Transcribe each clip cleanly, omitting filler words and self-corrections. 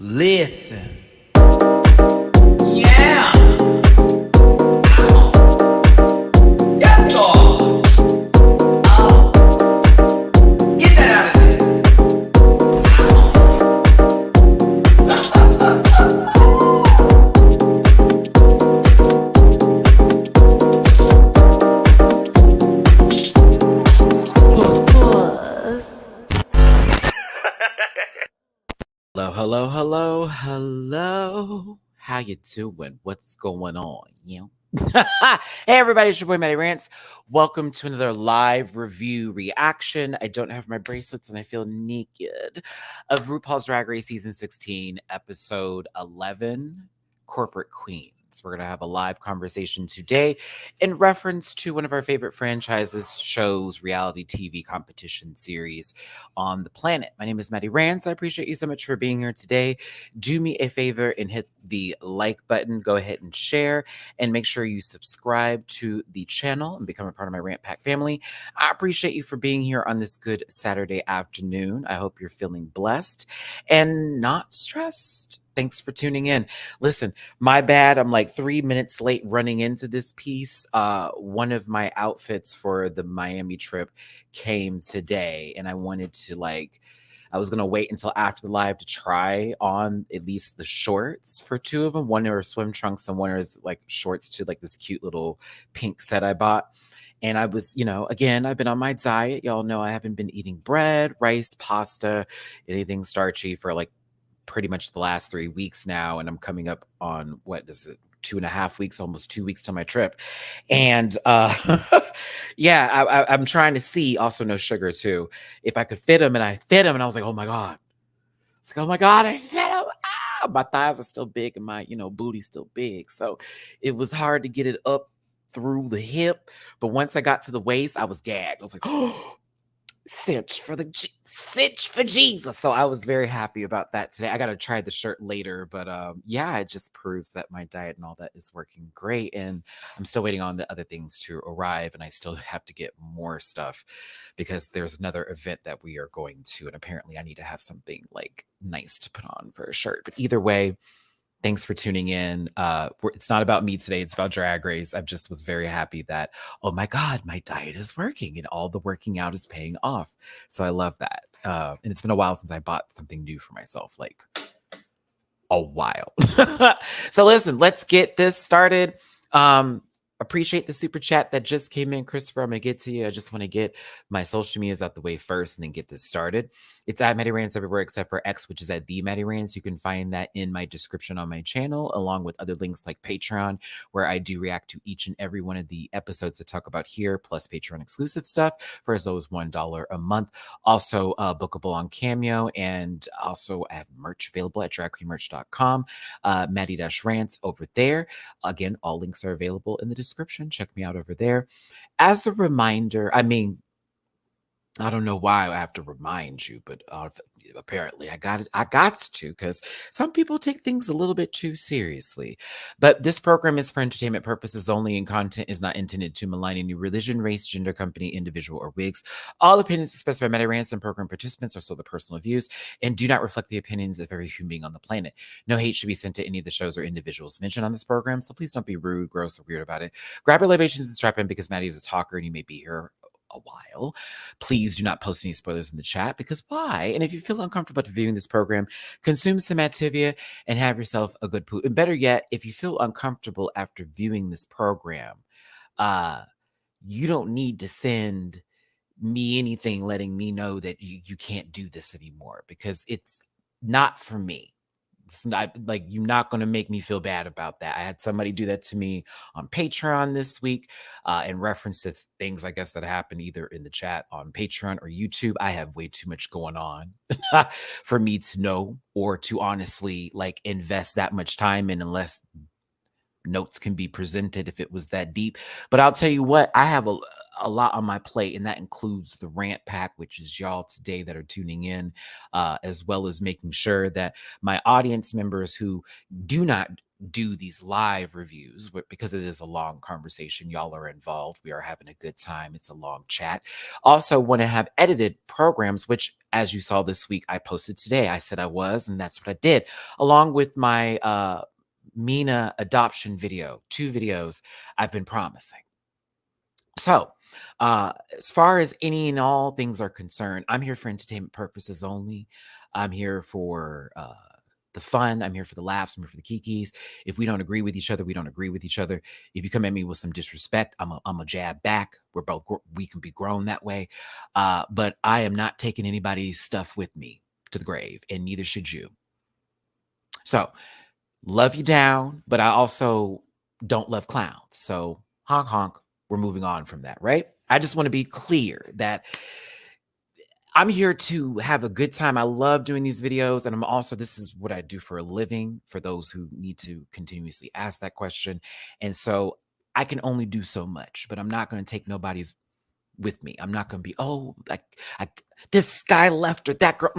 Listen. Yeah. Yes, God. Oh. Get that out of there. Hello. How you doing? What's going on? Hey everybody, it's your boy Matty Rants. Welcome to another live review reaction. I don't have my bracelets and I feel naked of RuPaul's Drag Race Season 16, Episode 11, Corporate Queens. We're going to have a live conversation today in reference to one of our favorite franchises, shows, reality TV competition series on the planet. My name is Matty Rants. I appreciate you so much for being here today. Do me a favor and hit the like button. Go ahead and share and make sure you subscribe to the channel and become a part of my Rant Pack family. I appreciate you for being here on this good Saturday afternoon. I hope you're feeling blessed and not stressed. Thanks for tuning in. Listen, my bad. I'm like 3 minutes late running into this piece. One of my outfits for the Miami trip came today, and I wanted to I was gonna wait until after the live to try on at least the shorts for two of them. One are swim trunks and one is like shorts to like this cute little pink set I bought. And I was, again, I've been on my diet. Y'all know I haven't been eating bread, rice, pasta, anything starchy for like pretty much the last 3 weeks now. And I'm coming up on 2.5 weeks, almost 2 weeks to my trip. And yeah, I'm trying to see, also no sugar too, if I could fit them, and I fit them, and I was like, oh my God. It's like, oh my God, I fit them. My thighs are still big and my, booty's still big. So it was hard to get it up through the hip. But once I got to the waist, I was gagged. I was like, oh, cinch for Jesus. So I was very happy about that today. I got to try the shirt later, but yeah, it just proves that my diet and all that is working great. And I'm still waiting on the other things to arrive, and I still have to get more stuff because there's another event that we are going to, and apparently I need to have something like nice to put on for a shirt. But either way, thanks for tuning in. It's not about me today. It's about Drag Race. I just was very happy that, oh my God, my diet is working and all the working out is paying off. So I love that. And it's been a while since I bought something new for myself, like a while. So listen, let's get this started. Appreciate the super chat that just came in, Christopher. I'm gonna get to you. I just want to get my social medias out the way first and then get this started. It's at Matty Rants everywhere except for X, which is at the Matty Rants. You can find that in my description on my channel, along with other links like Patreon, where I do react to each and every one of the episodes I talk about here, plus Patreon exclusive stuff for as low as $1 a month. Also bookable on Cameo, and also I have merch available at dragqueenmerch.com. Matty-Rants over there. Again, all links are available in the description. Check me out over there. As a reminder, I don't know why I have to remind you, but apparently I got to, because some people take things a little bit too seriously. But this program is for entertainment purposes only, and content is not intended to malign any religion, race, gender, company, individual, or wigs. All opinions expressed by Matty Rants and program participants are still the personal views and do not reflect the opinions of every human being on the planet. No hate should be sent to any of the shows or individuals mentioned on this program, so please don't be rude, gross, or weird about it. Grab your libations and strap in, because Matty is a talker and you may be here a while. Please do not post any spoilers in the chat, because why? And if you feel uncomfortable viewing this program, consume some Activia and have yourself a good poo. And better yet, if you feel uncomfortable after viewing this program, you don't need to send me anything letting me know that you can't do this anymore, because it's not for me. It's not like, you're not going to make me feel bad about that. I had somebody do that to me on Patreon this week in reference to things, I guess, that happened either in the chat on Patreon or YouTube. I have way too much going on for me to know or to honestly invest that much time in, unless notes can be presented if it was that deep. But I'll tell you what, I have a lot on my plate, and that includes the Rant Pack, which is y'all today that are tuning in, as well as making sure that my audience members who do not do these live reviews because it is a long conversation. Y'all are involved. We are having a good time. It's a long chat. Also, want to have edited programs, which, as you saw this week, I posted today. I said I was, and that's what I did, along with my Mhi'Ya adoption video, 2 videos I've been promising. So, as far as any and all things are concerned, I'm here for entertainment purposes only. I'm here for the fun. I'm here for the laughs. I'm here for the kikis. If we don't agree with each other, we don't agree with each other. If you come at me with some disrespect, I'm a jab back. We can be grown that way. But I am not taking anybody's stuff with me to the grave, and neither should you. So, love you down, but I also don't love clowns. So, honk honk. We're moving on from that, right? I just want to be clear that I'm here to have a good time. I love doing these videos. And this is what I do for a living, for those who need to continuously ask that question. And so I can only do so much, but I'm not going to take nobody's with me. I'm not going to be, this guy left or that girl.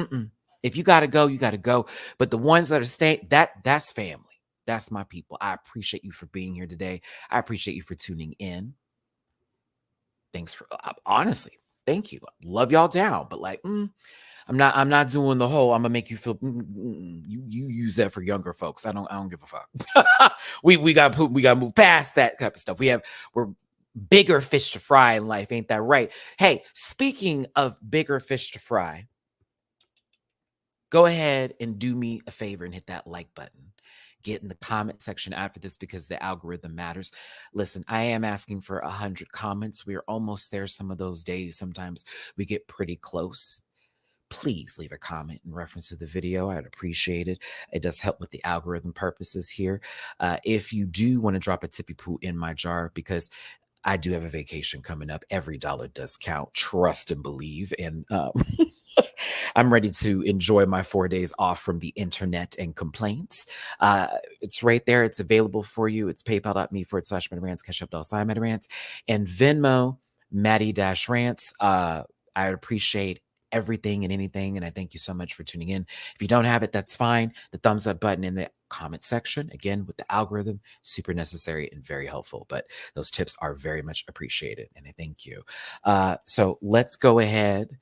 If you got to go, you got to go. But the ones that are staying, that's family. That's my people. I appreciate you for being here today. I appreciate you for tuning in. Thanks for honestly, thank you. Love y'all down, but I'm not doing the whole I'm gonna make you feel you use that for younger folks. I don't give a fuck. we gotta move past that type of stuff. We're bigger fish to fry in life, ain't that right? Hey, speaking of bigger fish to fry, go ahead and do me a favor and hit that like button. Get in the comment section after this because the algorithm matters. Listen, I am asking for 100 comments. We're almost there some of those days. Sometimes we get pretty close. Please leave a comment in reference to the video. I'd appreciate it. It does help with the algorithm purposes here. If you do want to drop a tippy poo in my jar, because I do have a vacation coming up. Every dollar does count. Trust and believe. And I'm ready to enjoy my 4 days off from the internet and complaints. It's right there. It's available for you. It's paypal.me/MetaRants, Cash App $MetaRants, and Venmo, Maddie-Rants. I appreciate everything and anything, and I thank you so much for tuning in. If you don't have it, that's fine. The thumbs up button in the comment section, again, with the algorithm, super necessary and very helpful. But those tips are very much appreciated, and I thank you. So let's go ahead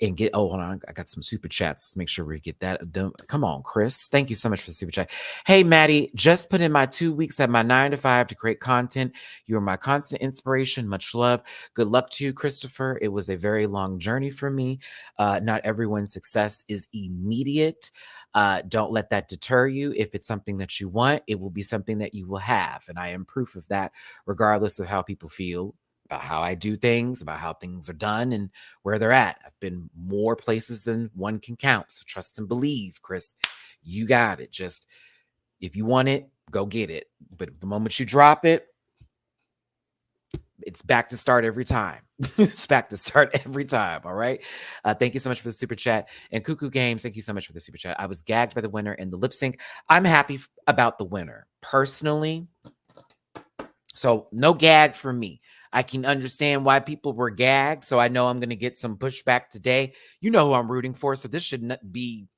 and get, hold on, I got some super chats. Let's make sure we get that. Come on, Chris. Thank you so much for the super chat. Hey, Maddie, just put in my 2 weeks at my 9 to 5 to create content. You are my constant inspiration. Much love. Good luck to you, Christopher. It was a very long journey for me. Not everyone's success is immediate. Don't let that deter you. If it's something that you want, it will be something that you will have. And I am proof of that, regardless of how people feel about how I do things, about how things are done, and where they're at. I've been more places than one can count. So trust and believe, Chris. You got it. Just if you want it, go get it. But the moment you drop it, it's back to start every time. It's back to start every time. All right. Thank you so much for the super chat. And Cuckoo Games, thank you so much for the super chat. I was gagged by the winner in the lip sync. I'm happy about the winner personally. So no gag for me. I can understand why people were gagged. So I know I'm going to get some pushback today. You know who I'm rooting for. So this should not be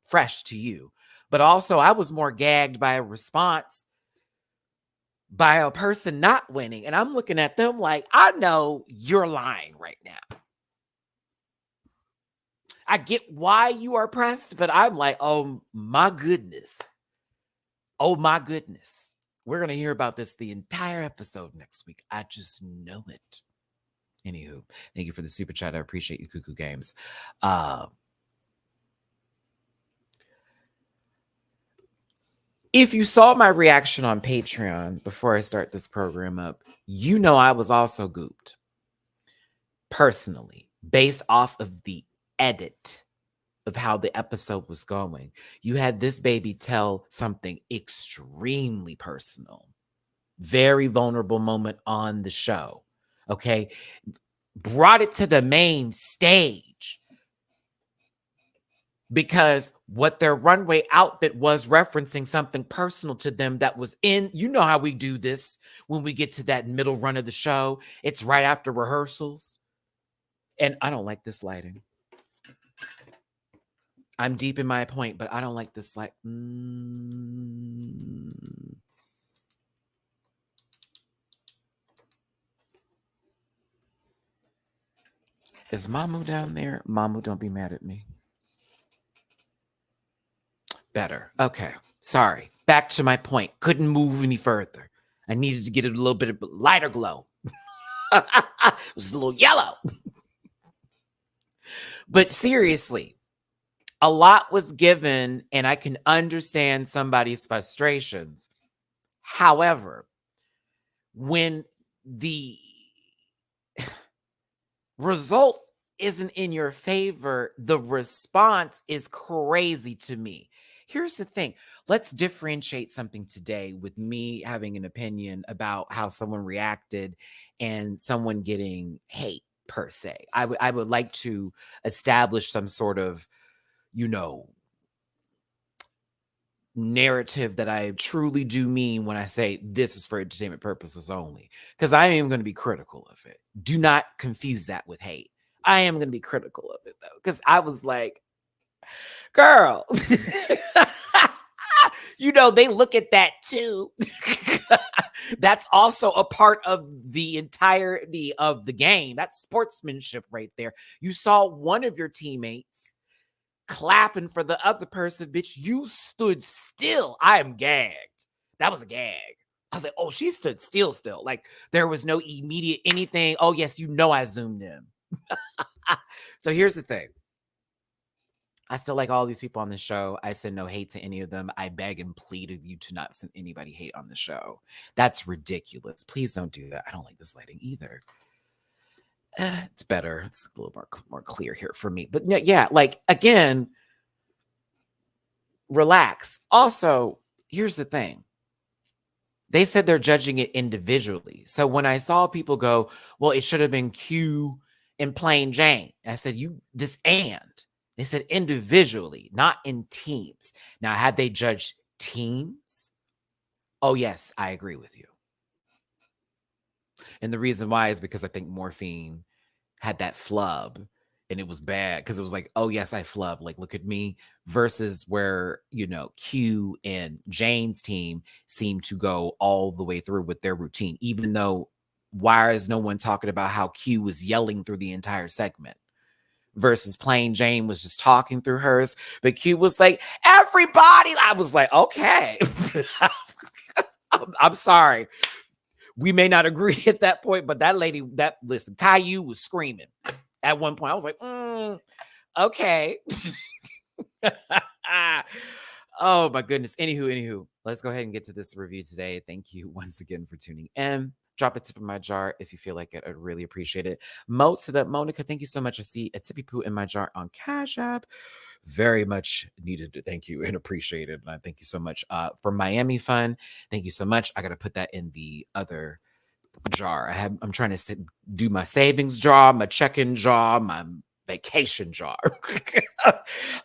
fresh to you. But also, I was more gagged by a response by a person not winning. And I'm looking at them like, I know you're lying right now. I get why you are pressed, but I'm like, oh my goodness. Oh my goodness. We're going to hear about this the entire episode next week. I just know it. Anywho, thank you for the super chat. I appreciate you, Cuckoo Games. If you saw my reaction on Patreon before I start this program up, you know I was also gooped. Personally, based off of the edit of how the episode was going. You had this baby tell something extremely personal. Very vulnerable moment on the show. Okay. Brought it to the main stage because what their runway outfit was referencing something personal to them that was in, you know how we do this when we get to that middle run of the show. It's right after rehearsals. And I don't like this lighting. I'm deep in my point, but I don't like this. Like, is Mamu down there? Mamu, don't be mad at me. Better. Okay. Sorry. Back to my point. Couldn't move any further. I needed to get a little bit of lighter glow. It was a little yellow. But seriously, a lot was given, and I can understand somebody's frustrations. However, when the result isn't in your favor, the response is crazy to me. Here's the thing. Let's differentiate something today with me having an opinion about how someone reacted and someone getting hate per se. I would like to establish some sort of, you know, narrative that I truly do mean when I say this is for entertainment purposes only, because I am going to be critical of it. Do not confuse that with hate. I am going to be critical of it though, because I was like, girl, you know, they look at that too. That's also a part of the entirety of the game. That's sportsmanship right there. You saw one of your teammates clapping for the other person, bitch. You stood still. I am gagged. That was a gag. I was like, oh, she stood still. Like there was no immediate anything. Oh, yes, you know I zoomed in. So here's the thing. I still like all these people on the show. I send no hate to any of them. I beg and plead of you to not send anybody hate on the show. That's ridiculous. Please don't do that. I don't like this lighting either. It's better. It's a little more clear here for me. But yeah, like again, relax. Also, here's the thing. They said they're judging it individually. So when I saw people go, well, it should have been Q and Plain Jane. I said, they said individually, not in teams. Now, had they judged teams? Oh, yes, I agree with you. And the reason why is because I think Morphine had that flub and it was bad because it was like, oh, yes, I flub. Like, look at me. Versus where, you know, Q and Jane's team seemed to go all the way through with their routine, even though why is no one talking about how Q was yelling through the entire segment? Versus Plain Jane was just talking through hers. But Q was like, everybody. I was like, okay. I'm sorry. We may not agree at that point, but that lady, listen, Caillou was screaming at one point. I was like, okay. Oh my goodness. Anywho, let's go ahead and get to this review today. Thank you once again for tuning in. Drop a tip in my jar if you feel like it. I'd really appreciate it. Monica, thank you so much. I see a tippy poo in my jar on Cash App. Very much needed. Thank you and appreciated. And I thank you so much for Miami Fun. Thank you so much. I got to put that in the other jar. I'm trying to do my savings jar, my check-in jar, my vacation jar.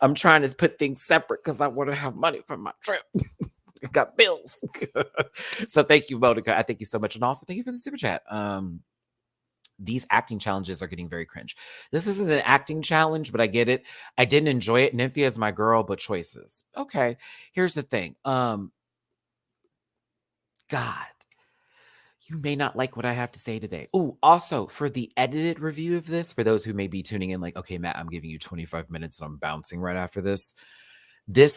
I'm trying to put things separate because I want to have money for my trip. Got bills. So thank you, Monica. I thank you so much. And also thank you for the super chat. These acting challenges are getting very cringe. This isn't an acting challenge, but I get it. I didn't enjoy it. Nymphia is my girl, but choices. Okay. Here's the thing. God, you may not like what I have to say today. Oh, also for the edited review of this, for those who may be tuning in, like, okay, Matt, I'm giving you 25 minutes and I'm bouncing right after this.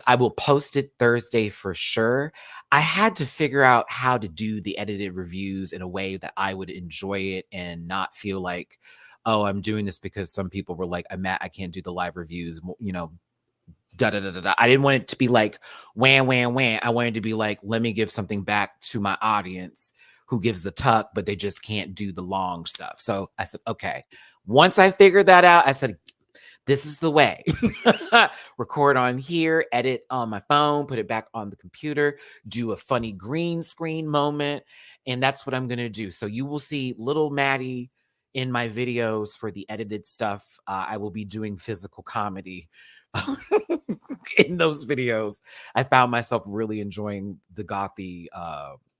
I will post it Thursday for sure. I had to figure out how to do the edited reviews in a way that I would enjoy it and not feel like, oh, I'm doing this because some people were like, Matt, I can't do the live reviews, you know, da da da da da. I didn't want it to be like wham, wham, wham. I wanted to be like, let me give something back to my audience who gives the tuck, but they just can't do the long stuff. So I said, okay. Once I figured that out, I said, this is the way. Record on here, edit on my phone, put it back on the computer, do a funny green screen moment. And that's what I'm going to do. So you will see little Maddie in my videos for the edited stuff. I will be doing physical comedy in those videos. I found myself really enjoying the gothy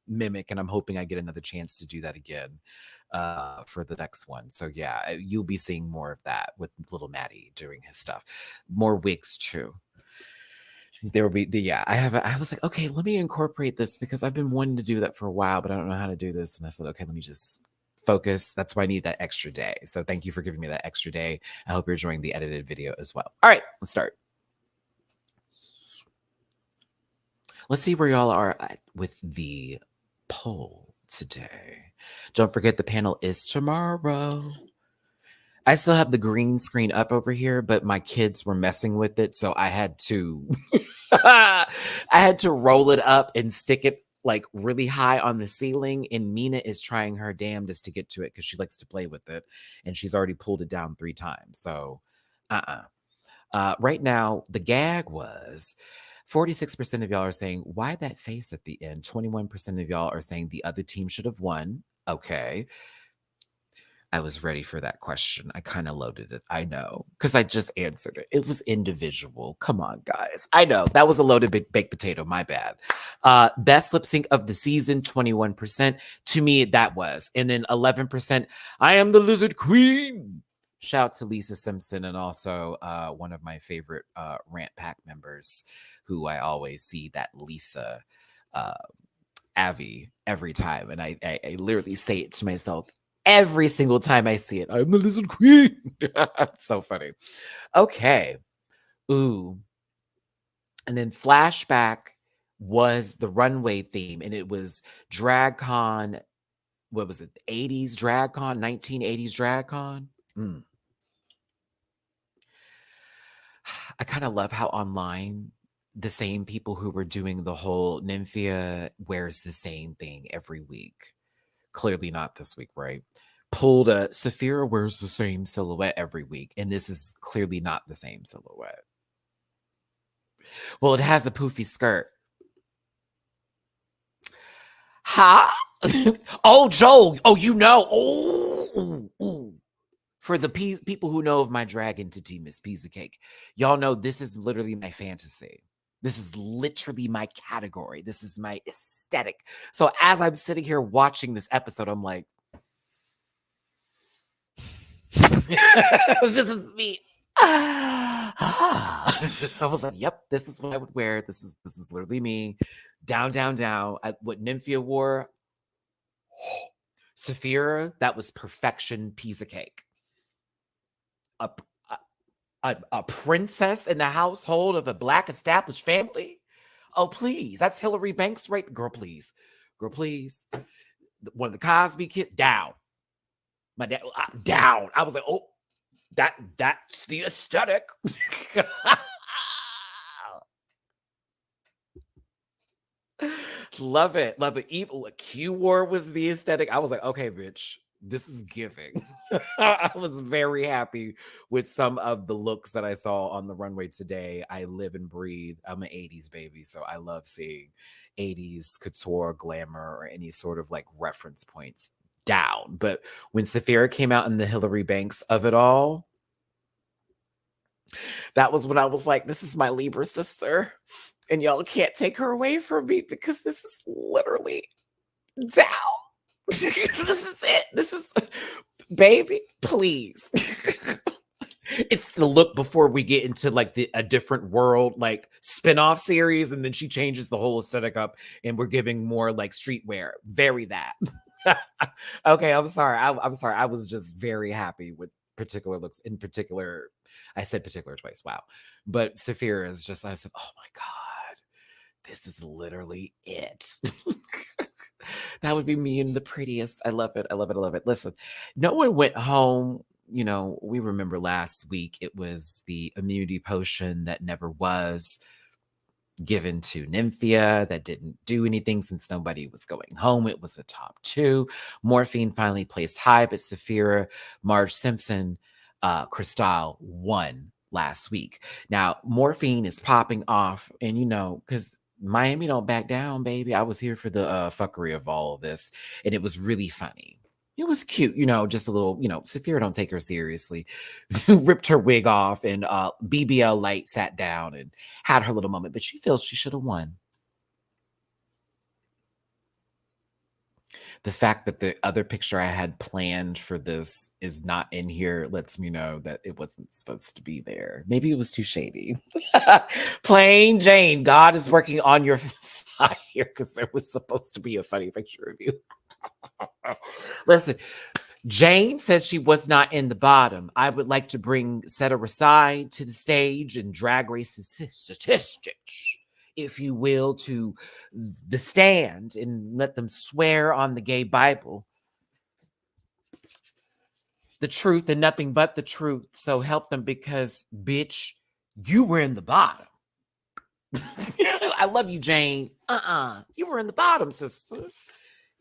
mimic, and I'm hoping I get another chance to do that again for the next one. So yeah, you'll be seeing more of that with little Maddie doing his stuff. More wigs too. There will be yeah, I was like, okay, let me incorporate this because I've been wanting to do that for a while, but I don't know how to do this. And I said, okay, let me just focus. That's why I need that extra day. So thank you for giving me that extra day. I hope you're enjoying the edited video as well. All right, let's start. Let's see where y'all are at with the poll today. Don't forget the panel is tomorrow. I still have the green screen up over here, but my kids were messing with it, so I had to I had to roll it up and stick it like really high on the ceiling. And Mina is trying her damnedest to get to it because she likes to play with it, and she's already pulled it down 3 times. So, right now, the gag was 46% of y'all are saying, why that face at the end? 21% of y'all are saying the other team should have won. Okay. I was ready for that question. I kind of loaded it. I know, because I just answered it. It was individual. Come on, guys. I know that was a loaded baked potato. My bad. Best lip sync of the season, 21%. To me, that was. And then 11%, I am the lizard queen. Shout out to Lisa Simpson and also one of my favorite Rant Pack members who I always see, that Lisa Avi, every time. And I literally say it to myself every single time I see it. I'm the lizard queen. So funny. Okay. Ooh. And then flashback was the runway theme, and it was DragCon. What was it? The 80s DragCon, 1980s DragCon. I kind of love how online the same people who were doing the whole Nymphia wears the same thing every week. Clearly not this week, right? Pulled a Saphira wears the same silhouette every week, and this is clearly not the same silhouette. Well, it has a poofy skirt. Ha! Oh, Joel. Oh, you know. Oh. For the people who know of my drag entity, Miss Piece of Cake, y'all know this is literally my fantasy. This is literally my category. This is my aesthetic. So as I'm sitting here watching this episode, I'm like, this is me. I was like, yep, this is what I would wear. This is literally me. Down. What Nymphia wore, Saphira, that was perfection, piece of cake. A princess in the household of a Black established family. Oh, please. That's Hillary Banks, right? Girl, please. One of the Cosby kids, down. My dad, down. I was like, oh, that's the aesthetic. Love it. Even what Q wore was the aesthetic. I was like, okay, bitch, this is giving. I was very happy with some of the looks that I saw on the runway today. I live and breathe. I'm an 80s baby, so I love seeing 80s couture, glamour, or any sort of like reference points down. But when Saphira came out in the Hillary Banks of it all, that was when I was like, this is my Libra sister, and y'all can't take her away from me because this is literally down. This is it. This is, baby, please. It's the look before we get into like a different world, like spin-off series, and then she changes the whole aesthetic up, and we're giving more like streetwear. Very that. Okay, I'm sorry. I'm sorry. I was just very happy with particular looks. In particular, I said particular twice. Wow. But Saphira is just, I said, oh my God, this is literally it. That would be me and the prettiest. I love it. Listen, no one went home. You know, we remember last week, it was the immunity potion that never was given to Nymphia that didn't do anything since nobody was going home. It was a top 2. Morphine finally placed high, but Saphira, Marge Simpson, Cristal won last week. Now, Morphine is popping off, and you know, because Miami don't back down, baby. I was here for the fuckery of all of this, and it was really funny. It was cute, you know, just a little, you know, Saphira don't take her seriously. Ripped her wig off, and BBL Light sat down and had her little moment, but she feels she should have won. the fact that the other picture I had planned for this is not in here lets me know that it wasn't supposed to be there. Maybe it was too shady. Plain Jane, God is working on your side here because there was supposed to be a funny picture of you. Listen, Jane says she was not in the bottom. I would like to bring Setter aside to the stage and drag race statistics, if you will, to the stand and let them swear on the gay Bible the truth and nothing but the truth. So help them because, bitch, you were in the bottom. I love you, Jane. You were in the bottom, sister.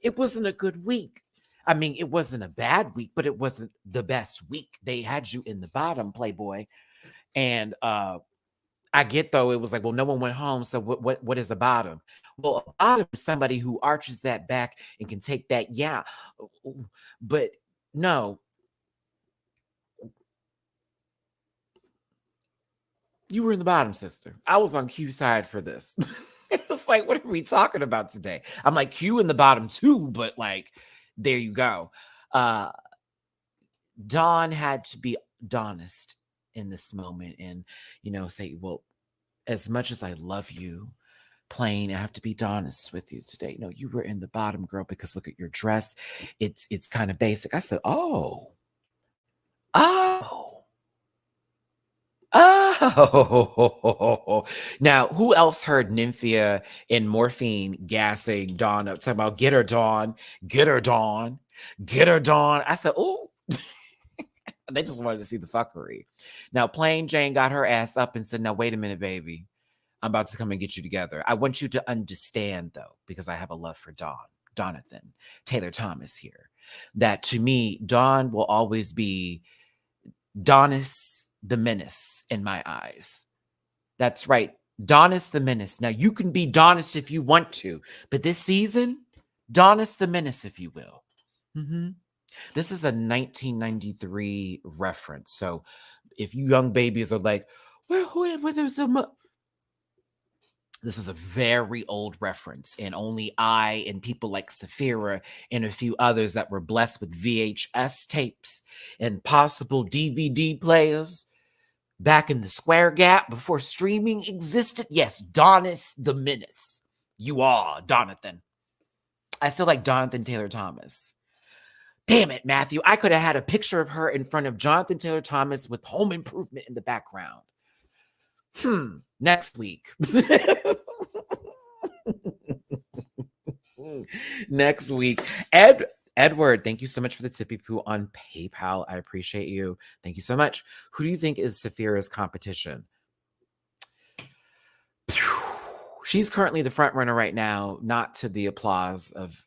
It wasn't a good week. I mean, it wasn't a bad week, but it wasn't the best week. They had you in the bottom, Playboy. And I get though, it was like, well, no one went home. So what is a bottom? Well, a bottom is somebody who arches that back and can take that, yeah. But no. You were in the bottom, sister. I was on Q's side for this. It was like, what are we talking about today? I'm like, Q in the bottom too, but like, there you go. Dawn had to be honest in this moment and, say, well, as much as I love you, Plain, I have to be honest with you today. No, you were in the bottom, girl, because look at your dress. It's kind of basic. I said, oh. Now, who else heard Nymphia and Morphine gassing Dawn up, talking about get her Dawn, get her Dawn, get her Dawn? I said, oh. They just wanted to see the fuckery. Now, Plain Jane got her ass up and said, now, wait a minute, baby. I'm about to come and get you together. I want you to understand, though, because I have a love for Donathan, Taylor Thomas here, that to me, Dawn will always be Donis the Menace in my eyes. That's right. Donis the Menace. Now, you can be Donis if you want to, but this season, Donis the Menace, if you will. This is a 1993 reference. So if you young babies are like, there's a... This is a very old reference, and only I and people like Saphira and a few others that were blessed with VHS tapes and possible DVD players back in the Square Gap before streaming existed. Yes, Donis the Menace. You are Donathan. I still like Donathan Taylor Thomas. Damn it, Matthew. I could have had a picture of her in front of Jonathan Taylor Thomas with Home Improvement in the background. Next week. Next week. Edward, thank you so much for the tippy poo on PayPal. I appreciate you. Thank you so much. Who do you think is Saphira's competition? She's currently the front runner right now, not to the applause of,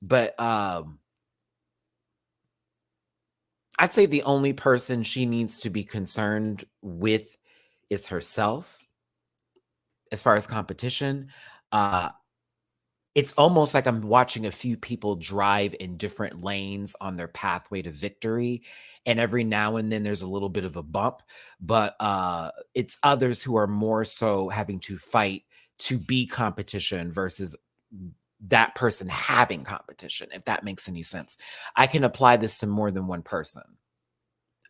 but I'd say the only person she needs to be concerned with is herself. As far as competition, it's almost like I'm watching a few people drive in different lanes on their pathway to victory. And every now and then there's a little bit of a bump, but it's others who are more so having to fight to be competition versus that person having competition, if that makes any sense. I can apply this to more than one person.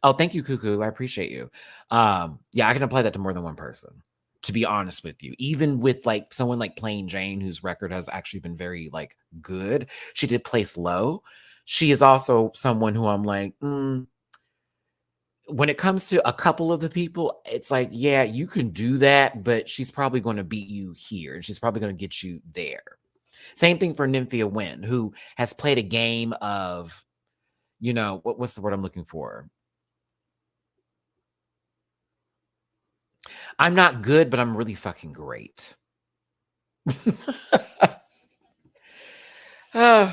Oh, thank you, Cuckoo. I appreciate you. Yeah, I can apply that to more than one person, to be honest with you. Even with like someone like Plain Jane, whose record has actually been very like good. She did place low. She is also someone who I'm like, when it comes to a couple of the people, it's like, yeah, you can do that, but she's probably going to beat you here and she's probably going to get you there. Same thing for Nymphia Wynn, who has played a game of, what's the word I'm looking for? I'm not good, but I'm really fucking great. All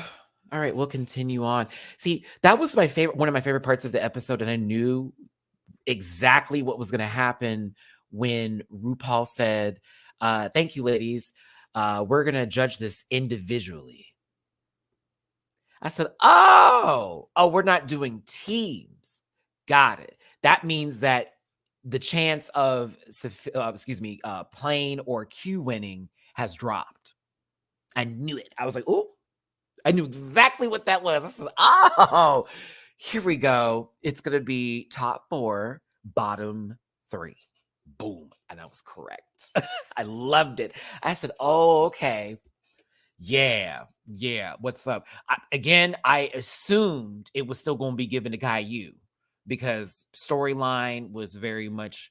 right, we'll continue on. See, that was one of my favorite parts of the episode, and I knew exactly what was going to happen when RuPaul said, thank you, ladies. We're going to judge this individually. I said, oh, we're not doing teams. Got it. That means that the chance of, Plain or Q winning has dropped. I knew it. I was like, oh, I knew exactly what that was. I said, oh, here we go. It's going to be top 4, bottom 3. Boom. And I was correct. I loved it. I said, oh, okay. Yeah. What's up? I assumed it was still going to be given to Caillou because storyline was very much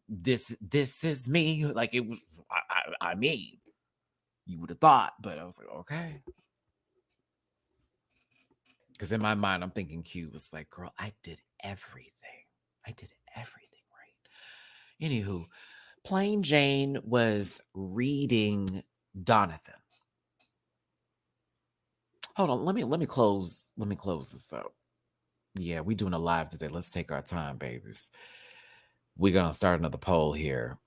this is me. Like it was, I mean, you would have thought, but I was like, okay. Because in my mind, I'm thinking Q was like, girl, I did everything. I did everything right. Anywho, Plain Jane was reading Donathan. Hold on, let me close this up. Yeah, we doing a live today. Let's take our time, babies. We're gonna start another poll here.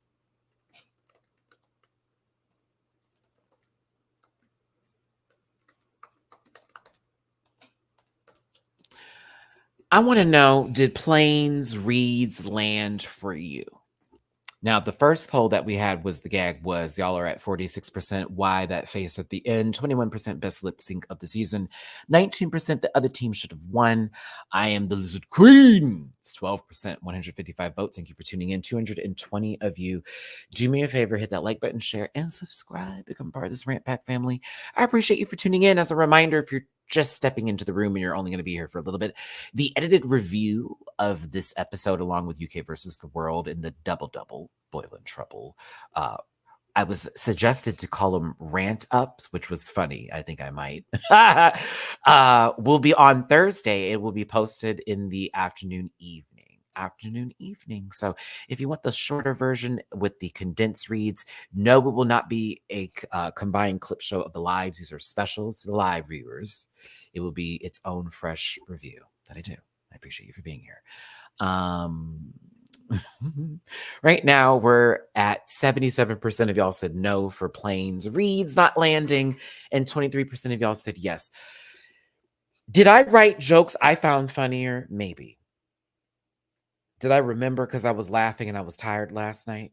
I want to know, did Plain's reads land for you? Now, the first poll that we had was the gag was y'all are at 46%. Why that face at the end? 21% best lip sync of the season. 19% the other team should have won. I am the lizard queen. It's 12%, 155 votes. Thank you for tuning in. 220 of you. Do me a favor, hit that like button, share, and subscribe. Become part of this Rant Pack family. I appreciate you for tuning in. As a reminder, if you're just stepping into the room and you're only going to be here for a little bit, the edited review of this episode, along with UK versus the World and the double Boiling Trouble, I was suggested to call them rant ups, which was funny. I think I might. Will be on Thursday. It will be posted in the afternoon evening. So if you want the shorter version with the condensed reads, no, it will not be a combined clip show of the lives. These are special to the live viewers. It will be its own fresh review that I do. I appreciate you for being here. Right now we're at 77% of y'all said no for Plains reads not landing, and 23% of y'all said yes. Did I write jokes I found funnier? Maybe. Did I remember because I was laughing and I was tired last night?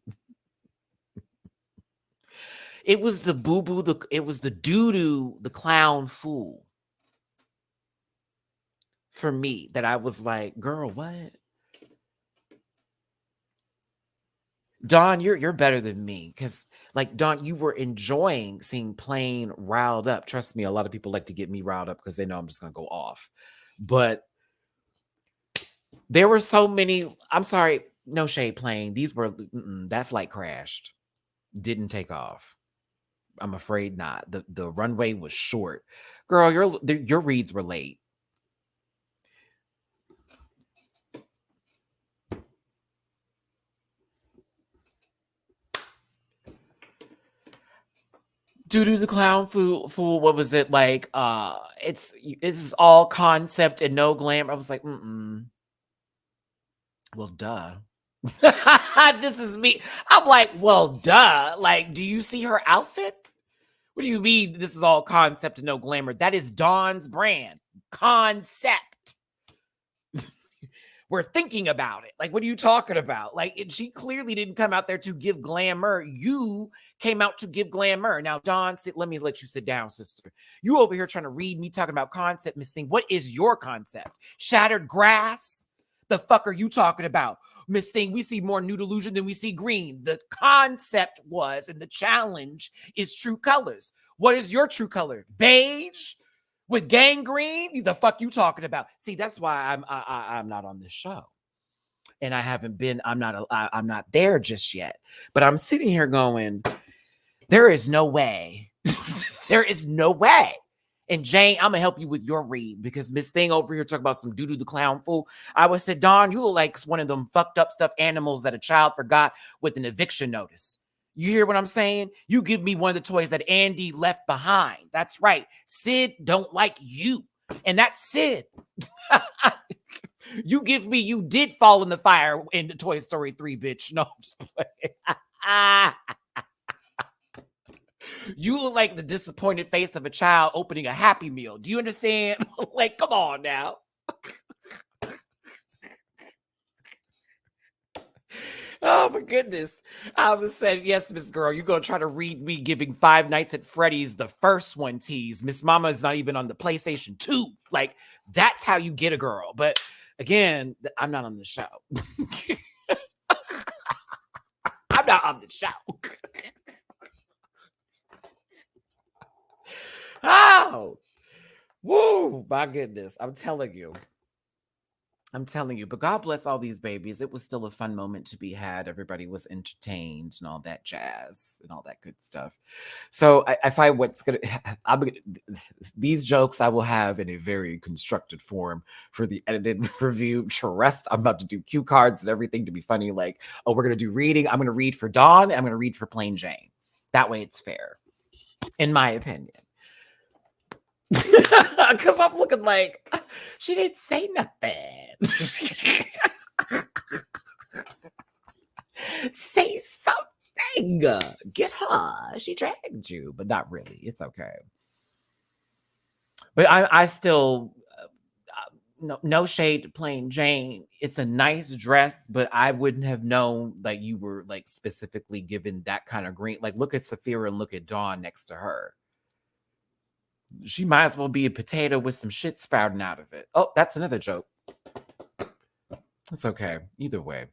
It was the boo-boo, it was the doo-doo, the clown fool. For me, that I was like, girl, what? Dawn, you're better than me because, like, Dawn, you were enjoying seeing Plain riled up. Trust me, a lot of people like to get me riled up because they know I'm just gonna go off. But there were so many. I'm sorry, no shade, Plain. These were that flight crashed, didn't take off. I'm afraid not. The runway was short. Girl, your reads were late. Doo-doo the clown fool, what was it like? It's all concept and no glam. I was like, well, duh. This is me. I'm like, well, duh. Like, do you see her outfit? What do you mean this is all concept and no glamour? That is Dawn's brand. Concept. We're thinking about it. Like, what are you talking about? Like, she clearly didn't come out there to give glamour. You came out to give glamour. Now, Dawn, let me let you sit down, sister. You over here trying to read me talking about concept, Miss Thing. What is your concept? Shattered grass? The fuck are you talking about? Miss Thing, we see more nude illusion than we see green. The concept was, and the challenge is true colors. What is your true color? Beige? With gangrene? The fuck you talking about? See, that's why I'm not on this show. And I haven't been, I'm not there just yet. But I'm sitting here going, there is no way. There is no way. And Jane, I'm gonna help you with your read because Miss Thing over here talking about some doo-doo the clown fool. I would say, Dawn, you look like one of them fucked up stuffed animals that a child forgot with an eviction notice. You hear what I'm saying? You give me one of the toys that Andy left behind. That's right. Sid don't like you. And that's Sid. You give me, you did fall in the fire in Toy Story 3, bitch. No, I'm just playing. You look like the disappointed face of a child opening a Happy Meal. Do you understand? Like, come on now. Oh Oh my goodness. I was saying, yes, Miss Girl, you're gonna try to read me giving Five Nights at Freddy's the first one tease. Miss Mama is not even on the PlayStation 2. Like, that's how you get a girl. But again, I'm not on the show. I'm not on the show. Oh, woo, my goodness. I'm telling you. But God bless all these babies. It was still a fun moment to be had. Everybody was entertained and all that jazz and all that good stuff. So I find what's gonna, these jokes I will have in a very constructed form for the edited review to rest. I'm about to do cue cards and everything to be funny. Like, oh, we're gonna do reading. I'm gonna read for Dawn. I'm gonna read for Plain Jane. That way it's fair, in my opinion. Because I'm looking like she didn't say nothing. Say something. Get her. She dragged you, but not really. It's okay. But I still, no shade to Plain Jane. It's a nice dress, but I wouldn't have known like you were like specifically given that kind of green. Like, look at Saphira and look at Dawn next to her. She might as well be a potato with some shit sprouting out of it. Oh, that's another joke. It's okay. Either way.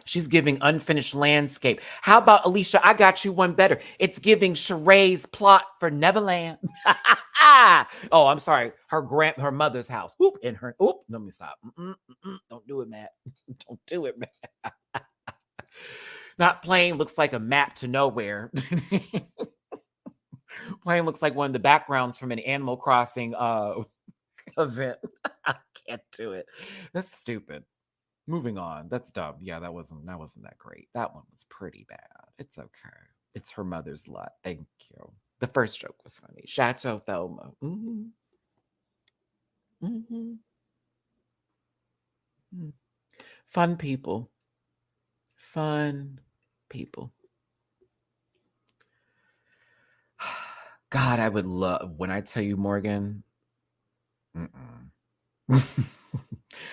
She's giving unfinished landscape. How about Alicia? I got you one better. It's giving Sheree's plot for Neverland. Oh, I'm sorry. Her mother's house. Oop, in her. Oop, let me stop. Don't do it, Matt. Don't do it, Matt. Not plain looks like a map to nowhere. Plain looks like one of the backgrounds from an Animal Crossing event. I can't do it. That's stupid. Moving on. That's dumb. Yeah, that wasn't that great. That one was pretty bad. It's okay. It's her mother's lot. Thank you. The first joke was funny. Chateau Thelma. Fun people. Fun people. God, I would love when I tell you, Morgan.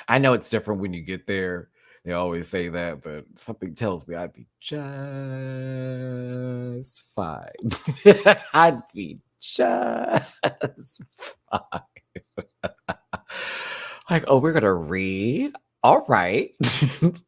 I know it's different when you get there. They always say that, but something tells me I'd be just fine. I'd be just fine. Like, oh, we're gonna read. All right,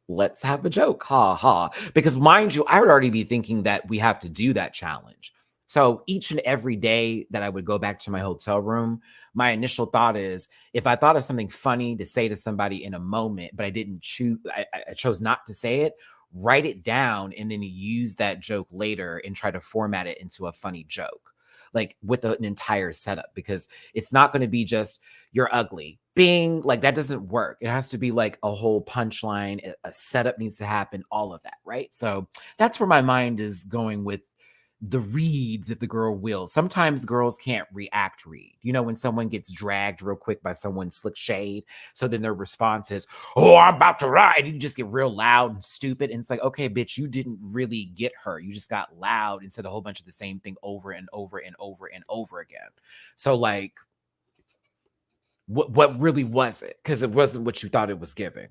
let's have a joke. Ha ha. Because mind you, I would already be thinking that we have to do that challenge. So each and every day that I would go back to my hotel room, my initial thought is if I thought of something funny to say to somebody in a moment, but I didn't choose, I chose not to say it, write it down and then use that joke later and try to format it into a funny joke, like with an entire setup, because it's not going to be just you're ugly. Bing, like that doesn't work. It has to be like a whole punchline, a setup needs to happen, all of that, right? So that's where my mind is going with the reads, if the girl will. Sometimes girls can't react read. You know, when someone gets dragged real quick by someone's slick shade, so then their response is, oh, I'm about to ride. And you just get real loud and stupid. And it's like, okay, bitch, you didn't really get her. You just got loud and said a whole bunch of the same thing over and over and over and over again. So like, what really was it? Because it wasn't what you thought it was giving.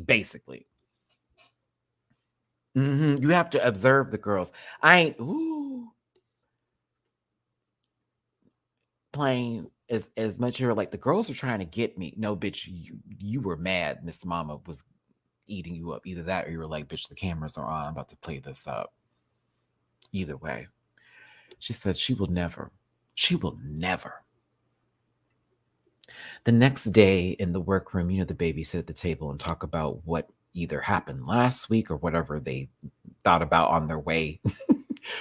Basically. You have to observe the girls. I ain't playing as much. You're like the girls are trying to get me. No, bitch, you were mad. Miss Mama was eating you up. Either that or you were like, bitch, the cameras are on. I'm about to play this up. Either way, she said she will never. She will never. The next day in the workroom, you know, the babies sit at the table and talk about what either happened last week or whatever they thought about on their way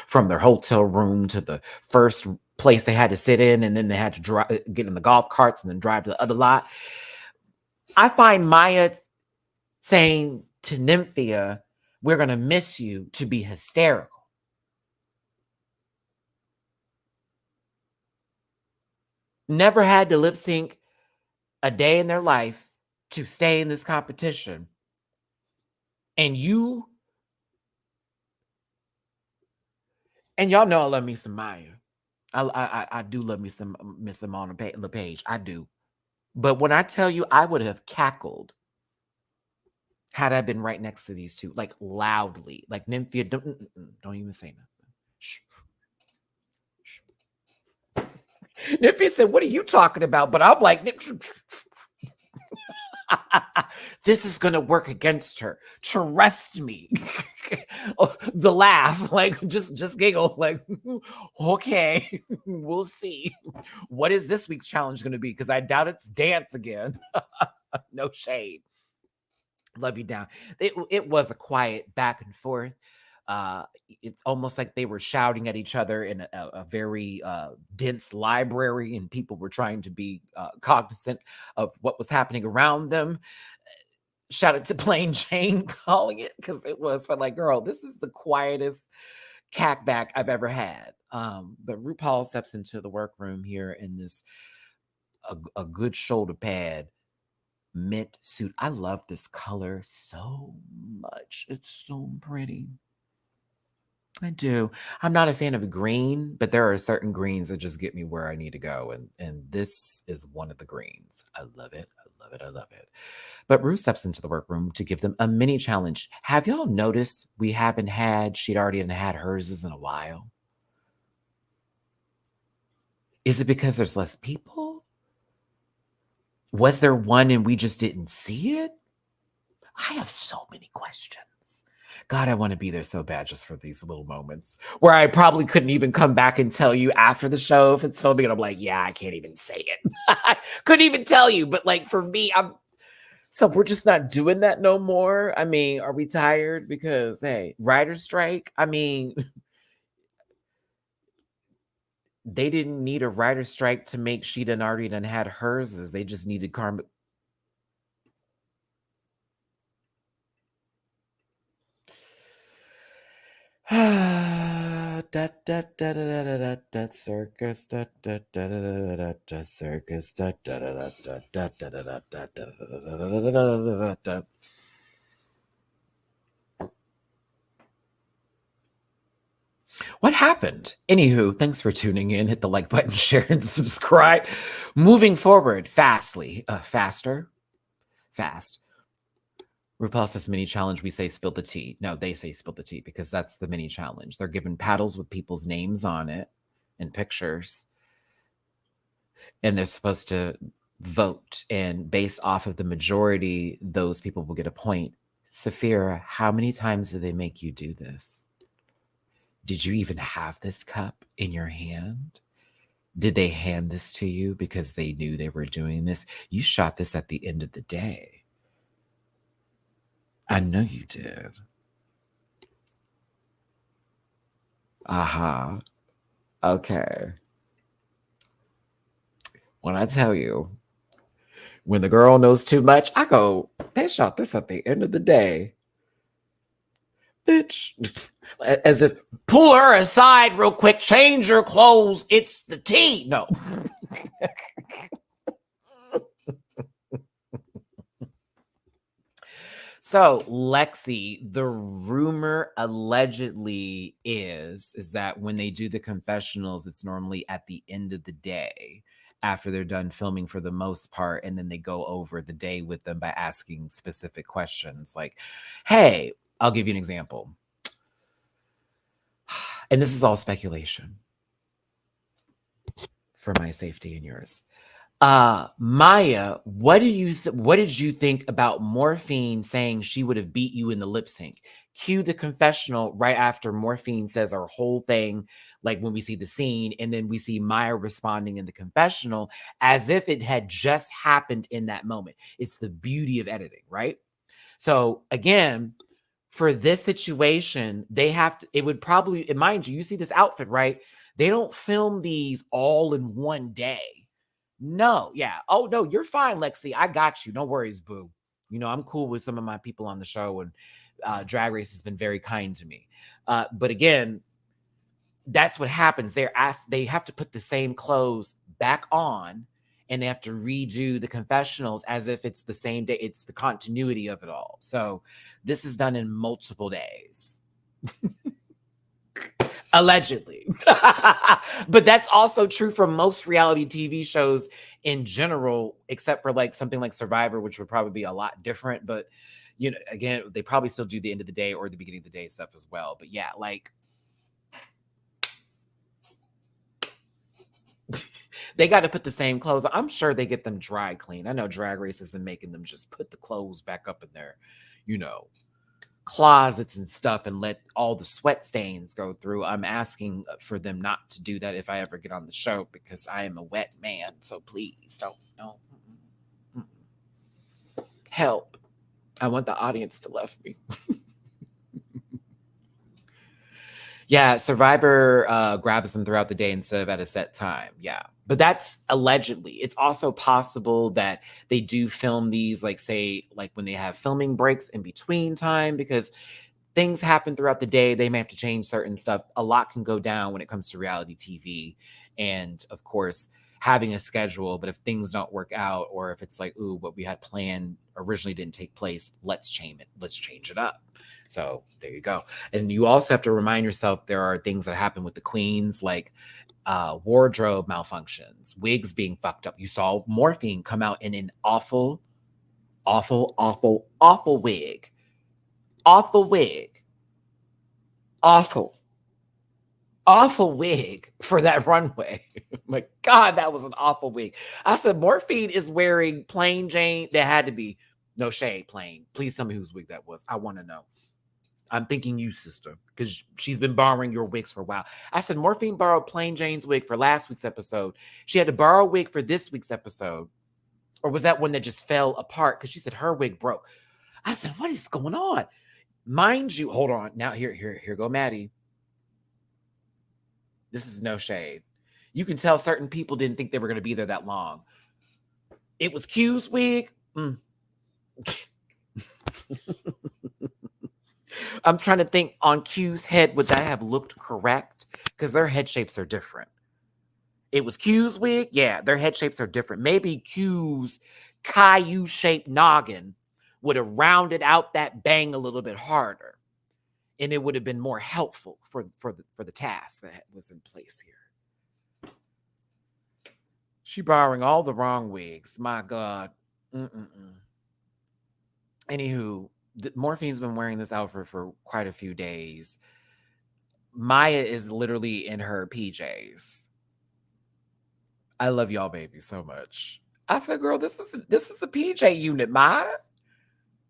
from their hotel room to the first place they had to sit in, and then they had to get in the golf carts and then drive to the other lot. I find Mhi'Ya saying to Mhi'Ya, we're going to miss you, to be hysterical. Never had to lip sync a day in their life to stay in this competition. And y'all know I love me some Mhi'Ya. I do love me some Miss Simone LePage. I do. But when I tell you, I would have cackled Had I been right next to these two, like loudly, like Nymphia, don't even say nothing. Shh, shh. Nymphia said, "What are you talking about?" But I'm like, this is gonna work against her. Trust me. The laugh, like just giggle, like okay, we'll see. What is this week's challenge gonna be? Because I doubt it's dance again. No shade. Love you down. It was a quiet back and forth. It's almost like they were shouting at each other in a very dense library, and people were trying to be cognizant of what was happening around them. Shout out to Plain Jane calling it, because it was for like, girl, this is the quietest cackback I've ever had. But RuPaul steps into the workroom here in this a good shoulder pad mint suit. I love this color so much. It's so pretty. I do. I'm not a fan of green, but there are certain greens that just get me where I need to go. And this is one of the greens. I love it. I love it. I love it. But Rue steps into the workroom to give them a mini challenge. Have y'all noticed she'd already had hers in a while? Is it because there's less people? Was there one and we just didn't see it? I have so many questions. God, I want to be there so bad just for these little moments where I probably couldn't even come back and tell you after the show if it's filming. And I'm like, yeah, I can't even say it. I couldn't even tell you. But like for me, so we're just not doing that no more. I mean, are we tired? Because hey, writer's strike. I mean, they didn't need a writer's strike to make she already had hers. They just needed karma. Circus circus. What happened? Anywho, thanks for tuning in. Hit the like button, share, and subscribe. Moving forward, faster, fast. RuPaul says mini challenge. We say spill the tea. No, they say spill the tea because that's the mini challenge. They're given paddles with people's names on it and pictures, and they're supposed to vote. And based off of the majority, those people will get a point. Saphira, how many times do they make you do this? Did you even have this cup in your hand? Did they hand this to you because they knew they were doing this? You shot this at the end of the day. I know you did. Uh-huh. Okay. When I tell you, when the girl knows too much, I go, they shot this at the end of the day. Bitch. As if, pull her aside real quick, change your clothes, it's the tea. No. So, Lexi, the rumor allegedly is that when they do the confessionals, it's normally at the end of the day after they're done filming for the most part, and then they go over the day with them by asking specific questions like, hey, I'll give you an example. And this is all speculation for my safety and yours. Mhi'Ya, what did you think about Morphine saying she would have beat you in the lip sync? Cue the confessional right after Morphine says her whole thing, like when we see the scene, and then we see Mhi'Ya responding in the confessional as if it had just happened in that moment. It's the beauty of editing, right? So again, for this situation, it would probably, mind you, you see this outfit, right? They don't film these all in one day. No, yeah. Oh, no, you're fine, Lexi. I got you. No worries, boo. You know, I'm cool with some of my people on the show, and Drag Race has been very kind to me. But again, that's what happens. They have to put the same clothes back on, and they have to redo the confessionals as if it's the same day. It's the continuity of it all. So this is done in multiple days. Allegedly. But that's also true for most reality TV shows in general, except for like something like Survivor, which would probably be a lot different. But again, they probably still do the end of the day or the beginning of the day stuff as well. But yeah, like they got to put the same clothes. I'm sure they get them dry clean. I know Drag Race isn't making them just put the clothes back up in their, closets and stuff and let all the sweat stains go through. I'm asking for them not to do that if I ever get on the show because I am a wet man. So please don't. No. Help. I want the audience to love me. Yeah, Survivor grabs them throughout the day instead of at a set time. Yeah. But that's allegedly. It's also possible that they do film these, like, say, like when they have filming breaks in between time, because things happen throughout the day. They may have to change certain stuff. A lot can go down when it comes to reality TV. And of course, having a schedule, but if things don't work out, or if it's like, ooh, what we had planned originally didn't take place, let's change it. Let's change it up. So there you go. And you also have to remind yourself there are things that happen with the queens, like wardrobe malfunctions, wigs being fucked up. You saw Morphine come out in an awful, awful, awful, awful wig. Awful wig. Awful. Awful wig for that runway. My God, that was an awful wig. I said, Morphine is wearing plain Jane. There had to be no shade, plain. Please tell me whose wig that was. I want to know. I'm thinking you, sister, because she's been borrowing your wigs for a while. I said, Morphine borrowed plain Jane's wig for last week's episode. She had to borrow a wig for this week's episode. Or was that one that just fell apart? Because she said her wig broke. I said, what is going on? Mind you, hold on. Now, here go Maddie. This is no shade. You can tell certain people didn't think they were going to be there that long. It was Q's wig. I'm trying to think on Q's head, would that have looked correct? Because their head shapes are different. It was Q's wig. Yeah, their head shapes are different. Maybe Q's Caillou-shaped noggin would have rounded out that bang a little bit harder. And it would have been more helpful for the task that was in place here. She borrowing all the wrong wigs. My God. Anywho, Morphine's been wearing this outfit for quite a few days. Mhi'Ya is literally in her PJs. I love y'all baby so much. I said, girl, this is a PJ unit, Mhi'Ya.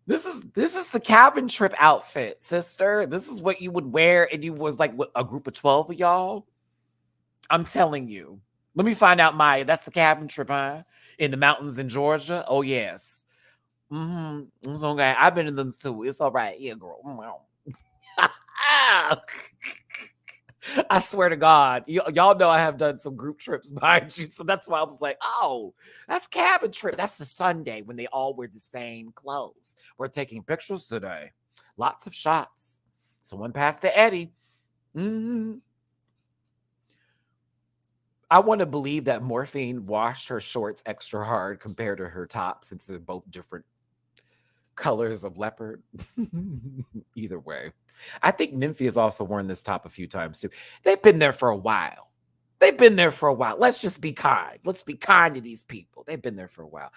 This is the cabin trip outfit, sister. This is what you would wear, and you was like what, a group of 12 of y'all. I'm telling you. Let me find out, Mhi'Ya. That's the cabin trip, huh? In the mountains in Georgia. Oh yes. It's okay. I've been in them too. It's all right. Yeah, girl. I swear to God, y'all know I have done some group trips behind you, so that's why I was like, oh, that's cabin trip. That's the Sunday when they all wear the same clothes. We're taking pictures today. Lots of shots. Someone passed to Eddie. I want to believe that Morphine washed her shorts extra hard compared to her tops, since they're both different colors of leopard. Either way. I think Nymphy has also worn this top a few times too. They've been there for a while. Let's just be kind. Let's be kind to these people. They've been there for a while.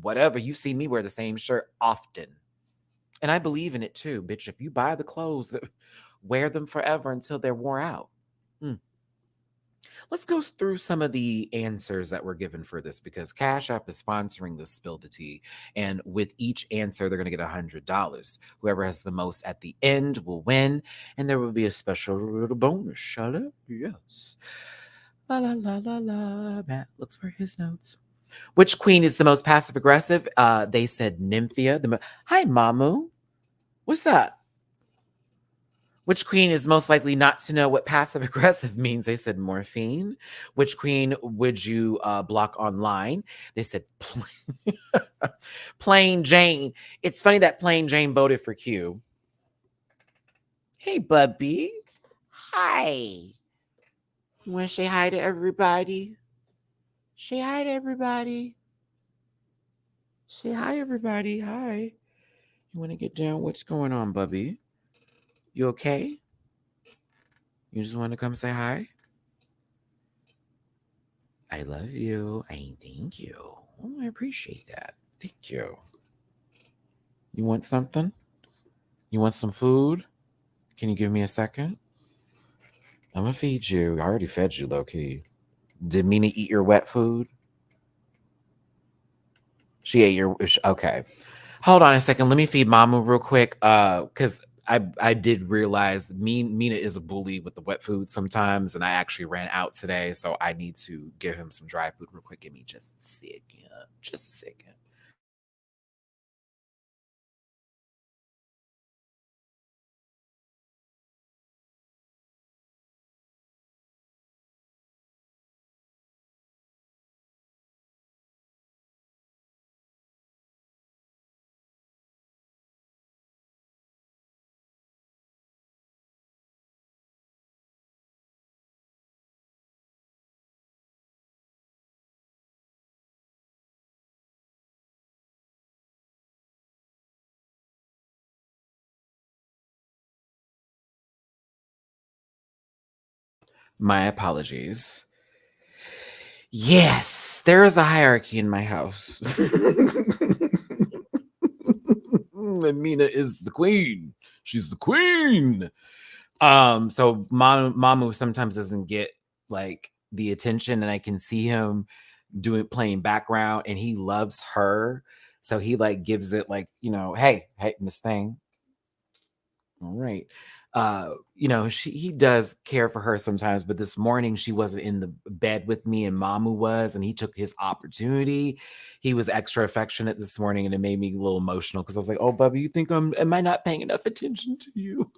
Whatever. You see me wear the same shirt often. And I believe in it too, bitch. If you buy the clothes, wear them forever until they're worn out. Let's go through some of the answers that were given for this, because Cash App is sponsoring this Spill the Tea. And with each answer, they're going to get $100. Whoever has the most at the end will win. And there will be a special little bonus, shall it? Yes. La la la la la. Matt looks for his notes. Which queen is the most passive aggressive? They said Mhi'Ya. Hi, Mamu. What's up? Which queen is most likely not to know what passive aggressive means? They said Morphine. Which queen would you block online? They said Plain Jane. It's funny that Plain Jane voted for Q. Hey, Bubby. Hi. You want to say hi to everybody? Say hi to everybody. Say hi, everybody. Hi. You want to get down? What's going on, Bubby? You okay? You just want to come say hi? I love you. Thank you. Oh, I appreciate that. Thank you. You want something? You want some food? Can you give me a second? I'm gonna feed you. I already fed you, low key. Did Mina eat your wet food? She ate your. Okay. Hold on a second. Let me feed Mamu real quick. Because I did realize Mina is a bully with the wet food sometimes, and I actually ran out today, so I need to give him some dry food real quick. Give me just a second. Just a second. My apologies. Yes, there is a hierarchy in my house. And Mina is the queen. She's the queen. So Mamu sometimes doesn't get like the attention, and I can see him playing background, and he loves her. So he like gives it like, hey, Miss Thing. All right. He does care for her sometimes, but this morning she wasn't in the bed with me and Mamu was, and he took his opportunity. He was extra affectionate this morning, and it made me a little emotional because I was like, oh, Bubby, you think am I not paying enough attention to you?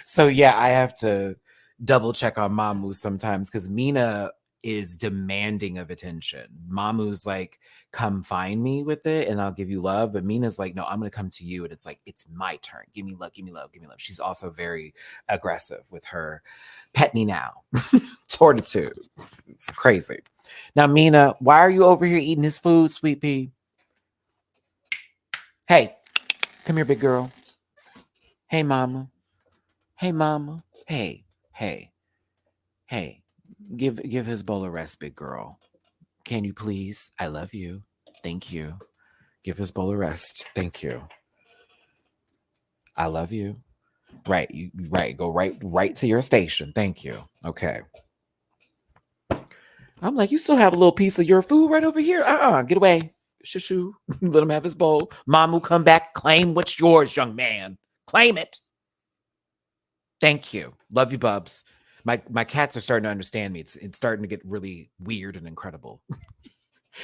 So yeah, I have to double check on Mamu sometimes because Mina is demanding of attention. Mamu's like, come find me with it and I'll give you love. But Mina's like, no, I'm gonna come to you. And it's like, it's my turn. Give me love, give me love, give me love. She's also very aggressive with her pet me now. Tortitude. It's crazy. Now, Mina, why are you over here eating his food, sweet pea? Hey, come here, big girl. Hey, mama. Hey, mama. Hey, hey. Give his bowl a rest, big girl. Can you please? I love you. Thank you. Give his bowl a rest. Thank you. I love you. Right, right. Go right to your station. Thank you. Okay. I'm like, you still have a little piece of your food right over here. Get away. Shushu. Let him have his bowl. Mom will come back. Claim what's yours, young man. Claim it. Thank you. Love you, Bubs. My cats are starting to understand me. It's starting to get really weird and incredible.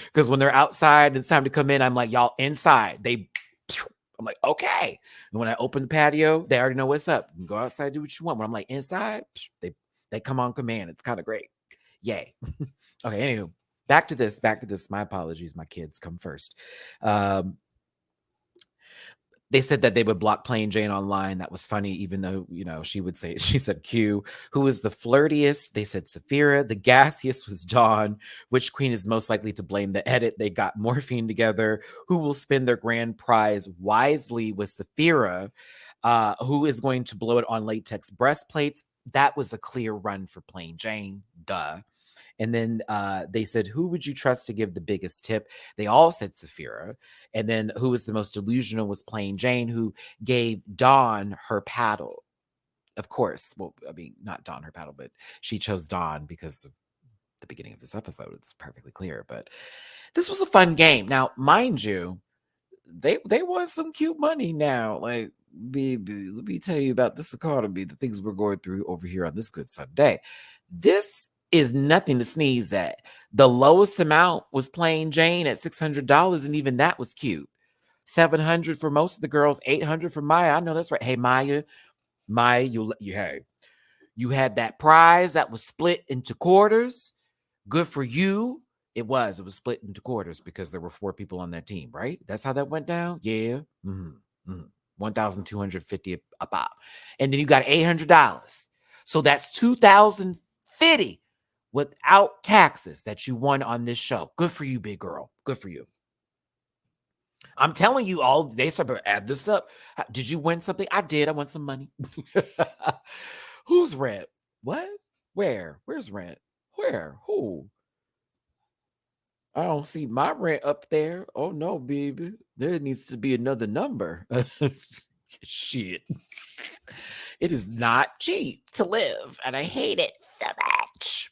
Because when they're outside, it's time to come in. I'm like, y'all inside. I'm like, okay. And when I open the patio, they already know what's up. You can go outside, do what you want. When I'm like inside, they come on command. It's kind of great. Yay. Okay. Anywho, back to this. My apologies. My kids come first. Um, they said that they would block Plain Jane online. That was funny, even though, she would say, she said Q. Who was the flirtiest? They said Saphira. The gassiest was Dawn. Which queen is most likely to blame the edit? They got morphine together. Who will spend their grand prize wisely with Saphira? Who is going to blow it on latex breastplates? That was a clear run for Plain Jane. Duh. And then they said, who would you trust to give the biggest tip? They all said Saphira. And then who was the most delusional was Plain Jane, who gave Dawn her paddle. Of course. Well, I mean, not Dawn her paddle, but she chose Dawn because of the beginning of this episode. It's perfectly clear. But this was a fun game. Now, mind you, they want some cute money now. Like, baby, let me tell you about this economy, the things we're going through over here on this good Sunday. This is nothing to sneeze at. The lowest amount was Plain Jane at $600, and even that was cute. 700 for most of the girls, 800 for Mhi'Ya. I know that's right. Hey, Mhi'Ya, you had that prize that was split into quarters. Good for you. It was split into quarters because there were 4 people on that team, right? That's how that went down. Yeah. 1,250 a pop. And then you got $800. So that's 2,050 without taxes that you won on this show. Good for you, big girl. Good for you. I'm telling you, all they said, add this up. Did you win something? I did. I won some money. Who's rent? What? Where? Where's rent? Where? Who? I don't see my rent up there. Oh no, baby. There needs to be another number. Shit. It is not cheap to live, and I hate it so much.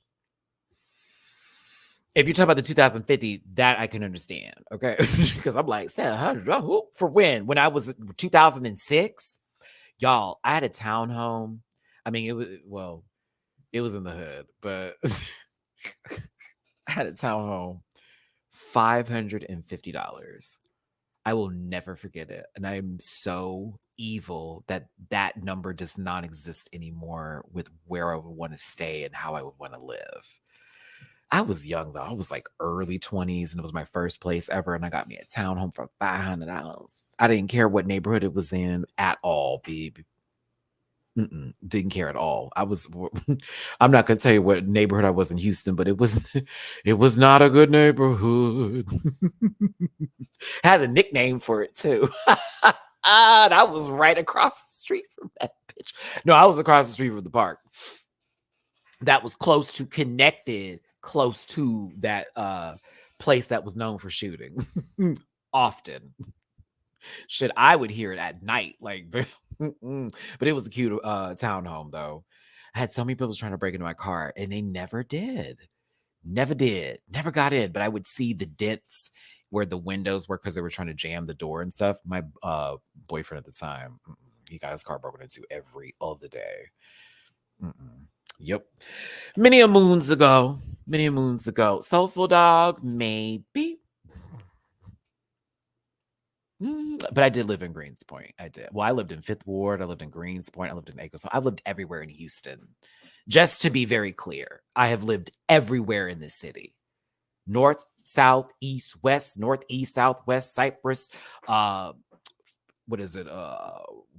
If you talk about the 2050, that I can understand, okay? Because I'm like, $700 for when? When I was 2006, y'all, I had a townhome. I mean, it was in the hood, but I had a townhome, $550. I will never forget it. And I'm so evil that that number does not exist anymore with where I would want to stay and how I would want to live. I was young though. I was like early 20s and it was my first place ever. And I got me a townhome for $500. I didn't care what neighborhood it was in at all, babe. Didn't care at all. I'm not gonna tell you what neighborhood I was in Houston, but it was it was not a good neighborhood. Had a nickname for it too. And I was right across the street from that bitch. No, I was across the street from the park. That was close to that place that was known for shooting. Often. Shit, I would hear it at night, like, but it was a cute townhome though. I had so many people trying to break into my car, and they never did. Never did. Never got in. But I would see the dents where the windows were because they were trying to jam the door and stuff. My boyfriend at the time, he got his car broken into every other day. Yep. Many a moons ago. Soulful Dog, maybe. But I did live in Greenspoint. I did. Well, I lived in Fifth Ward. I lived in Greenspoint. I lived in Acres. I've lived everywhere in Houston. Just to be very clear, I have lived everywhere in this city. North, south, east, west, northeast, southwest, Cypress, what is it?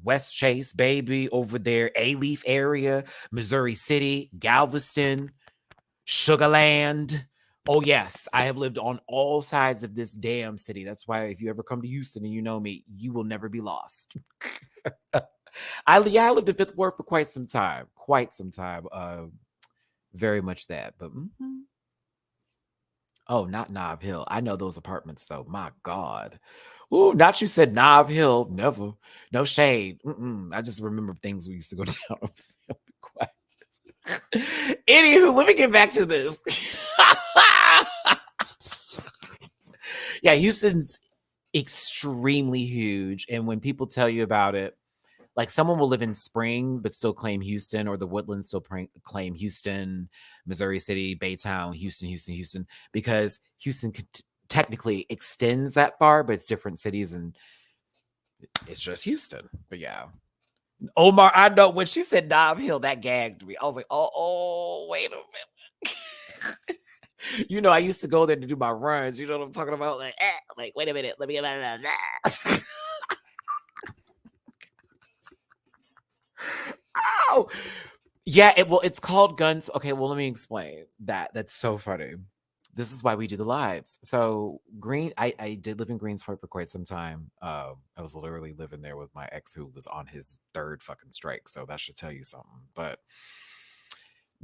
West Chase, baby, over there, A-Leaf area, Missouri City, Galveston, Sugarland. Oh, yes, I have lived on all sides of this damn city. That's why if you ever come to Houston and you know me, you will never be lost. I lived in Fifth Ward for quite some time. Very much that. But oh, not Nob Hill. I know those apartments though. My God. Ooh, not you said Nob Hill. Never. No shade. I just remember things we used to go down. Be quiet. Anywho, let me get back to this. Yeah, Houston's extremely huge. And when people tell you about it, like someone will live in Spring but still claim Houston, or the Woodlands still claim Houston, Missouri City, Baytown, Houston, because Houston technically extends that far, but it's different cities and it's just Houston. But yeah. Omar, I know when she said Nob Hill, that gagged me. I was like, oh, wait a minute. You know, I used to go there to do my runs. You know what I'm talking about? Like wait a minute, let me get that. Oh, yeah. It's called Guns. Okay, well, let me explain that. That's so funny. This is why we do the lives. So I did live in Greenspoint for quite some time. I was literally living there with my ex who was on his third fucking strike. So that should tell you something. But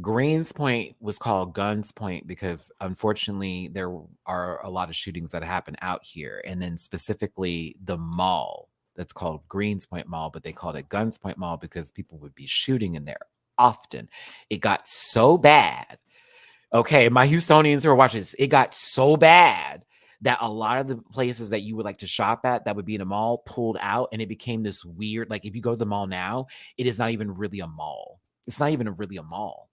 Greenspoint was called Guns Point because unfortunately there are a lot of shootings that happen out here. And then specifically the mall that's called Greenspoint Mall, but they called it Guns Point Mall because people would be shooting in there often. It got so bad. Okay, my Houstonians who are watching this, it got so bad that a lot of the places that you would like to shop at that would be in a mall pulled out, and it became this weird, like if you go to the mall now, it is not even really a mall. It's not even really a mall.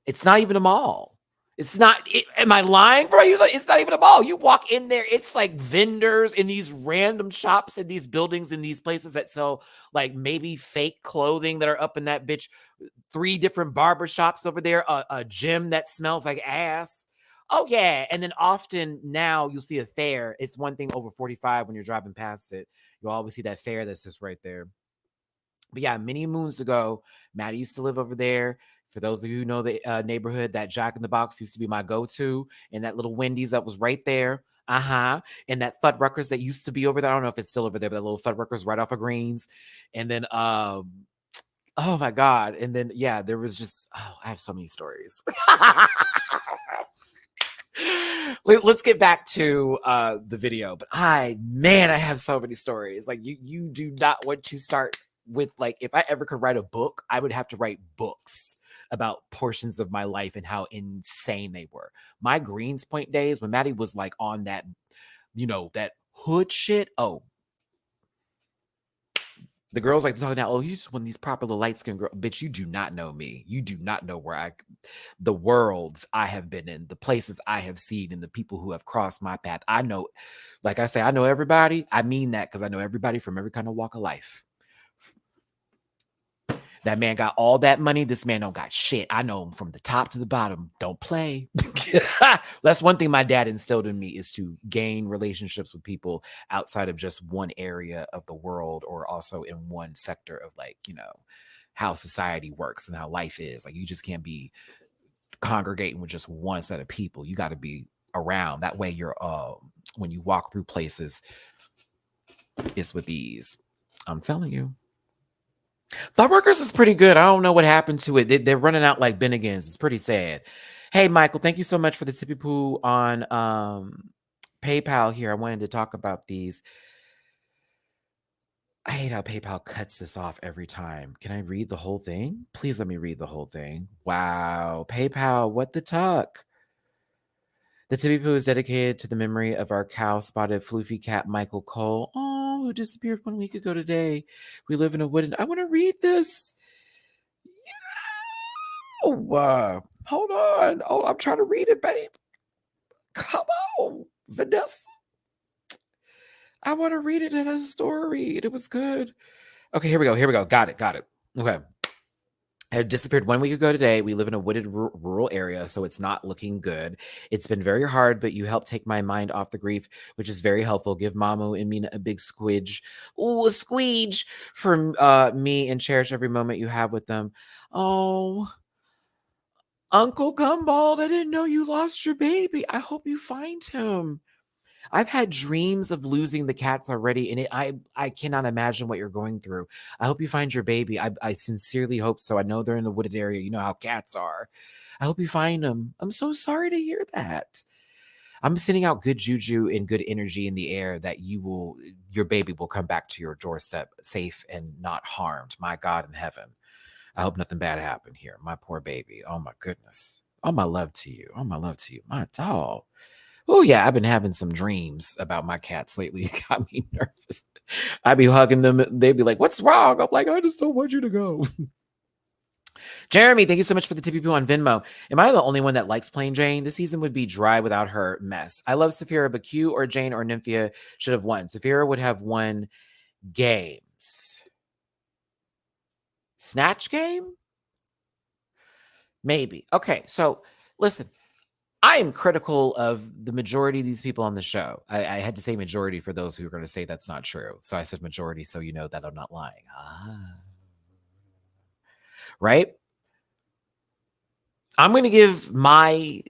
It's not even a mall. It's not. Am I lying for you? It's not even a mall. You walk in there, it's like vendors in these random shops in these buildings in these places that sell like maybe fake clothing that are up in that bitch. 3 different barber shops over there. A gym that smells like ass. Oh yeah, and then often now you'll see a fair. It's one thing over 45 when you're driving past it. You'll always see that fair that's just right there. But yeah, many moons ago, Maddie used to live over there. For those of you who know the neighborhood, that Jack in the Box used to be my go-to, and that little Wendy's that was right there. And that Fuddruckers that used to be over there. I don't know if it's still over there, but that little Fuddruckers right off of Greens. And then, oh my God. And then, yeah, there was just, I have so many stories. Let's get back to the video. But I have so many stories. Like you do not want to start with, like, if I ever could write a book, I would have to write books about portions of my life and how insane they were. My Greenspoint days when Maddie was like on that, that hood shit. Oh, the girls like to talk now. Oh, you just want these proper little light skinned girl. Bitch, you do not know me. You do not know the worlds I have been in, the places I have seen, and the people who have crossed my path. I know, like I say, I know everybody. I mean that because I know everybody from every kind of walk of life. That man got all that money. This man don't got shit. I know him from the top to the bottom. Don't play. That's one thing my dad instilled in me, is to gain relationships with people outside of just one area of the world, or also in one sector of, like, how society works and how life is. Like, you just can't be congregating with just one set of people. You got to be around. That way you're when you walk through places, it's with ease. I'm telling you. Thoughtworkers is pretty good. I don't know what happened to it. They're running out like Bennigan's. It's pretty sad. Hey, Michael, thank you so much for the tippy poo on PayPal here. I wanted to talk about these. I hate how PayPal cuts this off every time. Can I read the whole thing? Please let me read the whole thing. Wow. PayPal, what the tuck? The tippy poo is dedicated to the memory of our cow-spotted floofy cat, Michael Cole. Oh, who disappeared 1 week ago today. We live in a wooden... I want to read this. Oh, hold on. Oh, I'm trying to read it, babe. Come on, Vanessa. I want to read it in a story. It was good. Okay, here we go. Got it. Okay. Had disappeared 1 week ago today. We live in a wooded rural area, so it's not looking good. It's been very hard, but you help take my mind off the grief, which is very helpful. Give Mamu and Mina a big squidge. Ooh, a squeege for me, and cherish every moment you have with them. Oh, Uncle Gumbald, I didn't know you lost your baby. I hope you find him. I've had dreams of losing the cats already, and I cannot imagine what you're going through. I hope you find your baby. I sincerely hope so. I know they're in the wooded area. You know how cats are. I hope you find them. I'm so sorry to hear that. I'm sending out good juju and good energy in the air that your baby will come back to your doorstep safe and not harmed. My God in heaven. I hope nothing bad happened here. My poor baby. Oh my goodness. All my love to you. My doll. Oh yeah, I've been having some dreams about my cats lately. It got me nervous. I'd be hugging them. They'd be like, "What's wrong?" I'm like, "I just don't want you to go." Jeremy, thank you so much for the tippy poo on Venmo. Am I the only one that likes Plain Jane? This season would be dry without her mess. I love Saphira, but Q or Jane or Nymphia should have won. Saphira would have won games. Snatch game? Maybe. Okay, so listen. I am critical of the majority of these people on the show. I had to say majority for those who are going to say that's not true. So I said majority so you know that I'm not lying. Right? I'm going to give my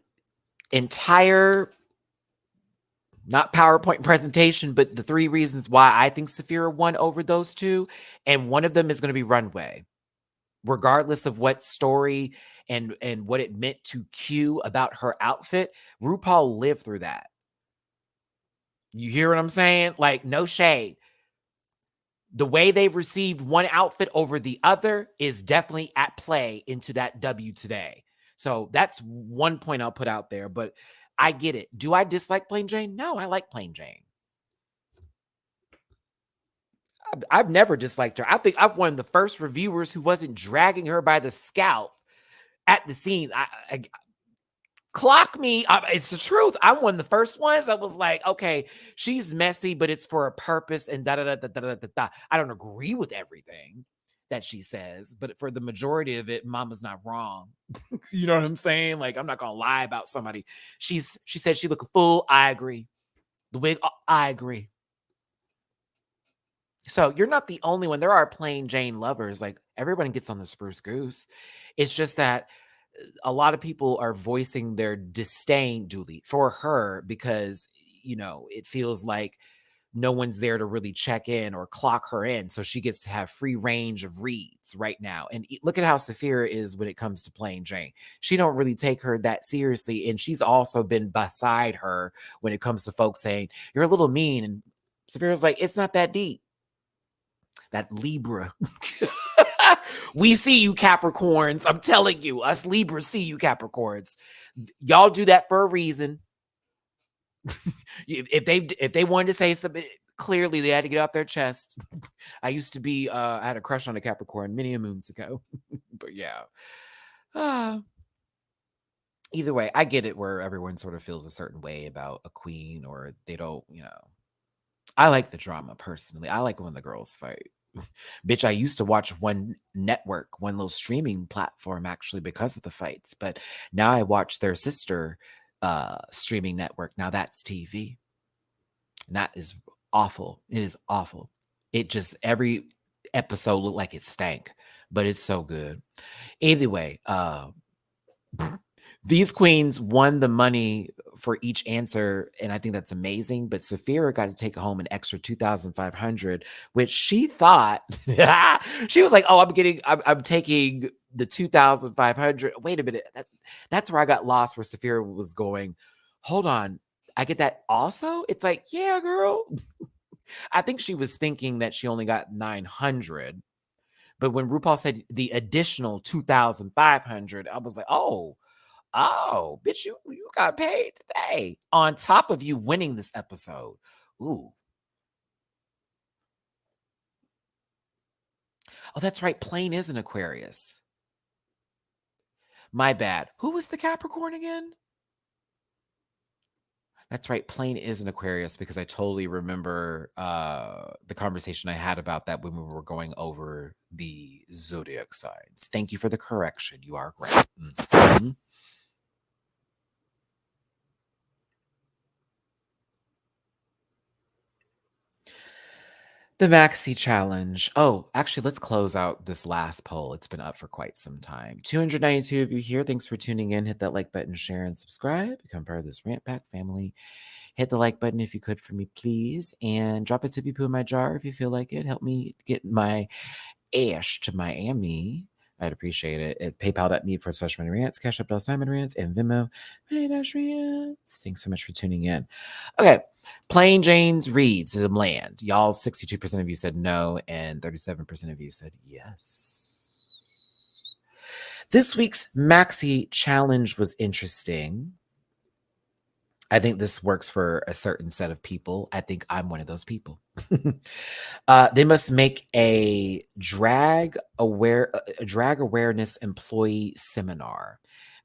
entire, not PowerPoint presentation, but the 3 reasons why I think Saphira won over those two. And one of them is going to be runway. Regardless of what story and what it meant to Q about her outfit, RuPaul lived through that. You hear what I'm saying? Like, no shade. The way they've received one outfit over the other is definitely at play into that W today. So that's one point I'll put out there, but I get it. Do I dislike Plain Jane? No, I like Plain Jane. I've never disliked her. I think I'm one of the first reviewers who wasn't dragging her by the scalp at the scene. Clock me. It's the truth. I'm one of the first ones that was like, okay, she's messy, but it's for a purpose and da da da da da da da. I don't agree with everything that she says, but for the majority of it, Mama's not wrong. You know what I'm saying? Like, I'm not gonna lie about somebody. She said she looked full. I agree. The wig, I agree. So you're not the only one. There are Plain Jane lovers. Like, everyone gets on the spruce goose. It's just that a lot of people are voicing their disdain, Dooley, for her because, it feels like no one's there to really check in or clock her in. So she gets to have free range of reads right now. And look at how Saphira is when it comes to playing Jane. She don't really take her that seriously. And she's also been beside her when it comes to folks saying, you're a little mean. And Saphira's like, it's not that deep. That Libra. We see you, Capricorns. I'm telling you, us Libras see you, Capricorns. Y'all do that for a reason. If they wanted to say something, clearly they had to get off their chest. I used to be I had a crush on a Capricorn many moons ago. But yeah. Either way, I get it where everyone sort of feels a certain way about a queen, or they don't, I like the drama personally. I like when the girls fight. Bitch, I used to watch one network, one little streaming platform actually because of the fights, but now I watch their sister streaming network. Now that's TV. And that is awful. It is awful. It just, every episode looked like it stank, but it's so good. Either way, these queens won the money for each answer, and I think that's amazing. But Saphira got to take home an extra $2,500, which she thought she was like, "Oh, I'm taking the $2,500." Wait a minute, that's where I got lost. Where Saphira was going, hold on, I get that also. It's like, yeah, girl. I think she was thinking that she only got 900, but when RuPaul said the additional 2,500, I was like, oh, bitch, you got paid today on top of you winning this episode. Ooh. Oh, that's right. Plane is an Aquarius. My bad. Who was the Capricorn again? That's right. Plane is an Aquarius, because I totally remember the conversation I had about that when we were going over the zodiac signs. Thank you for the correction. You are right. Mm-hmm. The Maxi Challenge. Oh, actually, let's close out this last poll. It's been up for quite some time. 292 of you here. Thanks for tuning in. Hit that like button, share, and subscribe. Become part of this Rant Pack family. Hit the like button if you could for me, please. And drop a tippy poo in my jar if you feel like it. Help me get my ash to Miami. I'd appreciate it. At PayPal.me/MoneyRants, Cash App Simon Rants, and Venmo, Rants. Thanks so much for tuning in. Okay. Plain Jane's reads some land. Y'all, 62% of you said no, and 37% of you said yes. This week's Maxi Challenge was interesting. I think this works for a certain set of people. I think I'm one of those people. They must make a drag awareness employee seminar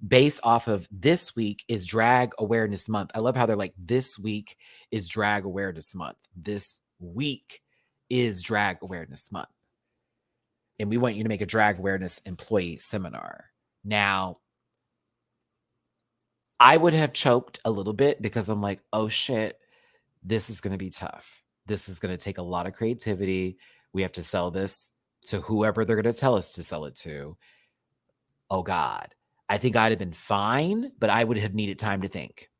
based off of this week is Drag Awareness Month. I love how they're like, this week is Drag Awareness Month. This week is Drag Awareness Month. And we want you to make a drag awareness employee seminar. Now, I would have choked a little bit because I'm like, oh shit, this is going to be tough. This is going to take a lot of creativity. We have to sell this to whoever they're going to tell us to sell it to. Oh God, I think I'd have been fine, but I would have needed time to think.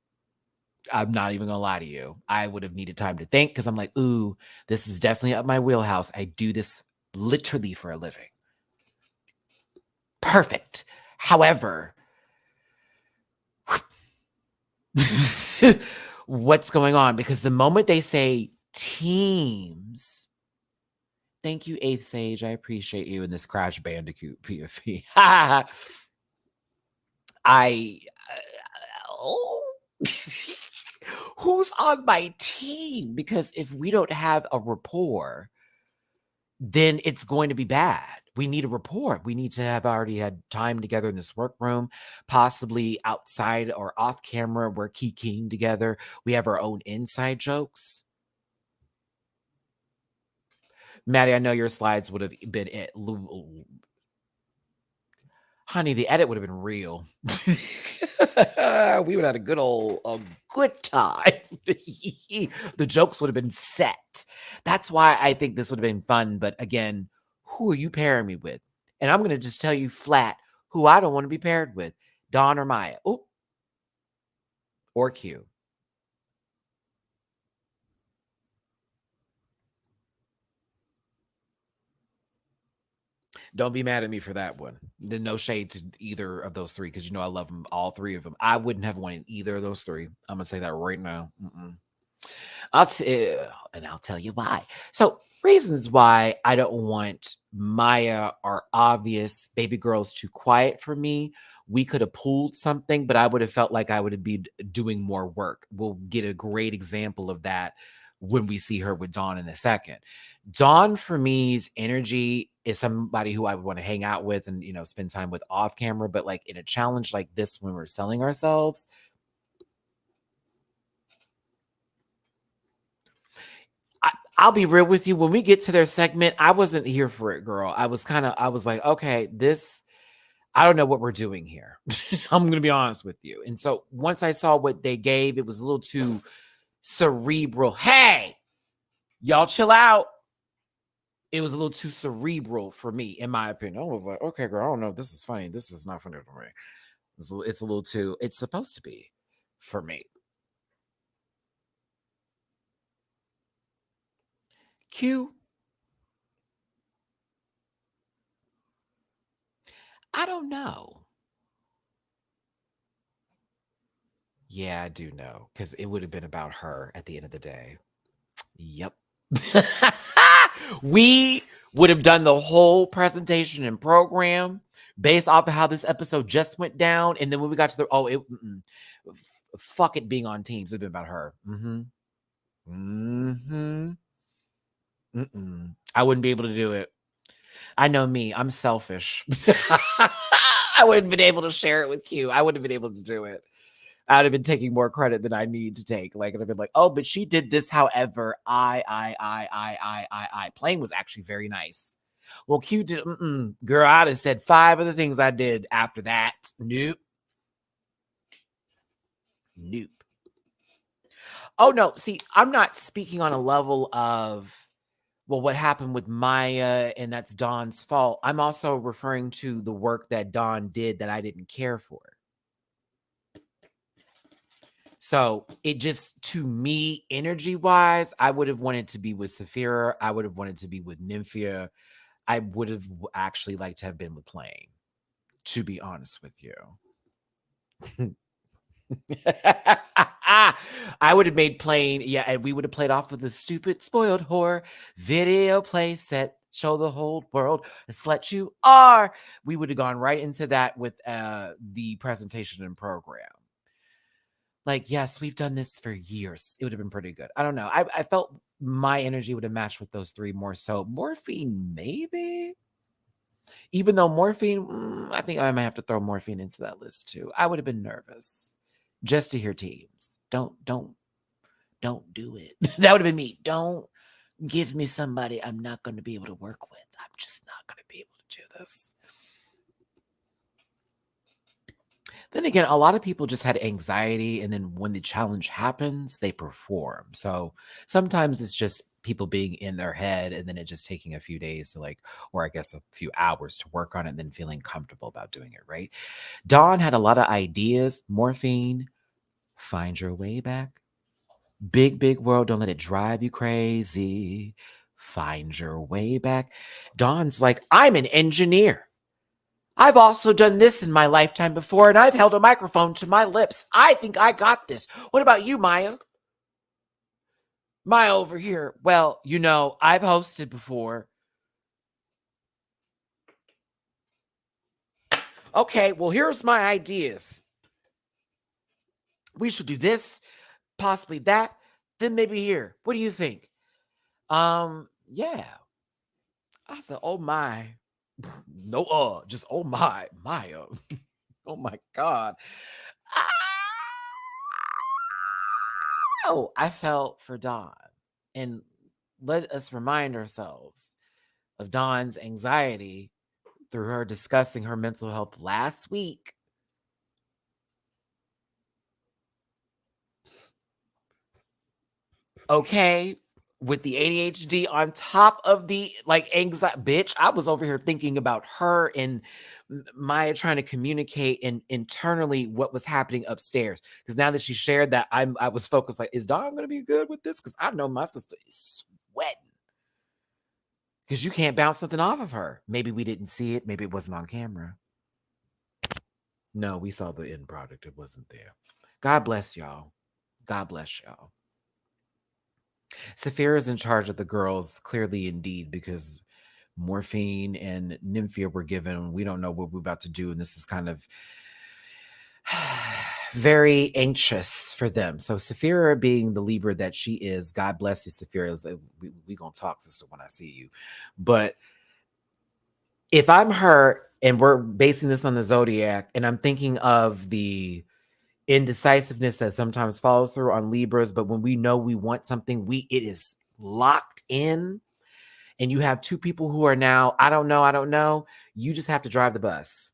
I'm not even going to lie to you. I would have needed time to think because I'm like, ooh, this is definitely up my wheelhouse. I do this literally for a living. Perfect. However, what's going on? Because the moment they say teams, thank you, Eighth Sage. I appreciate you in this Crash Bandicoot PFP. Who's on my team? Because if we don't have a rapport, then it's going to be bad. We need a rapport. We need to have already had time together in this workroom, possibly outside or off camera. We're kikiing together. We have our own inside jokes. Maddie, I know your slides would have been it. Honey, the edit would have been real. We would have had a good time. The jokes would have been set. That's why I think this would have been fun. But again, who are you pairing me with? And I'm going to just tell you flat who I don't want to be paired with. Dawn or Mhi'Ya. Oh, or Q. Don't be mad at me for that one. Then no shade to either of those three, because I love them, all three of them. I wouldn't have wanted either of those three. I'm gonna say that right now. I'll tell you why. So reasons why I don't want Mhi'Ya are obvious. Baby girl's too quiet for me. We could have pulled something, but I would have felt like I would be doing more work. We'll get a great example of that when we see her with Dawn in a second. Dawn, for me's energy is somebody who I would want to hang out with and spend time with off camera. But like in a challenge like this, when we're selling ourselves, I'll be real with you. When we get to their segment, I wasn't here for it, girl. I was like, okay, I don't know what we're doing here. I'm going to be honest with you. And so once I saw what they gave, it was a little too cerebral. Hey, y'all chill out. It was a little too cerebral for me, in my opinion. I was like, okay, girl, I don't know if this is funny. This is not funny to me. It's a little too, it's supposed to be for me. Q, I don't know. Yeah, I do know, because it would have been about her at the end of the day. Yep. We would have done the whole presentation and program based off of how this episode just went down. And then when we got to fuck it being on teams, it'd been about her. I wouldn't be able to do it. I know me. I'm selfish. I wouldn't have been able to share it with Q. I wouldn't have been able to do it. I would have been taking more credit than I need to take. Like, I'd have been like, oh, but she did this. However, playing was actually very nice. Well, Q did, girl, I'd have said 5 of the things I did after that. Nope. Oh, no. See, I'm not speaking on a level of, well, what happened with Mhi'Ya and that's Dawn's fault. I'm also referring to the work that Dawn did that I didn't care for. So it just, to me, energy wise, I would have wanted to be with Saphira. I would have wanted to be with Mhi'Ya. I would have actually liked to have been with Playing, to be honest with you. I would have made Playing, yeah, and we would have played off of the stupid spoiled whore video play set. Show the whole world a slut you are. We would have gone right into that with the presentation and program. Like, yes, we've done this for years. It would have been pretty good. I don't know. I felt my energy would have matched with those 3 more so. Morphine, maybe? Even though Morphine, I think I might have to throw Morphine into that list too. I would have been nervous just to hear teams. Don't do it. That would have been me. Don't give me somebody I'm not going to be able to work with. I'm just not going to be able to do this. Then again, a lot of people just had anxiety, and then when the challenge happens, they perform. So sometimes it's just people being in their head, and then it just taking a few days to or I guess a few hours to work on it, and then feeling comfortable about doing it, right? Dawn had a lot of ideas. Morphine, find your way back. Big world, don't let it drive you crazy. Find your way back. Dawn's like, I'm an engineer. I've also done this in my lifetime before, and I've held a microphone to my lips. I think I got this. What about you, Mhi'Ya? Mhi'Ya over here. Well, I've hosted before. Okay, well, here's my ideas. We should do this, possibly that, then maybe here. What do you think? Yeah. I said, oh my. No, just oh my, Mhi'Ya. Oh my God. Oh, I felt for Dawn. And let us remind ourselves of Dawn's anxiety through her discussing her mental health last week. Okay, with the ADHD on top of the anxiety, bitch. I was over here thinking about her and Mhi'Ya trying to communicate and internally what was happening upstairs. Because now that she shared that, I was focused. Like, is Dawn gonna be good with this? Because I know my sister is sweating. Because you can't bounce something off of her. Maybe we didn't see it. Maybe it wasn't on camera. No, we saw the end product. It wasn't there. God bless y'all. God bless y'all. Saphira is in charge of the girls, clearly indeed, because Morphine and Nymphia were given. We don't know what we're about to do, and this is kind of very anxious for them. So Saphira, being the Libra that she is, God bless you, Saphira. We gonna talk, sister, when I see you. But if I'm her, and we're basing this on the zodiac, and I'm thinking of the indecisiveness that sometimes follows through on Libras, but when we know we want something, it is locked in. And you have two people who are now, I don't know. You just have to drive the bus.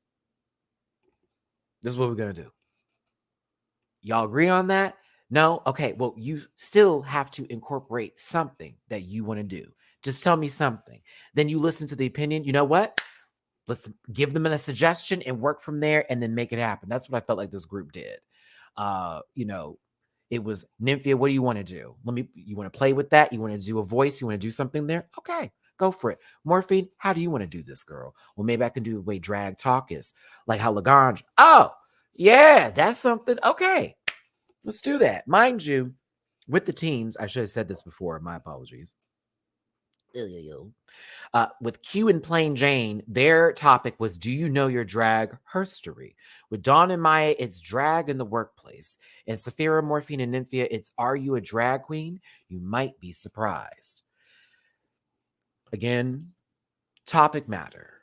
This is what we're going to do. Y'all agree on that? No? Okay. Well, you still have to incorporate something that you want to do. Just tell me something. Then you listen to the opinion. You know what? Let's give them a suggestion and work from there and then make it happen. That's what I felt like this group did. It was Nymphia, what do you want to do? You want to play with that? You want to do a voice? You want to do something there? Okay, go for it. Morphine, how do you want to do this, girl? Well, maybe I can do the way drag talk is, like how Lagrange. Oh, yeah, that's something. Okay, let's do that. Mind you, with the teams, I should have said this before. My apologies. With Q and Plain Jane, their topic was, do you know your drag herstory? With Dawn and Mhi'Ya, it's drag in the workplace. And Saphira, Morphine, and Nymphia, it's, are you a drag queen? You might be surprised. Again, topic matter.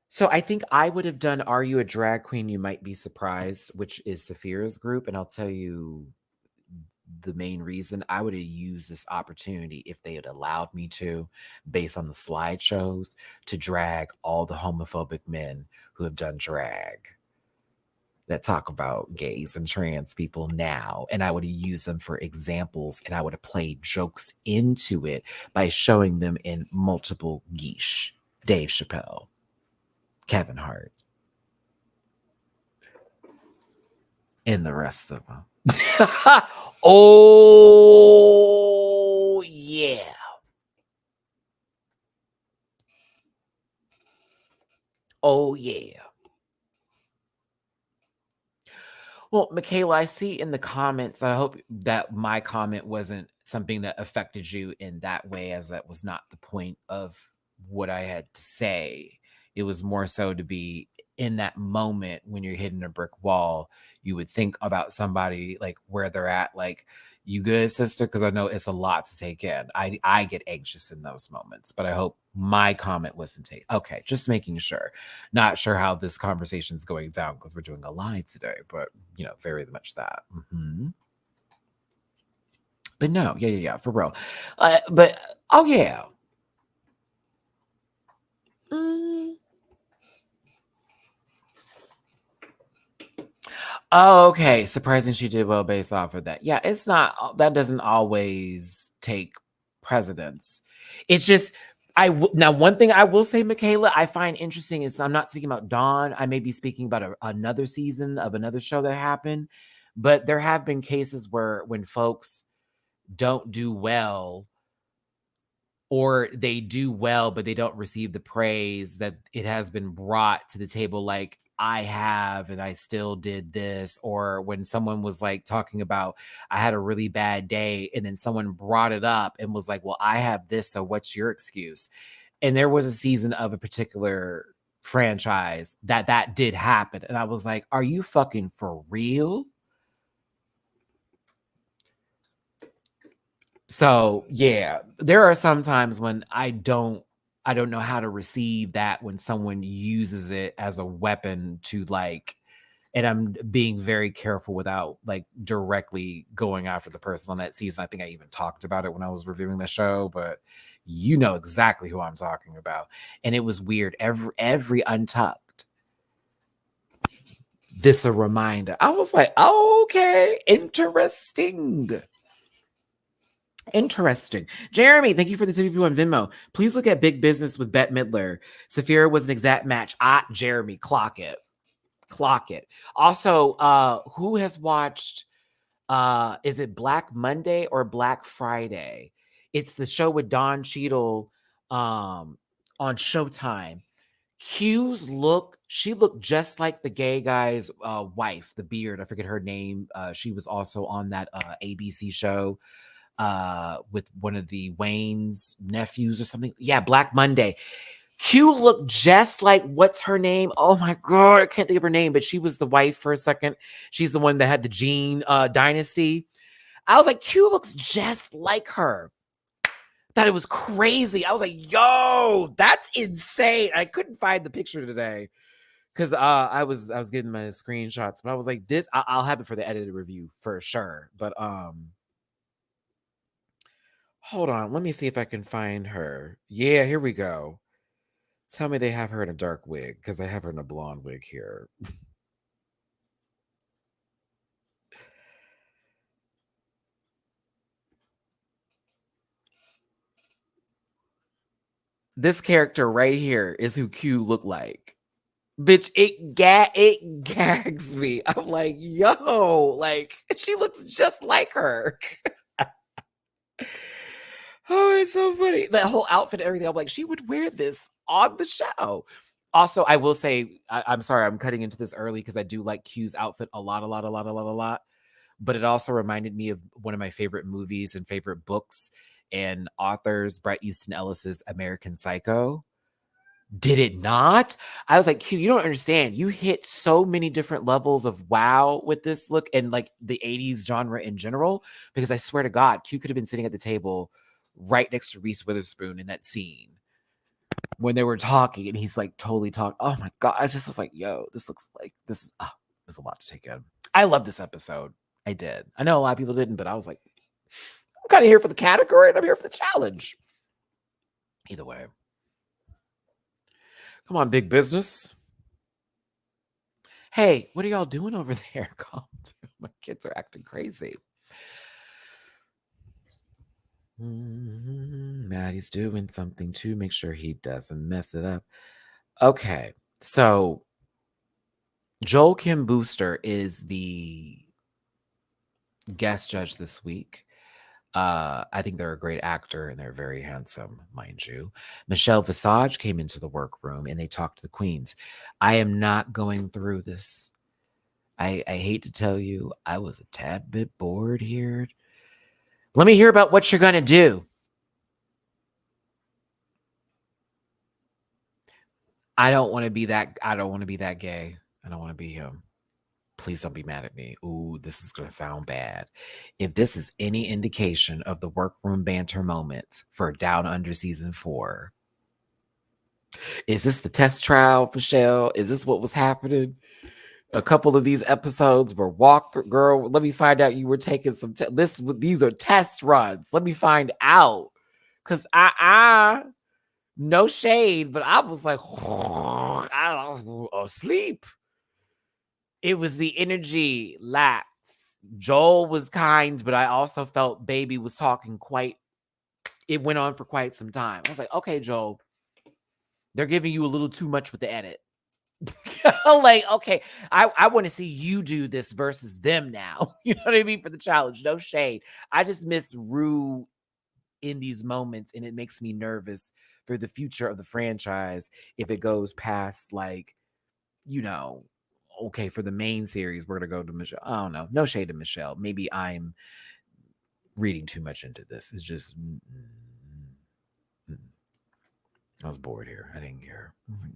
So I think I would have done, are you a drag queen? You might be surprised, which is Saphira's group. And I'll tell you the main reason. I would have used this opportunity, if they had allowed me to, based on the slideshows, to drag all the homophobic men who have done drag that talk about gays and trans people now. And I would have used them for examples, and I would have played jokes into it by showing them in multiple geesh. Dave Chappelle, Kevin Hart, and the rest of them. Oh, yeah. Oh, yeah. Well, Michaela, I see in the comments, I hope that my comment wasn't something that affected you in that way, as that was not the point of what I had to say. It was more so to be in that moment when you're hitting a brick wall, you would think about somebody, like where they're at, like, you good, sister? Because I know it's a lot to take in. I get anxious in those moments, but I hope my comment wasn't taken. Okay, just making sure. Not sure how this conversation is going down because we're doing a live today, but very much that. But no, yeah, for real. But oh yeah. Oh, okay. Surprising she did well based off of that. Yeah, it's not, that doesn't always take precedence. It's just, now one thing I will say, Michaela, I find interesting is, I'm not speaking about Dawn. I may be speaking about another season of another show that happened, but there have been cases where when folks don't do well, or they do well, but they don't receive the praise that it has been brought to the table, like, I have, and I still did this. Or when someone was like talking about, I had a really bad day, and then someone brought it up and was like, well, I have this, so what's your excuse? And there was a season of a particular franchise that did happen. And I was like, are you fucking for real? So yeah, there are some times when I don't know how to receive that, when someone uses it as a weapon to, like, and I'm being very careful without like directly going after the person on that season. I think I even talked about it when I was reviewing the show, but you know exactly who I'm talking about. And it was weird. Every Untucked, this a reminder. I was like, okay, interesting. Interesting. Jeremy, thank you for the TVP on Venmo. Please look at Big Business with Bette Midler. Saphira was an exact match. Jeremy, clock it. Clock it. Also, who has watched, is it Black Monday or Black Friday? It's the show with Don Cheadle, on Showtime. She looked just like the gay guy's wife, the beard. I forget her name. She was also on that ABC show with one of the Wayne's nephews or something. Yeah, Black Monday. Q looked just like, what's her name? Oh my God, I can't think of her name, but she was the wife for a second. She's the one that had the Gene dynasty. I was like, Q looks just like her. Thought it was crazy. I was like, yo, that's insane. I couldn't find the picture today because I was getting my screenshots, but I was like, I'll have it for the edited review for sure. But hold on, let me see if I can find her. Yeah, here we go. Tell me they have her in a dark wig because I have her in a blonde wig here. This character right here is who Q looked like. Bitch, it gags me. I'm like, yo, like she looks just like her. Oh, it's so funny. That whole outfit and everything. I'm like, she would wear this on the show. Also, I will say, I'm sorry, I'm cutting into this early because I do like Q's outfit a lot, a lot, a lot, a lot, a lot. But it also reminded me of one of my favorite movies and favorite books and authors, Bret Easton Ellis's American Psycho. Did it not? I was like, Q, you don't understand. You hit so many different levels of wow with this look and like the 80s genre in general. Because I swear to God, Q could have been sitting at the table right next to Reese Witherspoon in that scene when they were talking and he's like totally talking. Oh my God. I just was like, yo, this looks like there's a lot to take in. I love this episode. I did. I know a lot of people didn't, but I was like, I'm kind of here for the category and I'm here for the challenge. Either way. Come on, big business. Hey, what are y'all doing over there? Calm down. My kids are acting crazy. Maddie's doing something to make sure he doesn't mess it up. Okay, so Joel Kim Booster is the guest judge this week. I think they're a great actor and they're very handsome, mind you. Michelle Visage came into the workroom and they talked to the queens. I am not going through this. I hate to tell you, I was a tad bit bored here. Let me hear about what you're going to do. I don't want to be that gay. I don't want to be him. Please don't be mad at me. Ooh, this is going to sound bad. If this is any indication of the workroom banter moments for Down Under season 4, is this the test trial, Michelle? Is this what was happening? A couple of these episodes were girl. Let me find out you were taking some. These are test runs. Let me find out, cause no shade, but I was like, I don't asleep. It was the energy lack. Joel was kind, but I also felt Baby was talking it went on for quite some time. I was like, okay, Joel, they're giving you a little too much with the edit. Like, okay, I want to see you do this versus them now. You know what I mean? For the challenge. No shade. I just miss Rue in these moments, and it makes me nervous for the future of the franchise if it goes past, like, okay, for the main series, we're gonna go to Michelle. I don't know. No shade to Michelle. Maybe I'm reading too much into this. It's just I was bored here. I didn't care. I was like,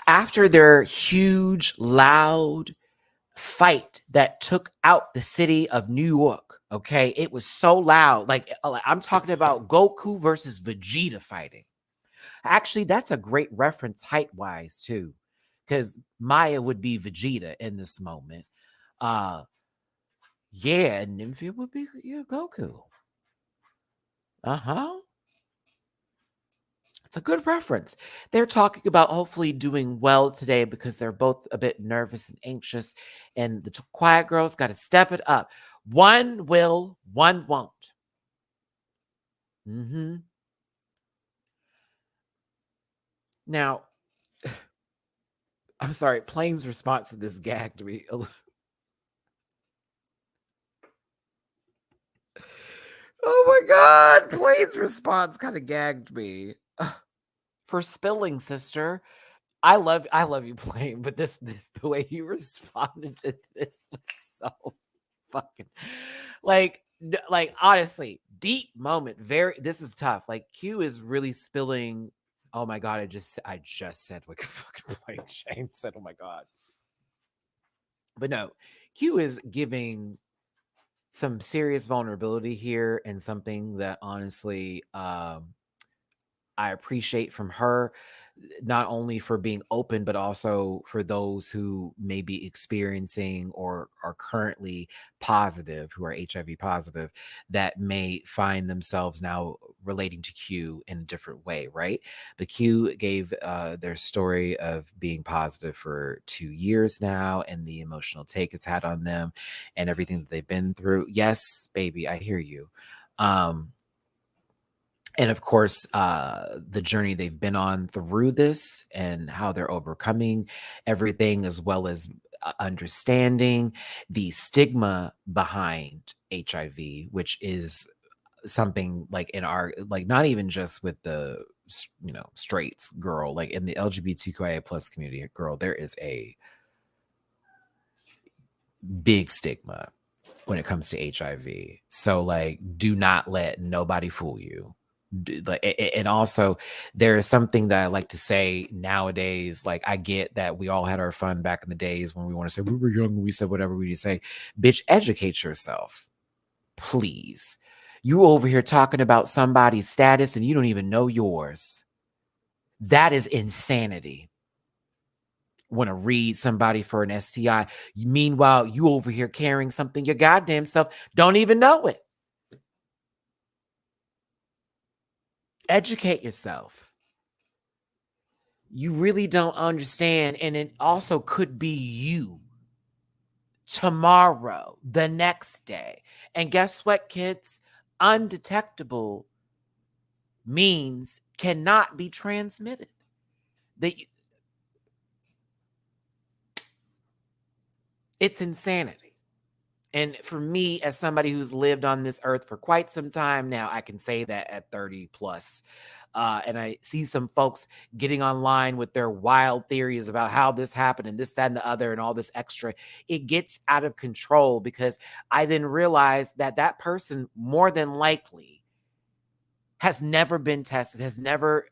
after their huge, loud fight that took out the city of New York, okay, it was so loud. Like I'm talking about Goku versus Vegeta fighting. Actually, that's a great reference height-wise too, because Mhi'Ya would be Vegeta in this moment. Yeah, and Nymphy would be Goku. Uh-huh. It's a good reference. They're talking about hopefully doing well today because they're both a bit nervous and anxious. And the quiet girls got to step it up. One will, one won't. Mm-hmm. Now, I'm sorry, Plain's response to this gagged me a little. Oh my God. Blaine's response kind of gagged me. For spilling, sister. I love you, Blaine, but this the way you responded to this was so fucking like honestly, deep moment. Very this is tough. Like Q is really spilling. Oh my God, I just said what fucking Blaine Shane said. Oh my God. But no, Q is giving some serious vulnerability here and something that honestly I appreciate from her, not only for being open, but also for those who may be experiencing or are currently positive, who are HIV positive, that may find themselves now relating to Q in a different way, right? But Q gave their story of being positive for 2 years now and the emotional take it's had on them and everything that they've been through. Yes, baby, I hear you. Um, and of course, the journey they've been on through this and how they're overcoming everything, as well as understanding the stigma behind HIV, which is something like in our, like, not even just with the, straights girl, like in the LGBTQIA plus community girl, there is a big stigma when it comes to HIV. So, like, do not let nobody fool you. Like, and also, there is something that I like to say nowadays. Like, I get that we all had our fun back in the days when we want to say we were young, we said whatever we say. Bitch, educate yourself, please. You over here talking about somebody's status and you don't even know yours. That is insanity. Want to read somebody for an STI. Meanwhile, you over here carrying something your goddamn self, don't even know it. Educate yourself. You really don't understand. And it also could be you tomorrow, the next day. And guess what, kids? Undetectable means cannot be transmitted. It's insanity. And for me, as somebody who's lived on this earth for quite some time now, I can say that at 30 plus. And I see some folks getting online with their wild theories about how this happened and this, that, and the other, and all this extra. It gets out of control because I then realized that that person more than likely has never been tested, has never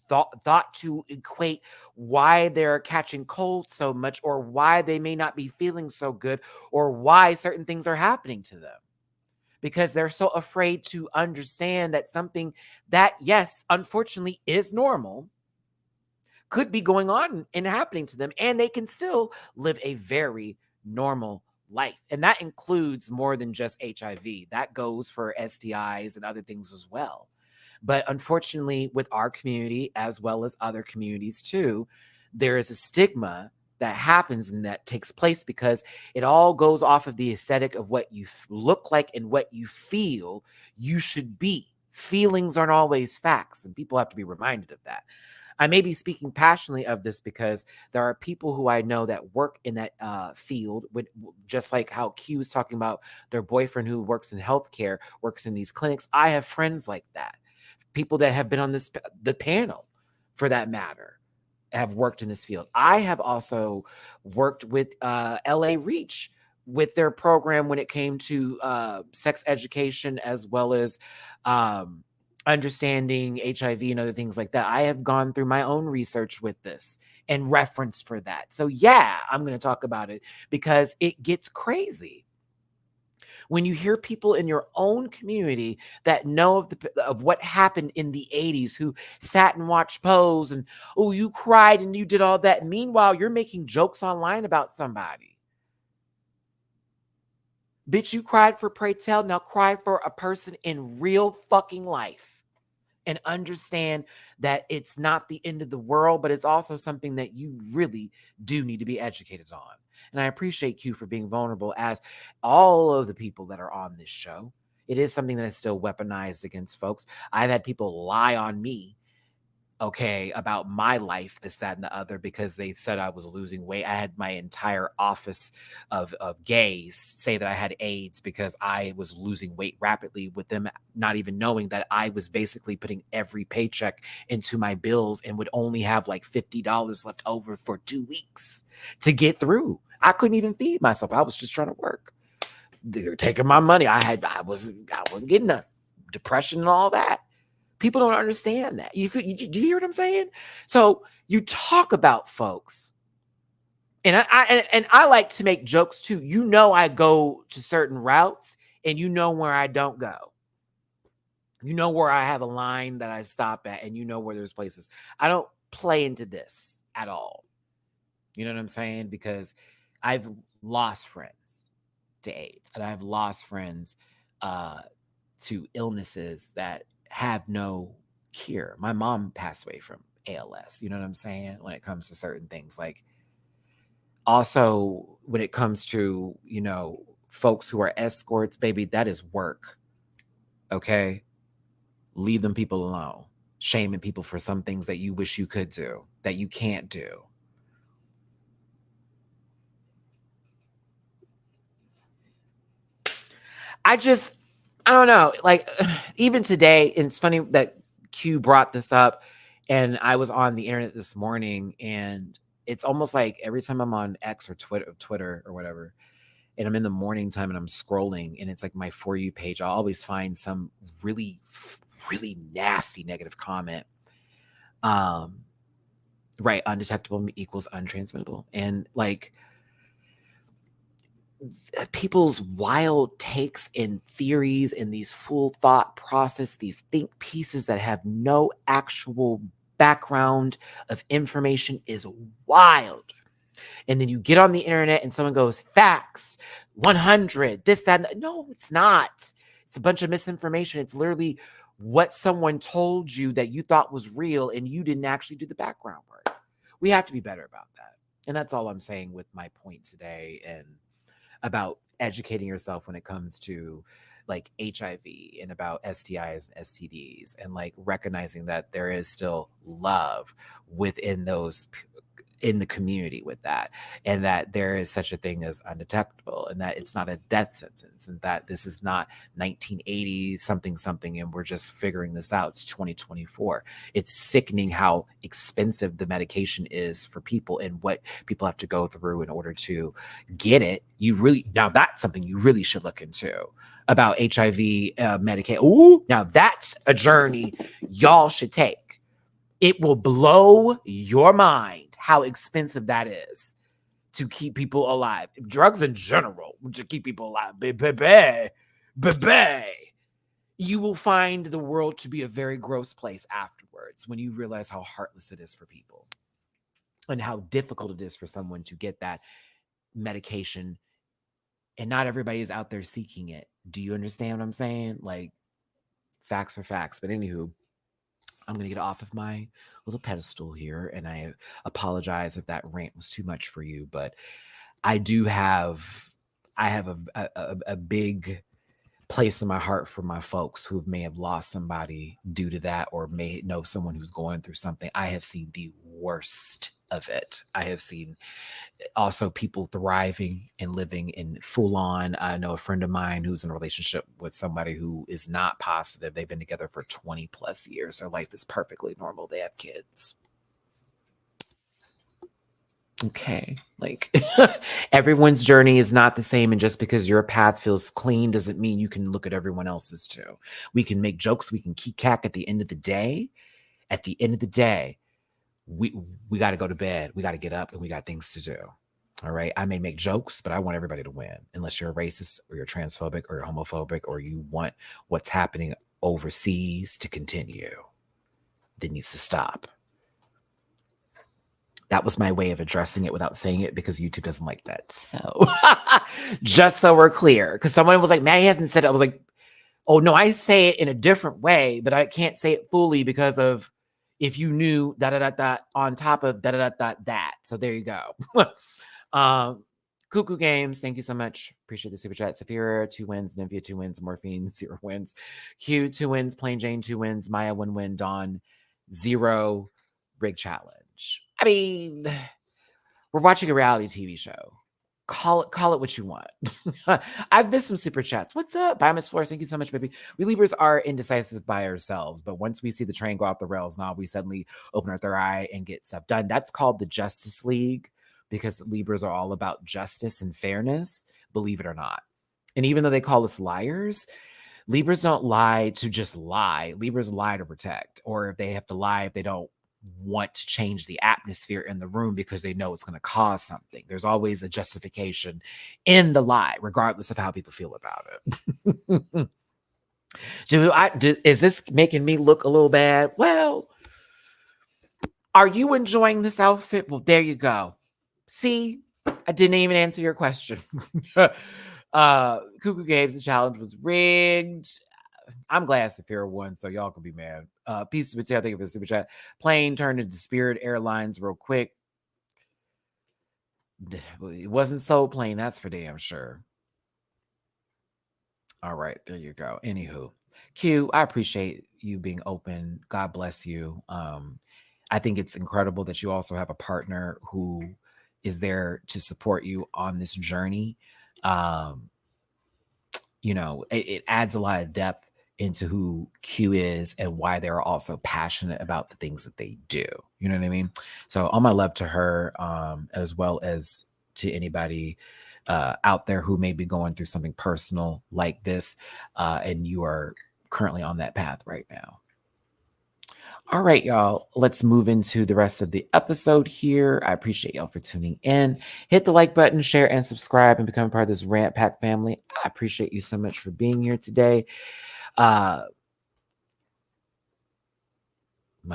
thought to equate why they're catching cold so much, or why they may not be feeling so good, or why certain things are happening to them, because they're so afraid to understand that something that, yes, unfortunately is normal, could be going on and happening to them, and they can still live a very normal life. And that includes more than just HIV. That goes for STIs and other things as well. But unfortunately, with our community, as well as other communities too, there is a stigma that happens and that takes place because it all goes off of the aesthetic of what you look like and what you feel you should be. Feelings aren't always facts, and people have to be reminded of that. I may be speaking passionately of this because there are people who I know that work in that field, with, just like how Q is talking about their boyfriend who works in healthcare, works in these clinics. I have friends like that, people that have been on the panel, for that matter, have worked in this field. I have also worked with LA Reach with their program when it came to sex education, as well as um, understanding HIV and other things like that. I have gone through my own research with this and reference for that. So yeah, I'm going to talk about it because it gets crazy when you hear people in your own community that know of what happened in the 80s, who sat and watched Pose, and oh, you cried and you did all that. Meanwhile, you're making jokes online about somebody. Bitch, you cried for Pray Tell, now cry for a person in real fucking life. And understand that it's not the end of the world, but it's also something that you really do need to be educated on. And I appreciate Q for being vulnerable, as all of the people that are on this show. It is something that is still weaponized against folks. I've had people lie on me okay, about my life, this, that, and the other, because they said I was losing weight. I had my entire office of gays say that I had AIDS because I was losing weight rapidly, with them not even knowing that I was basically putting every paycheck into my bills and would only have like $50 left over for 2 weeks to get through. I couldn't even feed myself. I was just trying to work. They were taking my money. I wasn't getting a depression and all that. People don't understand that. Do you hear what I'm saying? So you talk about folks, and I like to make jokes too. You know, I go to certain routes, and you know where I don't go. You know where I have a line that I stop at, and you know where there's places. I don't play into this at all. You know what I'm saying? Because I've lost friends to AIDS, and I've lost friends to illnesses that have no cure. My mom passed away from ALS. You know what I'm saying? When it comes to certain things, like also when it comes to, folks who are escorts, baby, that is work. Okay. Leave them people alone. Shaming people for some things that you wish you could do, that you can't do. I don't know. Like, even today, and it's funny that Q brought this up, and I was on the internet this morning, and it's almost like every time I'm on X or Twitter or whatever, and I'm in the morning time and I'm scrolling, and it's like my For You page, I'll always find some really, really nasty negative comment. Right, undetectable equals untransmittable, and like people's wild takes and theories and these full thought process, these think pieces that have no actual background of information is wild. And then you get on the internet and someone goes, facts, 100, this, that. No, it's not. It's a bunch of misinformation. It's literally what someone told you that you thought was real, and you didn't actually do the background work. We have to be better about that. And that's all I'm saying with my point today, and about educating yourself when it comes to like HIV and about STIs and STDs, and like recognizing that there is still love within those in the community with that, and that there is such a thing as undetectable, and that it's not a death sentence, and that this is not 1980 something, and we're just figuring this out. It's 2024. It's sickening how expensive the medication is for people and what people have to go through in order to get it. Now that's something you really should look into, about HIV Medicaid. Ooh, now that's a journey y'all should take. It will blow your mind how expensive that is to keep people alive. Drugs in general, to keep people alive, baby. You will find the world to be a very gross place afterwards when you realize how heartless it is for people and how difficult it is for someone to get that medication. And not everybody is out there seeking it. Do you understand what I'm saying? Like, facts are facts. But anywho, I'm going to get off of my little pedestal here, and I apologize if that rant was too much for you, but I have a big place in my heart for my folks who may have lost somebody due to that, or may know someone who's going through something. I have seen the worst of it. I have seen also people thriving and living in full on. I know a friend of mine who's in a relationship with somebody who is not positive. They've been together for 20 plus years. Their life is perfectly normal. They have kids. Okay. Like, everyone's journey is not the same. And just because your path feels clean doesn't mean you can look at everyone else's too. We can make jokes. We can keep cack. At the end of the day, we got to go to bed. We got to get up, and we got things to do. All right. I may make jokes, but I want everybody to win. Unless you're a racist, or you're transphobic, or you're homophobic, or you want what's happening overseas to continue, that needs to stop. That was my way of addressing it without saying it, because YouTube doesn't like that. So just so we're clear, because someone was like, Maddie hasn't said it. I was like, oh no, I say it in a different way, but I can't say it fully because of, if you knew on top of that. So there you go. Cuckoo Games, thank you so much. Appreciate the super chat. Saphira, 2 wins. Nymphia, 2 wins. Morphine, 0 wins. Q, 2 wins. Plain Jane, 2 wins. Mhi'Ya, 1 win. Dawn, 0 rig challenge. I mean, we're watching a reality TV show. Call it what you want. I've missed some super chats. What's up? Bye, Miss Flores. Thank you so much, baby. We Libras are indecisive by ourselves, but once we see the train go off the rails, now we suddenly open our third eye and get stuff done. That's called the Justice League, because Libras are all about justice and fairness, believe it or not. And even though they call us liars, Libras don't lie to just lie. Libras lie to protect, or if they have to lie, if they don't want to change the atmosphere in the room because they know it's going to cause something. There's always a justification in the lie, regardless of how people feel about it. Is this making me look a little bad? Well, are you enjoying this outfit? Well, there you go. See, I didn't even answer your question. Cuckoo Games, the challenge was rigged. I'm glad Saphira won, so y'all can be mad. Piece of potato, thank you for the super chat. Plane turned into Spirit Airlines real quick. It wasn't Soul Plane, that's for damn sure. All right, there you go. Anywho, Q, I appreciate you being open. God bless you. I think it's incredible that you also have a partner who is there to support you on this journey. It adds a lot of depth into who Q is and why they're also passionate about the things that they do. You know what I mean? So all my love to her, as well as to anybody out there who may be going through something personal like this, and you are currently on that path right now. All right, y'all, let's move into the rest of the episode here. I appreciate y'all for tuning in. Hit the like button, share, and subscribe, and become part of this Rant Pack family. I appreciate you so much for being here today. My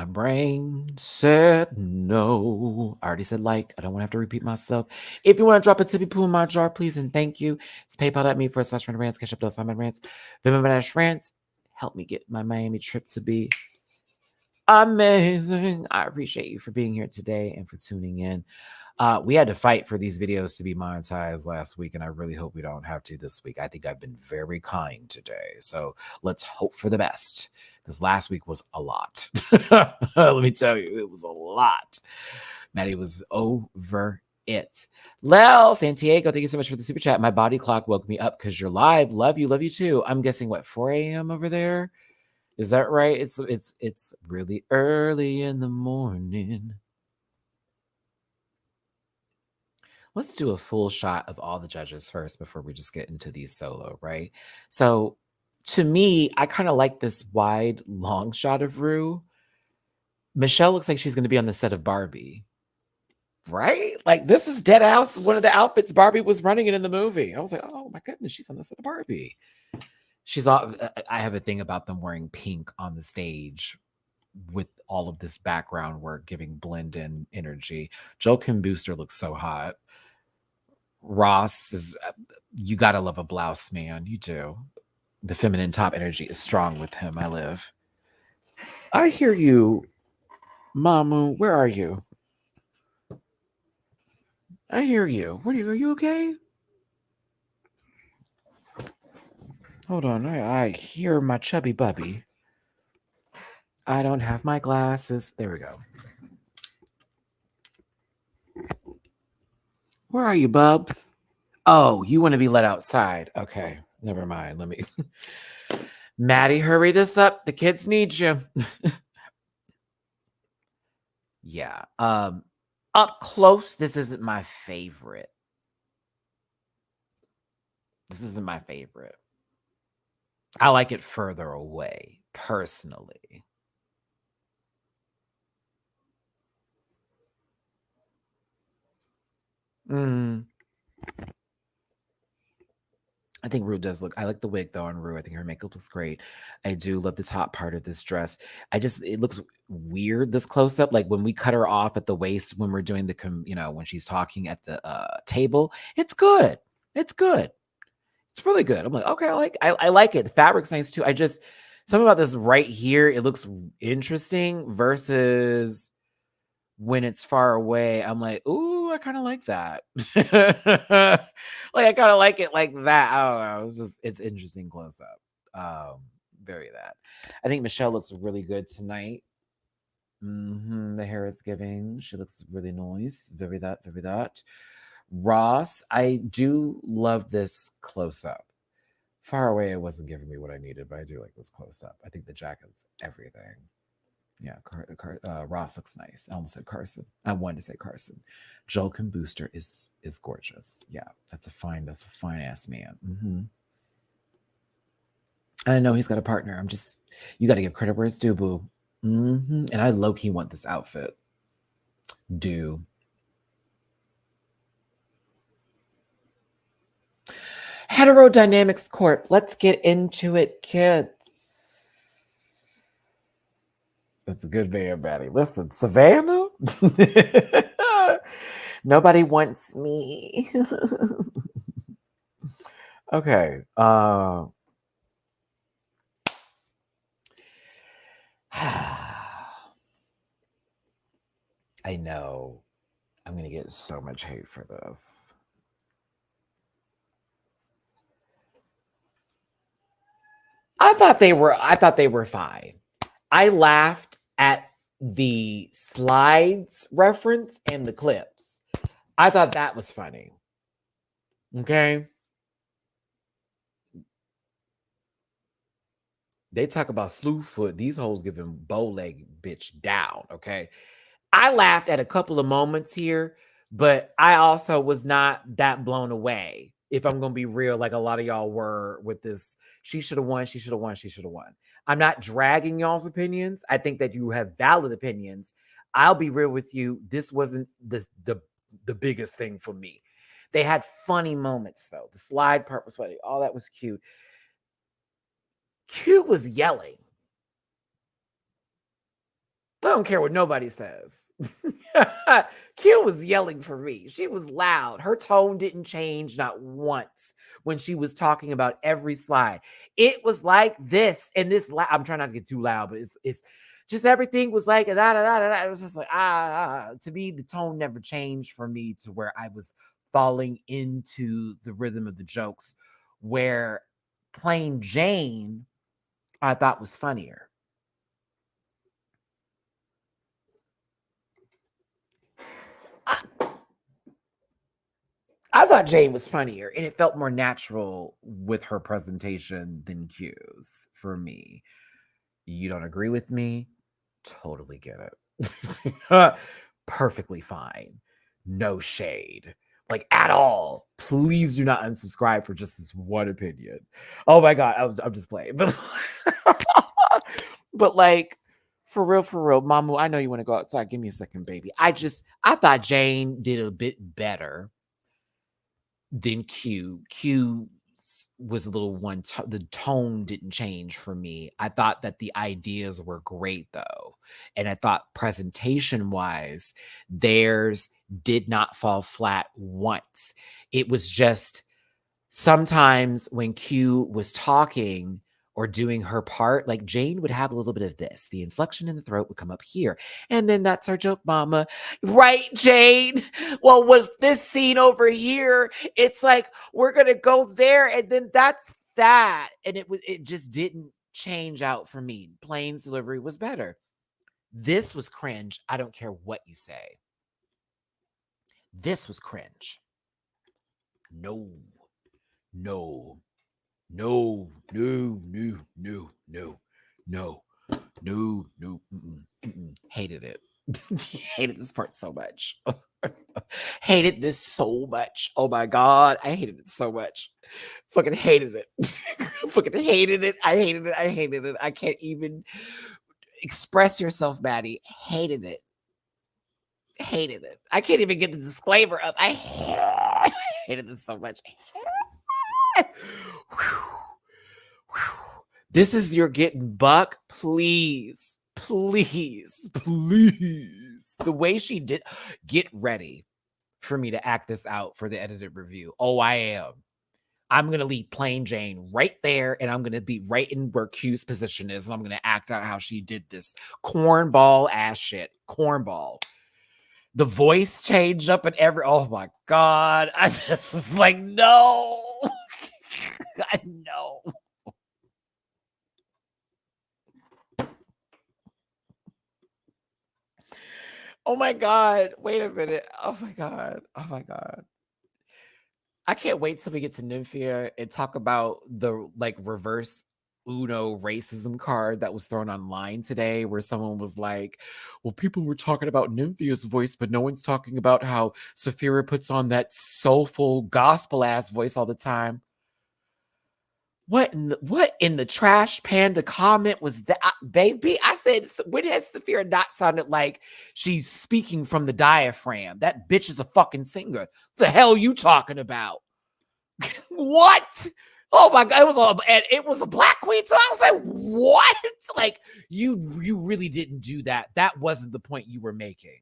brain said no. I already said like. I don't want to have to repeat myself. If you want to drop a tippy poo in my jar, please and thank you. It's paypal.me/rants. Catch up to Simon Rants. Rants. Help me get my Miami trip to be amazing. I appreciate you for being here today and for tuning in. We had to fight for these videos to be monetized last week, and I really hope we don't have to this week. I think I've been very kind today. So let's hope for the best, because last week was a lot. Let me tell you, it was a lot. Maddie was over it. Lel Santiago, thank you so much for the super chat. My body clock woke me up because you're live. Love you too. I'm guessing 4 a.m. over there? Is that right? It's really early in the morning. Let's do a full shot of all the judges first before we just get into these solo, right? So to me, I kind of like this wide, long shot of Rue. Michelle looks like she's going to be on the set of Barbie, right? Like, this is dead ass one of the outfits Barbie was running in the movie. I was like, oh my goodness, she's on the set of Barbie. I have a thing about them wearing pink on the stage with all of this background work giving blend-in energy. Joel Kim Booster looks so hot. Ross is, you gotta love a blouse, man. You do. The feminine top energy is strong with him. I live. I hear you, Mamu. Where are you? I hear you. Are you okay? Hold on. I hear my chubby bubby. I don't have my glasses. There we go. Where are you, Bubs? Oh, you want to be let outside. Okay. Never mind. Let me. Maddie, hurry this up. The kids need you. Yeah. Up close, this isn't my favorite. This isn't my favorite. I like it further away, personally. I think Rue does look. I like the wig though on Rue. I think her makeup looks great. I do love the top part of this dress. It looks weird this close up. Like when we cut her off at the waist when we're doing when she's talking at the table. It's good. It's good. It's really good. I'm like, okay, I like it. The fabric's nice too. Something about this right here. It looks interesting versus when it's far away. I'm like, ooh, I kind of like that. Like I kind of like it like that. I don't know. It's interesting close up. Very that. I think Michelle looks really good tonight. The hair is giving. She looks really nice. Very that, very that. Ross, I do love this close up. Far away, it wasn't giving me what I needed, but I do like this close up. I think the jacket's everything. Yeah, Ross looks nice. I almost said Carson. I wanted to say Carson. Joel Kim Booster is gorgeous. Yeah, that's a fine ass man. And I know he's got a partner. You got to give credit where it's due, boo. And I low key want this outfit. Do. Heterodynamics Corp. Let's get into it, kids. That's a good video, Batty. Listen, Savannah. Nobody wants me. Okay. I know I'm going to get so much hate for this. I thought they were fine. I laughed at the slides reference and the clips. I thought that was funny. Okay. They talk about slew foot. These hoes giving bow leg bitch down. Okay. I laughed at a couple of moments here, but I also was not that blown away. If I'm going to be real, like a lot of y'all were with this, she should have won, she should have won, she should have won. I'm not dragging y'all's opinions. I think that you have valid opinions. I'll be real with you. This wasn't the biggest thing for me. They had funny moments though. The slide part was funny. All that was cute. Q was yelling. I don't care what nobody says. Q was yelling for me. She was loud. Her tone didn't change not once when she was talking about every slide. It was like this and this. I'm trying not to get too loud, but it's just everything was like da, da, da, da. It was just like To me, the tone never changed for me to where I was falling into the rhythm of the jokes. Where Plain Jane, I thought was funnier. I thought Jane was funnier and it felt more natural with her presentation than Q's for me. You don't agree with me? Totally get it. Perfectly fine. No shade. Like at all. Please do not unsubscribe for just this one opinion. Oh my God. I'm just playing. But like, for real, Mamu, I know you want to go outside. Give me a second, baby. I thought Jane did a bit better than Q. Q was a little the tone didn't change for me. I thought that the ideas were great though. And I thought presentation wise, theirs did not fall flat once. It was just sometimes when Q was talking or doing her part, like Jane would have a little bit of this. The inflection in the throat would come up here. And then that's our joke, mama. Right, Jane? Well, with this scene over here, it's like we're going to go there and then that's that. And it just didn't change out for me. Plain's delivery was better. This was cringe. I don't care what you say. This was cringe. No. No, no, no, no, no, no, no, no, no. Hated it. Hated this part so much. Hated this so much. Oh my God. I hated it so much. Fucking hated it. Fucking hated it. I hated it. I hated it. I can't even express yourself, Maddie. Hated it. Hated it. I can't even get the disclaimer up. I hated this so much. This is your getting buck. Please, please, please. The way she did, get ready for me to act this out for the edited review. Oh, I am. I'm going to leave Plain Jane right there, and I'm going to be right in where Q's position is, and I'm going to act out how she did this cornball ass shit. Cornball. The voice changed up and oh my God. I just was like, no. I know. Oh my God. Wait a minute. Oh my God. Oh my God. I can't wait till we get to Nymphia and talk about the like reverse Uno racism card that was thrown online today, where someone was like, well, people were talking about Nymphia's voice, but no one's talking about how Saphira puts on that soulful gospel ass voice all the time. What in the trash panda comment was that, baby? I said, when has Saphira not sounded like she's speaking from the diaphragm? That bitch is a fucking singer. The hell you talking about? What? Oh my God! It was a black queen. So I was like, what? Like you really didn't do that. That wasn't the point you were making.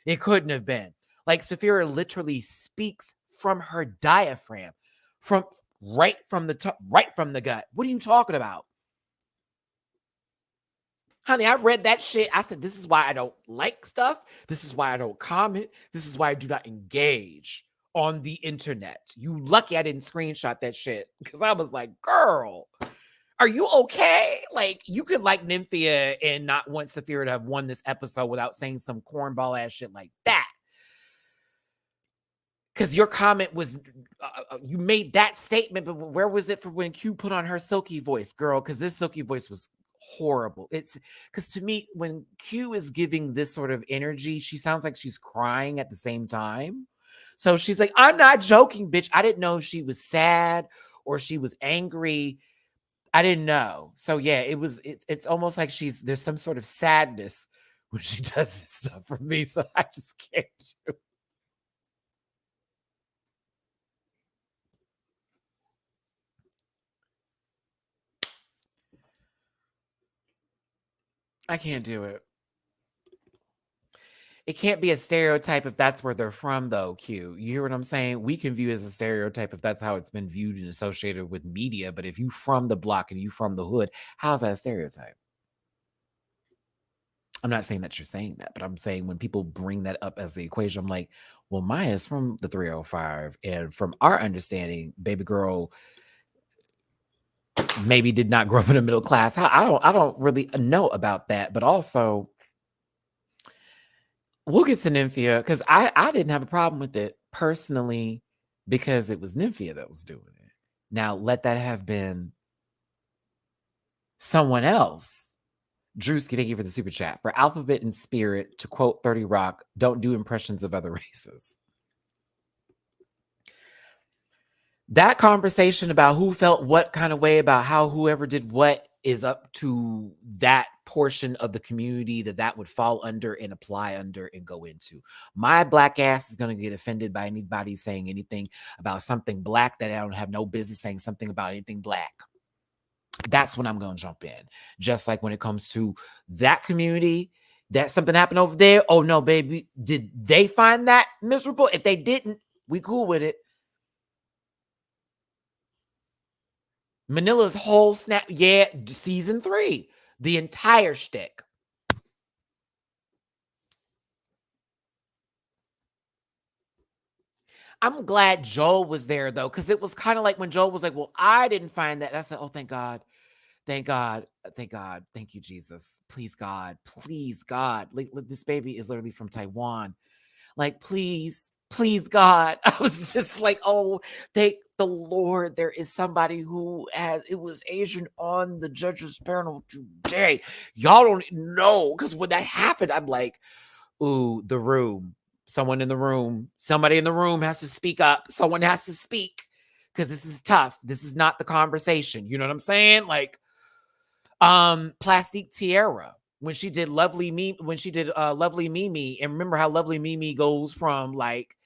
It couldn't have been. Like Saphira literally speaks from her diaphragm, from right from the top, right from the gut. What are you talking about? Honey, I read that shit. I said, this is why I don't like stuff. This is why I don't comment. This is why I do not engage on the internet. You lucky I didn't screenshot that shit. Because I was like, girl, are you okay? Like, you could like Nymphia and not want Saphira to have won this episode without saying some cornball ass shit like that. Because your comment was, you made that statement, but where was it for when Q put on her silky voice, girl? Because this silky voice was horrible. It's because to me, when Q is giving this sort of energy, she sounds like she's crying at the same time. So she's like, I'm not joking, bitch. I didn't know if she was sad or she was angry. I didn't know. So yeah, it's almost like there's some sort of sadness when she does this stuff for me. So I just can't do it. I can't do it. It can't be a stereotype if that's where they're from, though, Q. You hear what I'm saying? We can view as a stereotype if that's how it's been viewed and associated with media. But if you from the block and you from the hood, how's that a stereotype? I'm not saying that you're saying that, but I'm saying when people bring that up as the equation, I'm like, well, Mhi'Ya's from the 305. And from our understanding, baby girl maybe did not grow up in a middle class. I don't really know about that. But also, we'll get to Nymphia because I didn't have a problem with it personally because it was Nymphia that was doing it. Now, let that have been someone else. Drewski, thank you for the super chat. For Alphabet and Spirit, to quote 30 Rock, don't do impressions of other races. That conversation about who felt what kind of way about how whoever did what is up to that portion of the community that would fall under and apply under and go into. My black ass is going to get offended by anybody saying anything about something black that I don't have no business saying something about anything black. That's when I'm going to jump in. Just like when it comes to that community, that something happened over there. Oh no, baby. Did they find that miserable? If they didn't, we cool with it. Manila's whole snap, yeah, season 3, the entire shtick. I'm glad Joel was there though, because it was kind of like when Joel was like, "Well, I didn't find that." And I said, "Oh, thank God, thank God, thank God, thank you, Jesus, please God, like this baby is literally from Taiwan, like please God." I was just like, oh, thank the Lord, there is somebody who it was Asian on the judges panel today. Y'all don't know, because when that happened, I'm like, ooh, the room. Someone in the room, somebody in the room has to speak up. Someone has to speak because this is tough. This is not the conversation. You know what I'm saying? Like, Plastique Tiara when she did Lovely Mimi, and remember how Lovely Mimi goes from like,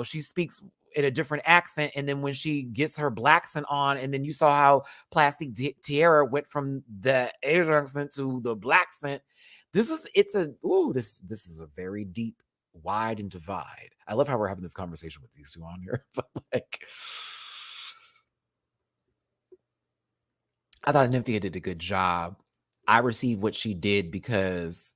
she speaks in a different accent, and then when she gets her black accent on, and then you saw how Plastique Tiara went from the Asian accent to the black accent. This is a very deep, wide, and divide. I love how we're having this conversation with these two on here, but like, I thought Nymphia did a good job. I received what she did because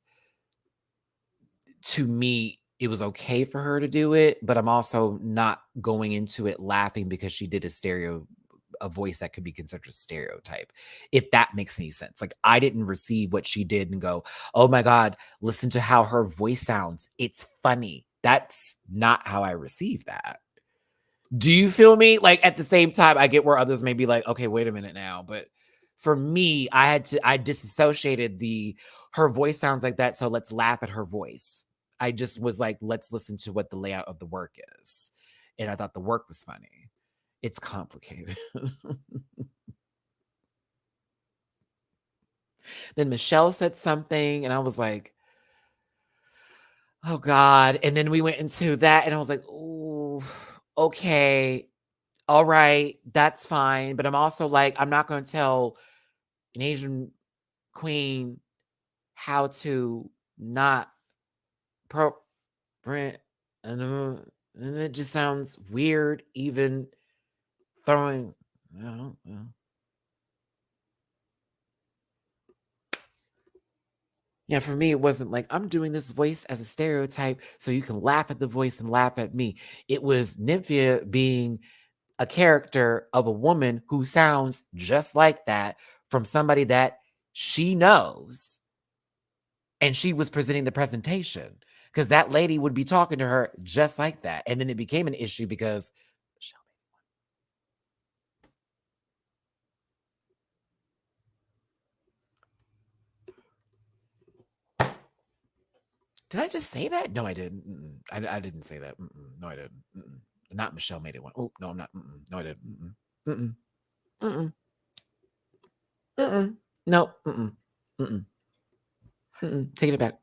to me, it was okay for her to do it, but I'm also not going into it laughing because she did a a voice that could be considered a stereotype, if that makes any sense. Like, I didn't receive what she did and go, oh my God, listen to how her voice sounds. It's funny. That's not how I receive that. Do you feel me? Like, at the same time, I get where others may be like, okay, wait a minute now. But for me, I disassociated her voice sounds like that, so let's laugh at her voice. I just was like, let's listen to what the layout of the work is. And I thought the work was funny. It's complicated. Then Michelle said something, and I was like, oh God. And then we went into that, and I was like, ooh, okay. All right, that's fine. But I'm also like, I'm not going to tell an Asian queen how to not print. And it just sounds weird, even throwing. I don't know. Yeah, for me, it wasn't like I'm doing this voice as a stereotype so you can laugh at the voice and laugh at me. It was Nymphia being a character of a woman who sounds just like that from somebody that she knows. And she was presenting the presentation because that lady would be talking to her just like that. And then it became an issue because did I just say that? No, I didn't. I didn't say that. No, I didn't. Not Michelle made it one. Oh, no, I'm not. No, I didn't. No. Taking it back.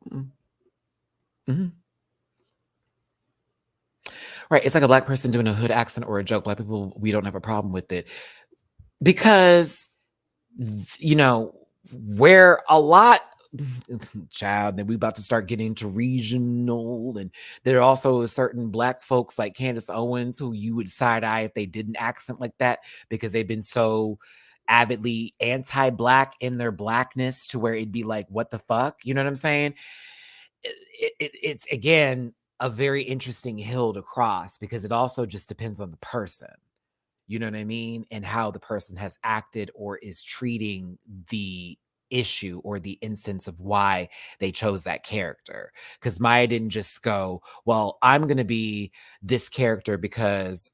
Right. It's like a Black person doing a hood accent or a joke. Black people, we don't have a problem with it. Because, you know, where a lot, child, then we about to start getting into regional, and there are also certain Black folks like Candace Owens who you would side eye if they did an accent like that because they've been so avidly anti-Black in their Blackness to where it'd be like, what the fuck? You know what I'm saying? It's again a very interesting hill to cross because it also just depends on the person. You know what I mean? And how the person has acted or is treating the issue or the instance of why they chose that character. Because Mhi'Ya didn't just go, well, I'm going to be this character because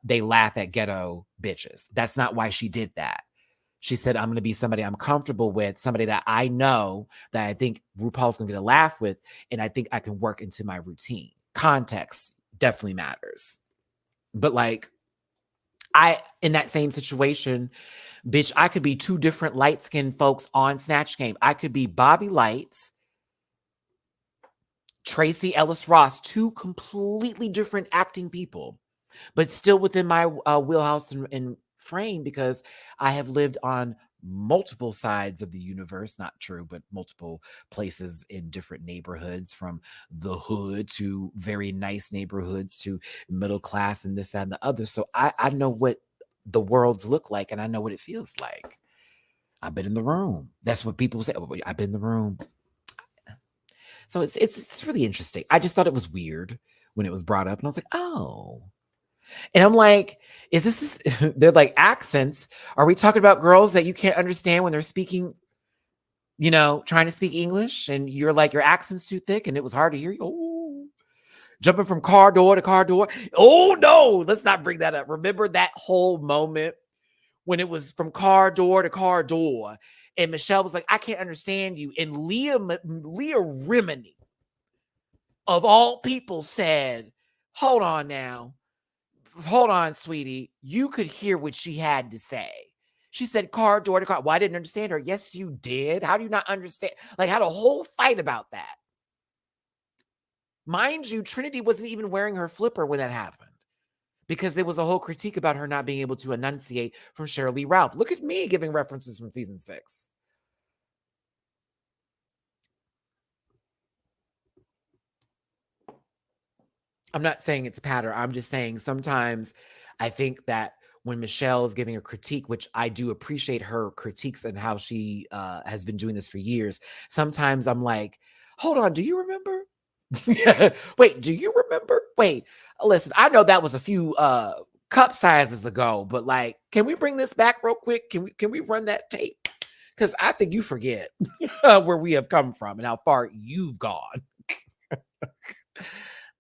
they laugh at ghetto bitches. That's not why she did that. She said, I'm going to be somebody I'm comfortable with, somebody that I know that I think RuPaul's going to get a laugh with, and I think I can work into my routine. Context definitely matters. But like, in that same situation, bitch, I could be two different light-skinned folks on Snatch Game. I could be Bobby Lights, Tracy Ellis Ross, two completely different acting people, but still within my wheelhouse and frame because I have lived on multiple sides of the universe. Not true, but multiple places in different neighborhoods, from the hood to very nice neighborhoods to middle class and this, that, and the other. So I know what the worlds look like and I know what it feels like. I've been in the room. That's what people say. Oh, I've been in the room. So it's really interesting. I just thought it was weird when it was brought up, and I was like, oh. And I'm like, is this? They're like accents. Are we talking about girls that you can't understand when they're speaking? You know, trying to speak English, and you're like, your accent's too thick, and it was hard to hear you. Oh, jumping from car door to car door. Oh no, let's not bring that up. Remember that whole moment when it was from car door to car door, and Michelle was like, I can't understand you, and Leah Remini, of all people, said, hold on now. Hold on, sweetie. You could hear what she had to say. She said car door to car. Well, I didn't understand her. Yes, you did. How do you not understand? Like, had a whole fight about that. Mind you, Trinity wasn't even wearing her flipper when that happened because there was a whole critique about her not being able to enunciate from Shirley Ralph. Look at me giving references from season 6. I'm not saying it's a pattern. I'm just saying sometimes I think that when Michelle is giving a critique, which I do appreciate her critiques and how she has been doing this for years, sometimes I'm like, hold on, do you remember? Wait, do you remember? Wait, listen, I know that was a few Cup size is a go, but like, can we bring this back real quick? Can we run that tape? Because I think you forget where we have come from and how far you've gone.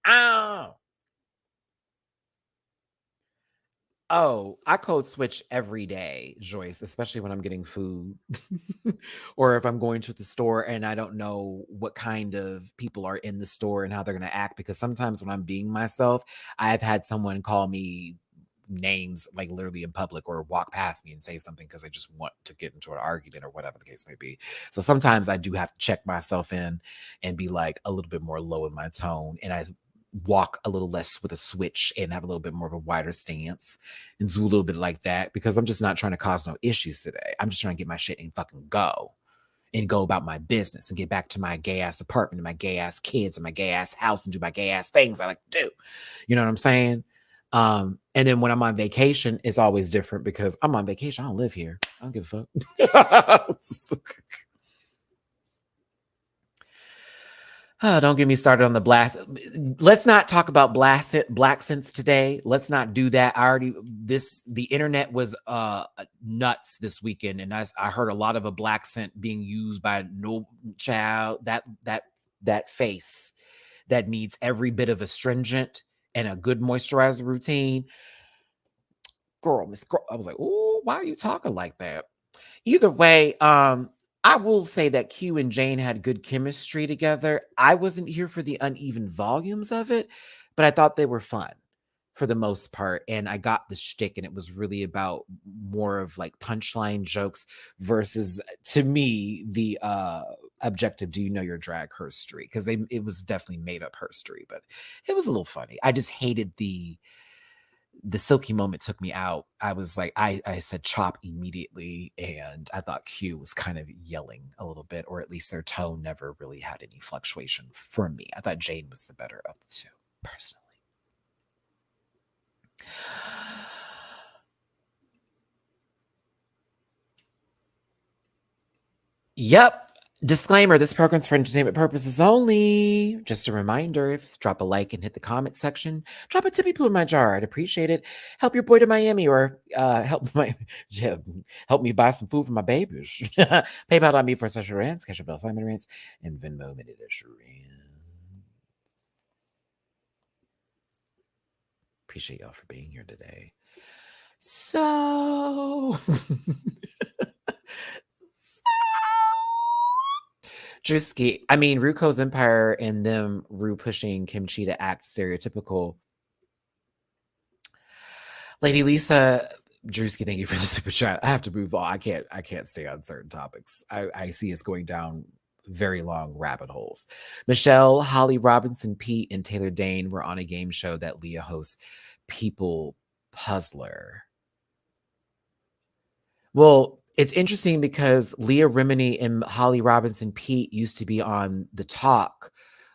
Ah. Oh, I code switch every day, Joyce, especially when I'm getting food or if I'm going to the store and I don't know what kind of people are in the store and how they're going to act. Because sometimes when I'm being myself, I've had someone call me names like literally in public or walk past me and say something because I just want to get into an argument or whatever the case may be. So sometimes I do have to check myself in and be like a little bit more low in my tone. And I walk a little less with a switch and have a little bit more of a wider stance and do a little bit like that because I'm just not trying to cause no issues today. I'm just trying to get my shit and fucking go and go about my business and get back to my gay ass apartment and my gay ass kids and my gay ass house and do my gay ass things I like to do. You know what I'm saying? And then when I'm on vacation, it's always different because I'm on vacation. I don't live here. I don't give a fuck. Oh, don't get me started on the blast. Let's not talk about black sense today. Let's not do that. The internet was nuts this weekend, and I heard a lot of a black scent being used by no child. That face that needs every bit of astringent and a good moisturizer routine. Girl, Miss Girl, I was like, oh, why are you talking like that? Either way, I will say that Q and Jane had good chemistry together. I wasn't here for the uneven volumes of it, but I thought they were fun for the most part. And I got the shtick, and it was really about more of like punchline jokes versus, to me, the objective, do you know your drag herstory? Because it was definitely made up herstory, but it was a little funny. I just hated the silky moment took me out. I was like, I said chop immediately, and I thought Q was kind of yelling a little bit, or at least their tone never really had any fluctuation for me. I thought Jane was the better of the two, personally. Yep. Disclaimer, this program's for entertainment purposes only. Just a reminder, drop a like and hit the comment section. Drop a tippy poo in my jar. I'd appreciate it. Help your boy to Miami, or help me buy some food for my babies. PayPal on me for social rants, Cash App Simon rants, and Venmo minute rants. Appreciate y'all for being here today. So Drewski, I mean, Ruko's Empire and them pushing Kimchi to act stereotypical. Lady Lisa, Drewski, thank you for the super chat. I have to move on. I can't stay on certain topics. I see us going down very long rabbit holes. Michelle, Holly Robinson, Pete, and Taylor Dane were on a game show that Leah hosts, People Puzzler. Well, it's interesting because Leah Remini and Holly Robinson Pete used to be on The Talk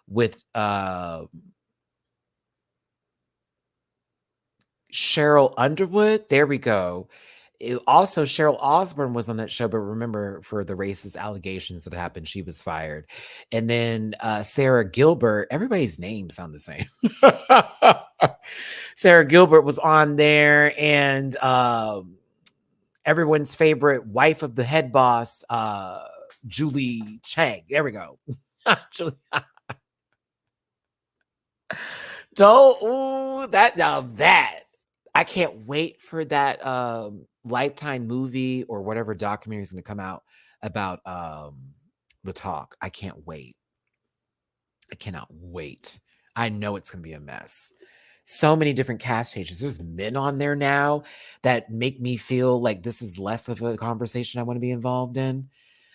with Cheryl Underwood. There we go. Also, Cheryl Osborne was on that show, but remember, for the racist allegations that happened, she was fired. And then Sarah Gilbert, everybody's names sound the same. Sarah Gilbert was on there, and everyone's favorite wife of the head boss, Julie Chang. There we go. That I can't wait for that Lifetime movie or whatever documentary is going to come out about The Talk. I can't wait. I cannot wait. I know it's going to be a mess. So many different cast changes. There's men on there now that make me feel like this is less of a conversation I want to be involved in.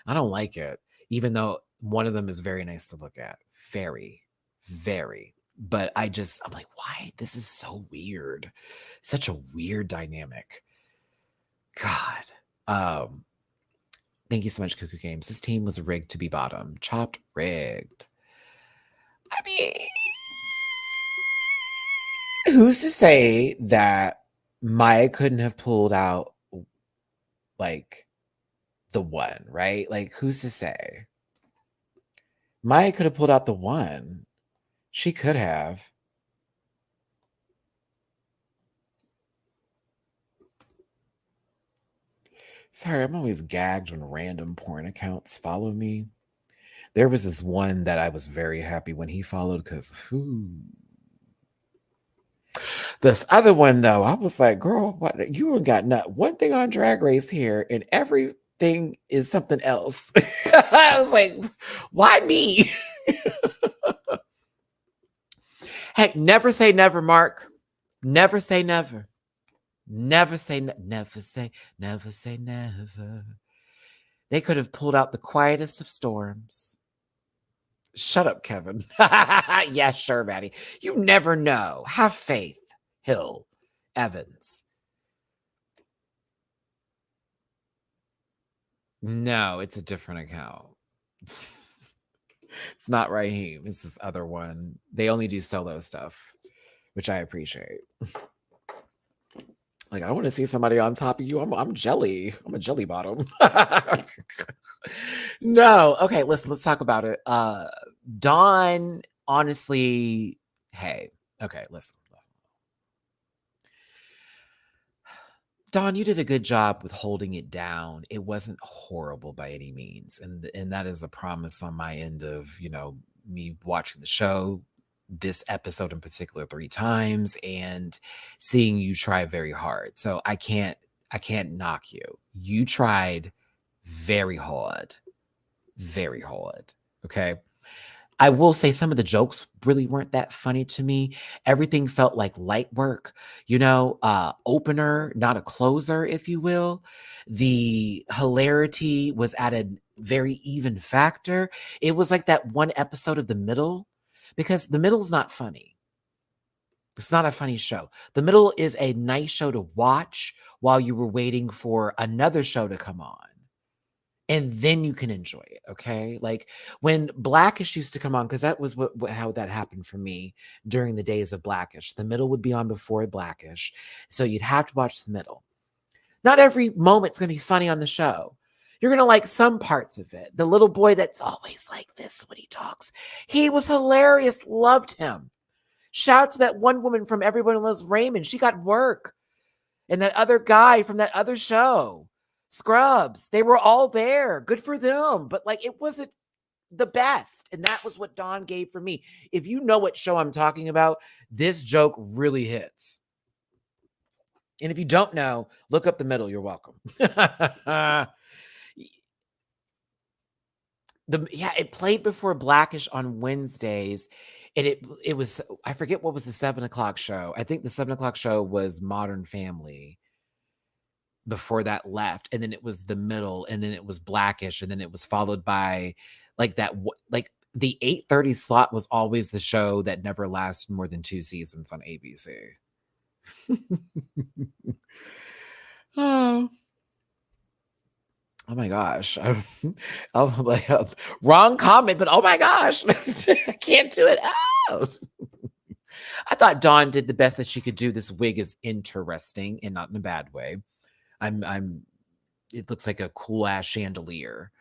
I don't like it, even though one of them is very nice to look at. Very, very. But I'm like, why? This is so weird. Such a weird dynamic. God. Thank you so much, Cuckoo Games. This team was rigged to be bottom. Chopped, rigged. I mean, who's to say that Mhi'Ya couldn't have pulled out like the one, right? Like, who's to say? Mhi'Ya could have pulled out the one. She could have. Sorry, I'm always gagged when random porn accounts follow me. There was this one that I was very happy when he followed because who. This other one though, I was like, girl, what you ain't got not one thing on Drag Race here, and everything is something else. I was like, why me? Hey, never say never, Mark. Never say never. Never say never say never. They could have pulled out the quietest of storms. Shut up, Kevin. Yeah, sure, Maddie. You never know. Have faith, Hill Evans. No, it's a different account. It's not Raheem. It's this other one. They only do solo stuff, which I appreciate. Like, I want to see somebody on top of you. I'm jelly. I'm a jelly bottom. No. Okay, listen, let's talk about it. Dawn, honestly, hey. Okay, listen. Dawn, you did a good job with holding it down. It wasn't horrible by any means. And that is a promise on my end of, me watching the show, this episode in particular 3 times, and seeing you try very hard. So I can't knock you. You tried very hard. Very hard. Okay. I will say some of the jokes really weren't that funny to me. Everything felt like light work, opener, not a closer, if you will. The hilarity was at a very even factor. It was like that one episode of The Middle, because The Middle's not funny. It's not a funny show. The Middle is a nice show to watch while you were waiting for another show to come on. And then you can enjoy it, okay? Like when Blackish used to come on, because that was how that happened for me during the days of Blackish. The Middle would be on before Blackish, so you'd have to watch The Middle. Not every moment's gonna be funny on the show. You're gonna like some parts of it. The little boy that's always like this when he talks, he was hilarious. Loved him. Shout out to that one woman from Everyone Loves Raymond. She got work, and that other guy from that other show. Scrubs, they were all there. Good for them. But like it wasn't the best. And that was what Dawn gave for me. If you know what show I'm talking about, this joke really hits. And if you don't know, look up The Middle. You're welcome. It played before Blackish on Wednesdays. And it was, I forget what was the 7:00 show. I think the 7:00 show was Modern Family. Before that left, and then it was The Middle, and then it was Blackish, and then it was followed by like the 8:30 slot was always the show that never lasted more than 2 seasons on ABC. Oh. Oh my gosh. I'm like, wrong comment, but oh my gosh. I can't do it. Oh. I thought Dawn did the best that she could do. This wig is interesting and not in a bad way. It looks like a cool ass chandelier.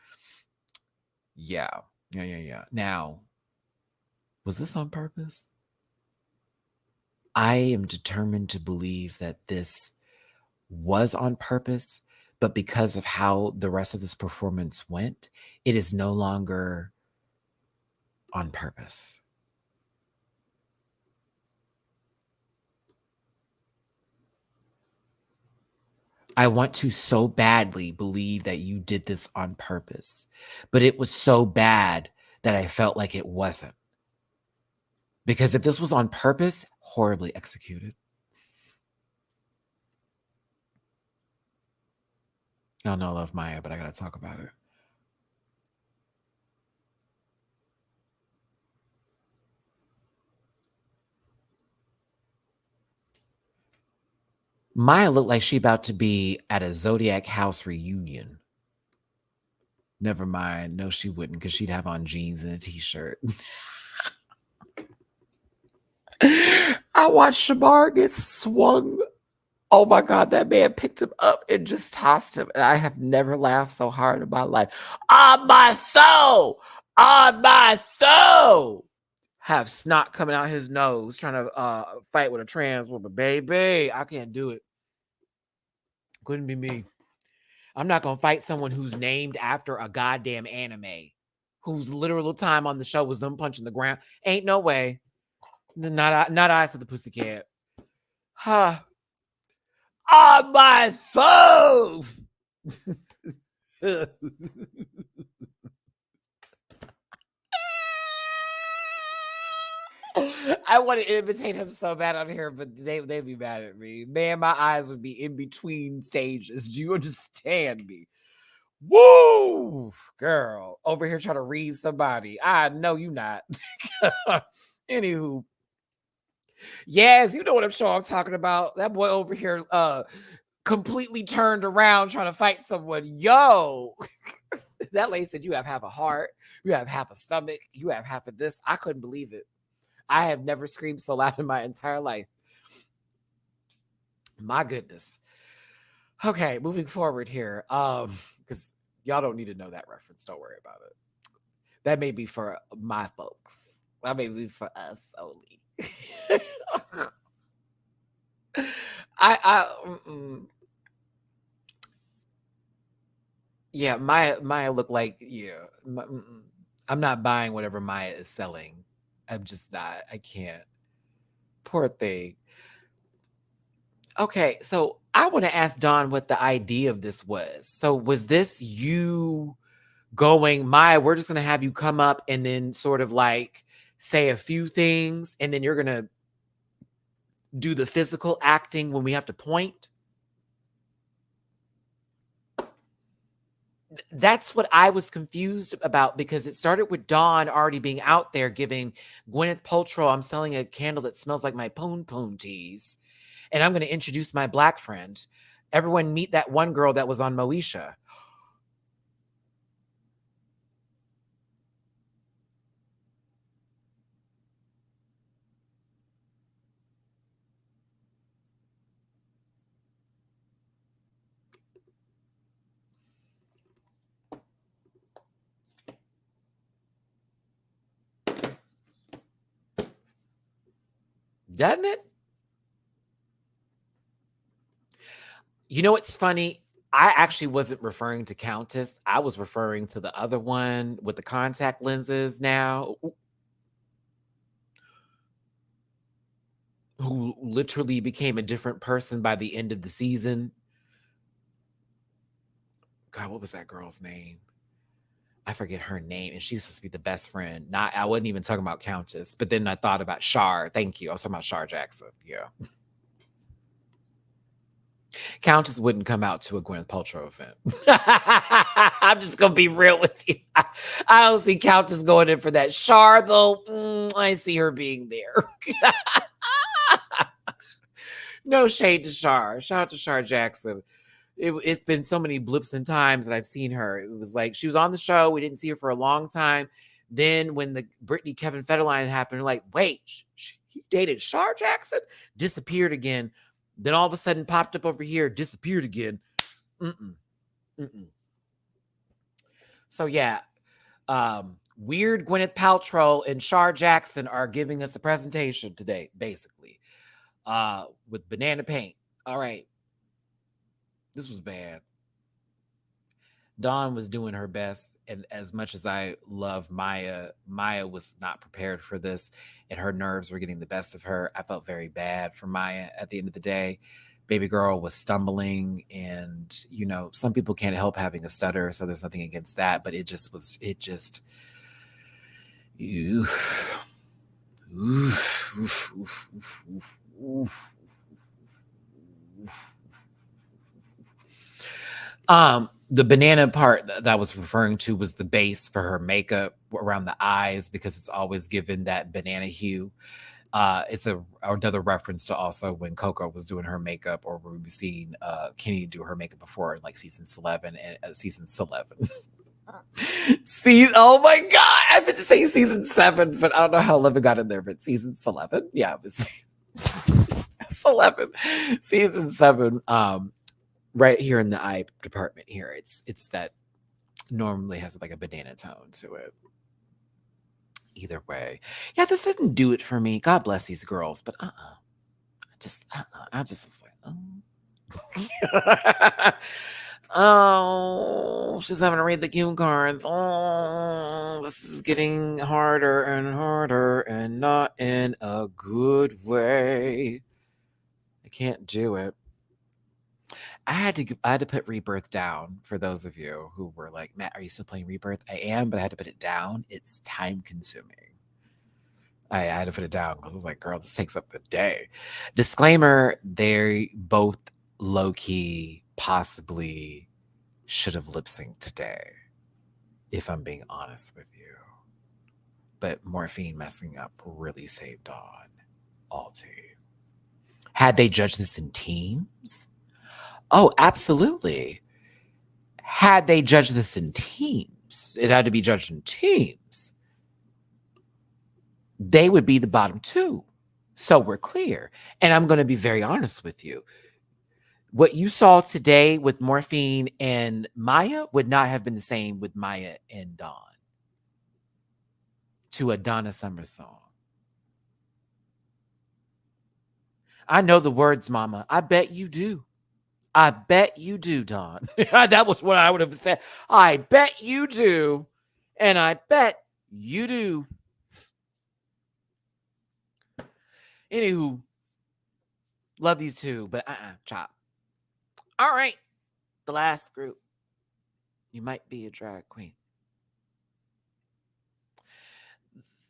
Yeah. Now, was this on purpose? I am determined to believe that this was on purpose, but because of how the rest of this performance went, it is no longer on purpose. I want to so badly believe that you did this on purpose, but it was so bad that I felt like it wasn't. Because if this was on purpose, horribly executed. I know I love Mhi'Ya, but I gotta talk about it. Mhi'Ya looked like she about to be at a Zodiac House reunion. Never mind. No, she wouldn't, because she'd have on jeans and a t-shirt. I watched Shamar get swung. Oh my God, that man picked him up and just tossed him. And I have never laughed so hard in my life. On my soul! On my soul! Have snot coming out his nose, trying to fight with a trans woman. Baby, I can't do it. Couldn't be me. I'm not gonna fight someone who's named after a goddamn anime, whose literal time on the show was them punching the ground. Ain't no way. Not I, said the pussycat. Huh. On my phone. I want to imitate him so bad on here, but they'd be mad at me. Man, my eyes would be in between stages. Do you understand me? Woo! Girl, over here trying to read somebody. I know you not. Anywho. Yes, you know what I'm talking about. That boy over here completely turned around trying to fight someone. Yo. That lady said, you have half a heart, you have half a stomach, you have half of this. I couldn't believe it. I have never screamed so loud in my entire life. My goodness. Okay, moving forward here. Because y'all don't need to know that reference. Don't worry about it. That may be for my folks. That may be for us only. Yeah, Mhi'Ya look like, yeah. I'm not buying whatever Mhi'Ya is selling. I'm just not. I can't. Poor thing. Okay, so I want to ask Dawn what the idea of this was. So was this you going, Mhi'Ya, we're just going to have you come up and then sort of like say a few things, and then you're going to do the physical acting when we have to point? That's what I was confused about, because it started with Dawn already being out there giving Gwyneth Paltrow, I'm selling a candle that smells like my poon poon teas, and I'm going to introduce my black friend. Everyone meet that one girl that was on Moesha. Doesn't it? You know what's funny? I actually wasn't referring to Countess. I was referring to the other one with the contact lenses now, who literally became a different person by the end of the season. God, what was that girl's name? I forget her name, and she used to be the best friend. I wasn't even talking about Countess, but then I thought about Shar. Thank you. I was talking about Shar Jackson. Yeah. Countess wouldn't come out to a Gwyneth Paltrow event. I'm just gonna be real with you. I don't see Countess going in for that. Shar, though, I see her being there. No shade to Shar. Shout out to Shar Jackson. It's been so many blips and times that I've seen her. It was like she was on the show. We didn't see her for a long time. Then when the Britney Kevin Federline happened, we're like, wait, he dated Shar Jackson? Disappeared again. Then all of a sudden popped up over here, disappeared again. So yeah, weird Gwyneth Paltrow and Shar Jackson are giving us a presentation today, basically, with banana paint. All right. This was bad. Dawn was doing her best, and as much as I love Mhi'Ya was not prepared for this, and her nerves were getting the best of her. I felt very bad for Mhi'Ya at the end of the day. Baby girl was stumbling, and some people can't help having a stutter, so there's nothing against that, but it just oof, oof, oof, oof, oof, oof. The banana part that I was referring to was the base for her makeup around the eyes, because it's always given that banana hue. It's another reference to also when Coco was doing her makeup, or we've seen Kenny do her makeup before in like season 11 and season 11. See, oh my God, I've been saying season 7, but I don't know how 11 got in there, but season 11, yeah, it was 11, season 7. Right here in the eye department here, it's that normally has like a banana tone to it. Either way, yeah, this didn't do it for me. God bless these girls, but I just was like, Oh, she's having to read the cue cards. Oh, this is getting harder and harder and not in a good way. I can't do it. I had to put Rebirth down for those of you who were like, Matt, are you still playing Rebirth? I am, but I had to put it down. It's time consuming. I had to put it down because I was like, girl, this takes up the day. Disclaimer, they both low key possibly should have lip synced today, if I'm being honest with you. But Morphine messing up really saved on Alti. Had they judged this in teams? Oh, absolutely. Had they judged this in teams, it had to be judged in teams. They would be the bottom two. So we're clear. And I'm going to be very honest with you. What you saw today with Morphine and Mhi'Ya would not have been the same with Mhi'Ya and Dawn to a Donna Summer song. I know the words, Mama. I bet you do. I bet you do, Dawn. That was what I would have said. I bet you do. And I bet you do. Anywho, love these two, but chop. All right. The last group. You might be a drag queen.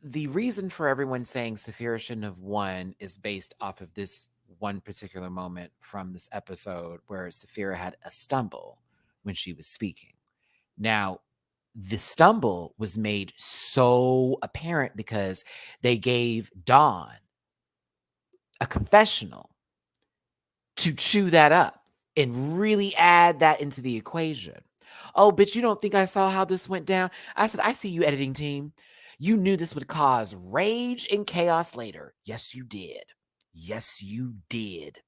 The reason for everyone saying Saphira shouldn't have won is based off of this one particular moment from this episode where Saphira had a stumble when she was speaking. Now, the stumble was made so apparent because they gave Dawn a confessional to chew that up and really add that into the equation. Oh, bitch, you don't think I saw how this went down? I said, I see you, editing team. You knew this would cause rage and chaos later. Yes, you did. Yes, you did.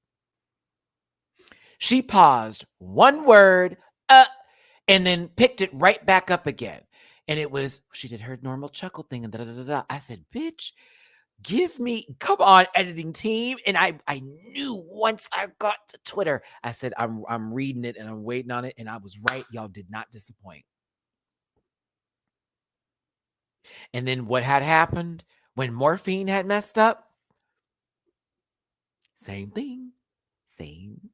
She paused one word, and then picked it right back up again. And it was, she did her normal chuckle thing and da-da-da-da. I said, bitch, give me, come on, editing team. And I knew once I got to Twitter, I said, I'm reading it and I'm waiting on it. And I was right. Y'all did not disappoint. And then what had happened when Morphine had messed up? Same thing. Same thing.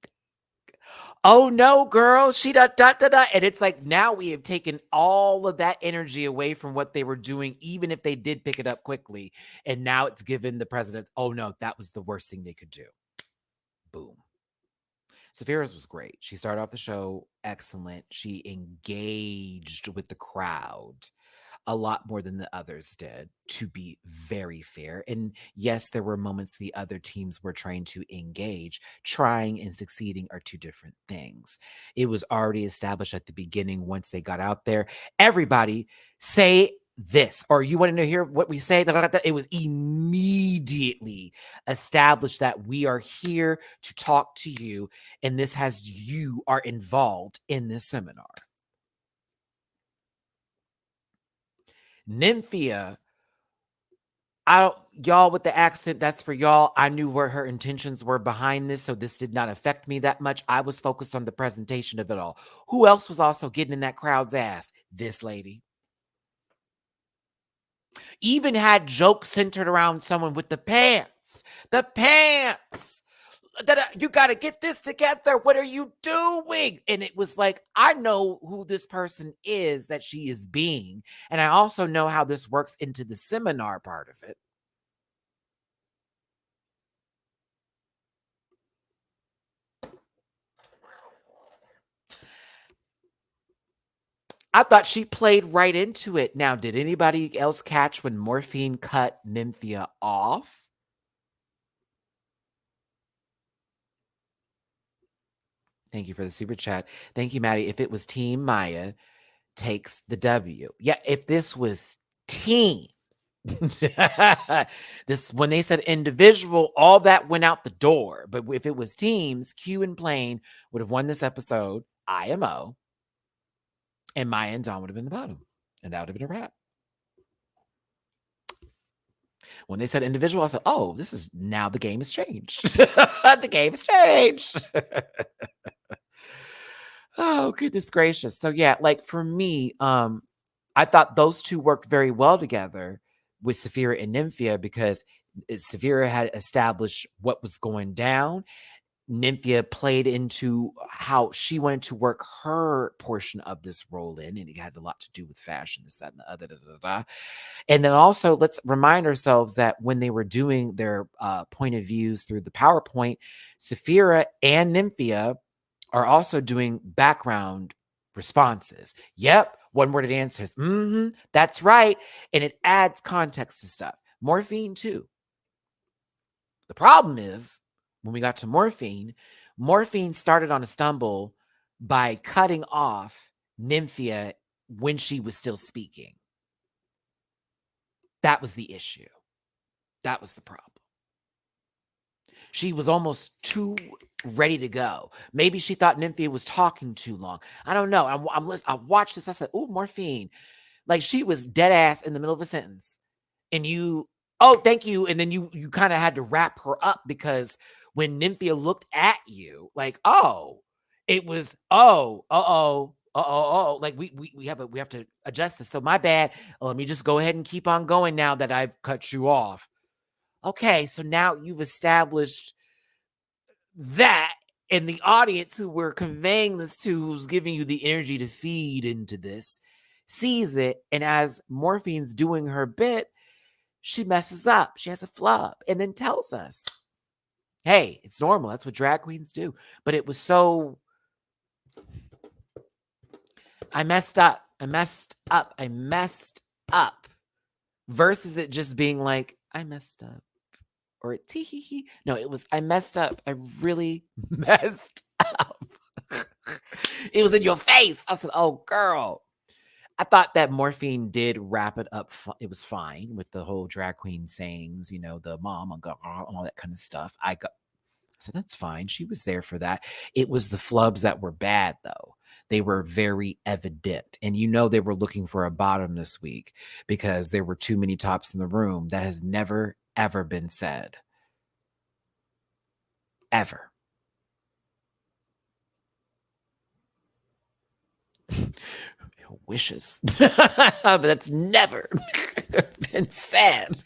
Oh no, girl, she da. And it's like now we have taken all of that energy away from what they were doing, even if they did pick it up quickly. And now it's given the president, oh no, that was the worst thing they could do. Boom. Saphira's was great. She started off the show excellent. She engaged with the crowd a lot more than the others did, to be very fair. And yes, there were moments the other teams were trying to engage. Trying and succeeding are two different things. It was already established at the beginning once they got out there. Everybody say this, or you wanted to hear what we say? It was immediately established that we are here to talk to you, and this has you are involved in this seminar. Mhi'Ya, y'all with the accent, that's for y'all. I knew where her intentions were behind this, so this did not affect me that much. I was focused on the presentation of it all. Who else was also getting in that crowd's ass? This lady. Even had jokes centered around someone with the pants. The pants. You got to get this together. What are you doing? And it was like, I know who this person is that she is being. And I also know how this works into the seminar part of it. I thought she played right into it. Now, did anybody else catch when Morphine cut Mhi'Ya off? Thank you for the super chat. Thank you, Maddie. If it was Team Mhi'Ya, takes the W. Yeah, if this was teams, this when they said individual, all that went out the door. But if it was teams, Q and Plain would have won this episode, IMO, and Mhi'Ya and Dawn would have been the bottom. And that would have been a wrap. When they said individual, I said, oh, this is now the game has changed. The game has changed. Oh, goodness gracious. So yeah, like for me, I thought those two worked very well together with Saphira and Nymphia because Saphira had established what was going down. Nymphia played into how she wanted to work her portion of this role in, and it had a lot to do with fashion, this, that, and the other. Da, da, da, da. And then also, let's remind ourselves that when they were doing their point of views through the PowerPoint, Saphira and Nymphia are also doing background responses. Yep, one worded answers. That's right. And it adds context to stuff. Morphine, too. The problem is when we got to Morphine started on a stumble by cutting off Nymphia when she was still speaking. That was the issue. That was the problem. She was almost too ready to go. Maybe she thought Nymphia was talking too long. I don't know. I watched this. I said, "Ooh, Morphine." Like she was dead ass in the middle of a sentence. And you, oh, thank you. And then you kind of had to wrap her up because when Nymphia looked at you, like, oh, it was, oh, like we have to adjust this. So my bad. Let me just go ahead and keep on going now that I've cut you off. Okay, so now you've established that, and the audience who we're conveying this to, who's giving you the energy to feed into this, sees it. And as Morphine's doing her bit, she messes up. She has a flub and then tells us, hey, it's normal. That's what drag queens do. But it was so, I messed up. Versus it just being like, I messed up. Or tee hee hee. No, it was, I messed up. I really messed up. It was in your face. I said, oh, girl. I thought that Morphine did wrap it up. It was fine with the whole drag queen sayings, the mom and all that kind of stuff. So that's fine. She was there for that. It was the flubs that were bad, though. They were very evident. And they were looking for a bottom this week because there were too many tops in the room. That has never, ever been said. Ever. Wishes. But that's never been said.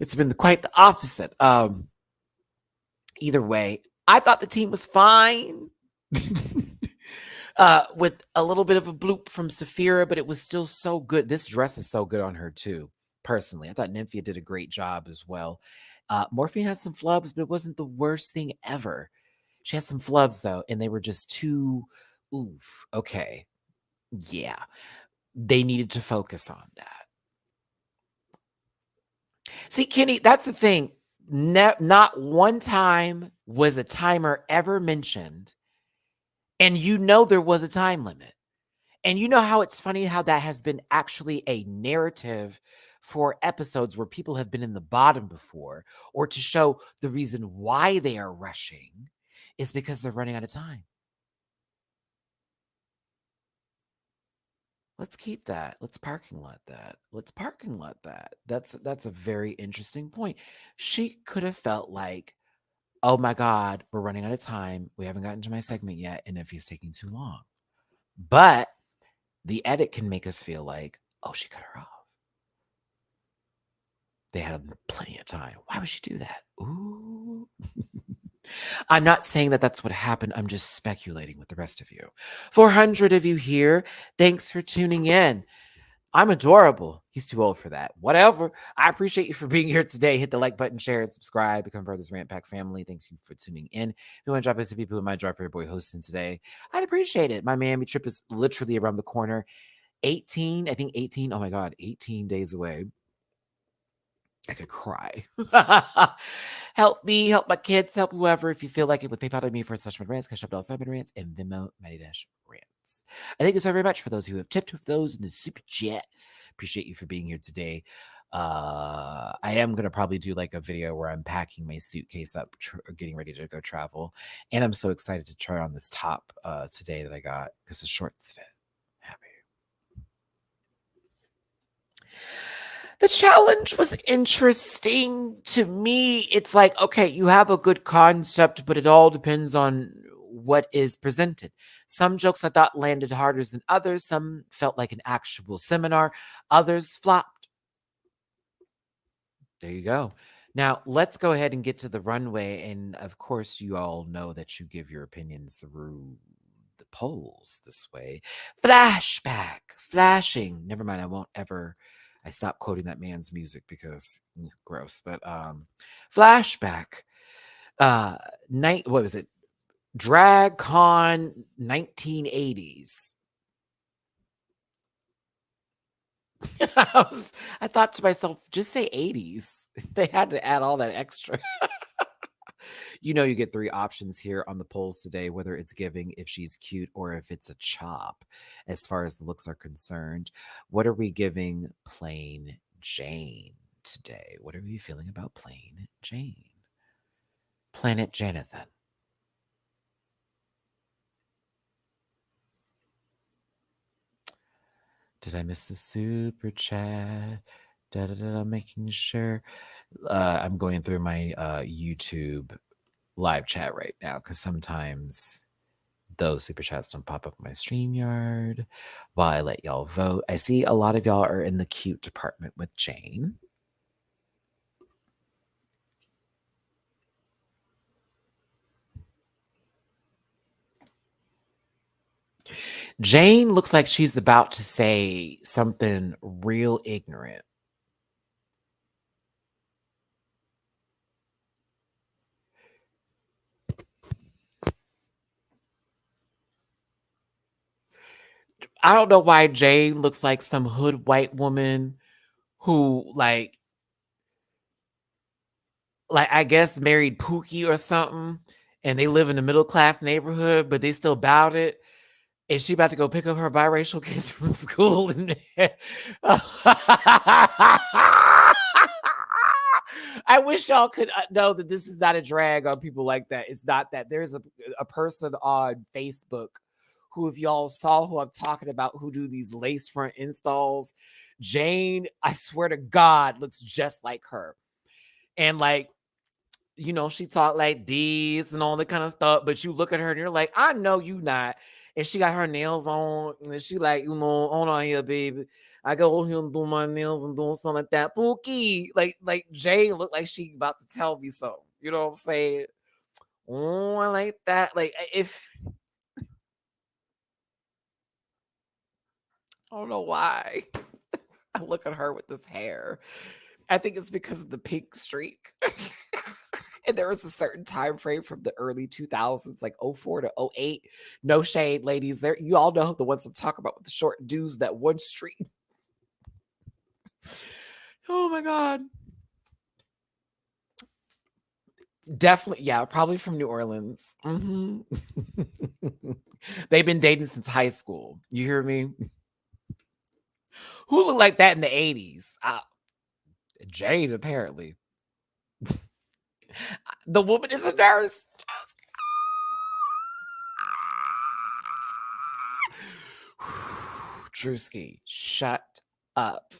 It's been quite the opposite. Either way, I thought the team was fine. With a little bit of a bloop from Saphira, but it was still so good. This dress is so good on her too. Personally, I thought Nymphia did a great job as well. Morphine had some flubs, but it wasn't the worst thing ever. She had some flubs though, and they were just too oof. Okay. Yeah. They needed to focus on that. See, Kenny, that's the thing. Not one time was a timer ever mentioned, and there was a time limit. And you know how it's funny how that has been actually a narrative for episodes where people have been in the bottom before, or to show the reason why they are rushing is because they're running out of time. Let's keep that. Let's parking lot that. That's a very interesting point. She could have felt like, oh my God, we're running out of time. We haven't gotten to my segment yet. And if he's taking too long. But the edit can make us feel like, oh, she cut her off. They had plenty of time. Why would she do that? Ooh. I'm not saying that that's what happened. I'm just speculating with the rest of you. 400 of you here. Thanks for tuning in. I'm adorable. He's too old for that. Whatever. I appreciate you for being here today. Hit the like button, share it, subscribe, become part of this Rant Pack family. Thanks you for tuning in. If you want to drop us some people who might drop for your boy hosting today, I'd appreciate it. My Miami trip is literally around the corner. 18, I think 18. Oh my God, 18 days away. I could cry. Help me, help my kids, help whoever. If you feel like it, with PayPal.me for /rants, Cash App $7 and Venmo Mighty-Rants. I thank you so very much for those who have tipped, with those in the super chat. Appreciate you for being here today. I am gonna probably do like a video where I'm packing my suitcase up, getting ready to go travel, and I'm so excited to try on this top today that I got because the shorts fit. Happy. The challenge was interesting to me. It's like, okay, you have a good concept, but it all depends on what is presented. Some jokes I thought landed harder than others. Some felt like an actual seminar. Others flopped. There you go. Now, let's go ahead and get to the runway. And of course, you all know that you give your opinions through the polls this way. Flashback, flashing. Never mind, I won't ever. I stopped quoting that man's music because gross. But flashback. Night. What was it? Drag Con 1980s. I thought to myself, just say 80s. They had to add all that extra. You know, you get three options here on the polls today, whether it's giving, if she's cute, or if it's a chop, as far as the looks are concerned. What are we giving Plain Jane today? What are we feeling about Plain Jane? Planet Jonathan. Did I miss the super chat? Making sure. I'm going through my YouTube live chat right now because sometimes those super chats don't pop up on my StreamYard while I let y'all vote. I see a lot of y'all are in the cute department with Jane. Jane looks like she's about to say something real ignorant. I don't know why Jane looks like some hood white woman who I guess married Pookie or something, and they live in a middle class neighborhood, but they still bout it. And she about to go pick up her biracial kids from school. And I wish y'all could know that this is not a drag on people like that. It's not that. There's a person on Facebook who, if y'all saw who I'm talking about, who do these lace front installs, Jane, I swear to God, looks just like her. And you know, she talk like this and all that kind of stuff, but you look at her and you're like, I know you not. And she got her nails on, and she like, you know, hold on here, baby. I go here and do my nails and doing something like that. Pookie, like Jane looked like she about to tell me so. You know what I'm saying? Oh, I like that. Like if I don't know why. I look at her with this hair. I think it's because of the pink streak. And there was a certain time frame from the early 2000s, like '04 to '08. No shade, ladies. There, you all know the ones I'm talking about with the short dudes, that one streak. Oh my God. Definitely, yeah, probably from New Orleans. They've been dating since high school. You hear me? Who looked like that in the '80s? Jade, apparently. The woman is a nurse. Drewski, shut up.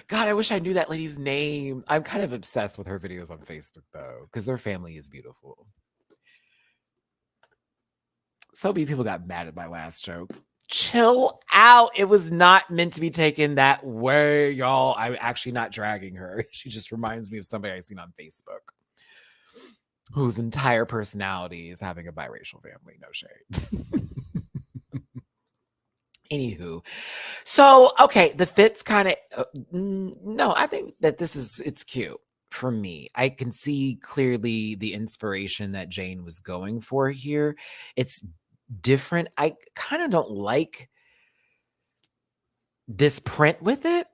God, I wish I knew that lady's name. I'm kind of obsessed with her videos on Facebook, though, because her family is beautiful. So many people got mad at my last joke. Chill out. It was not meant to be taken that way, y'all. I'm actually not dragging her. She just reminds me of somebody I've seen on Facebook whose entire personality is having a biracial family. No shade. Anywho, so okay, the fits kind of no, I think that it's cute for me. I can see clearly the inspiration that Jane was going for here. It's different. I kind of don't like this print with it.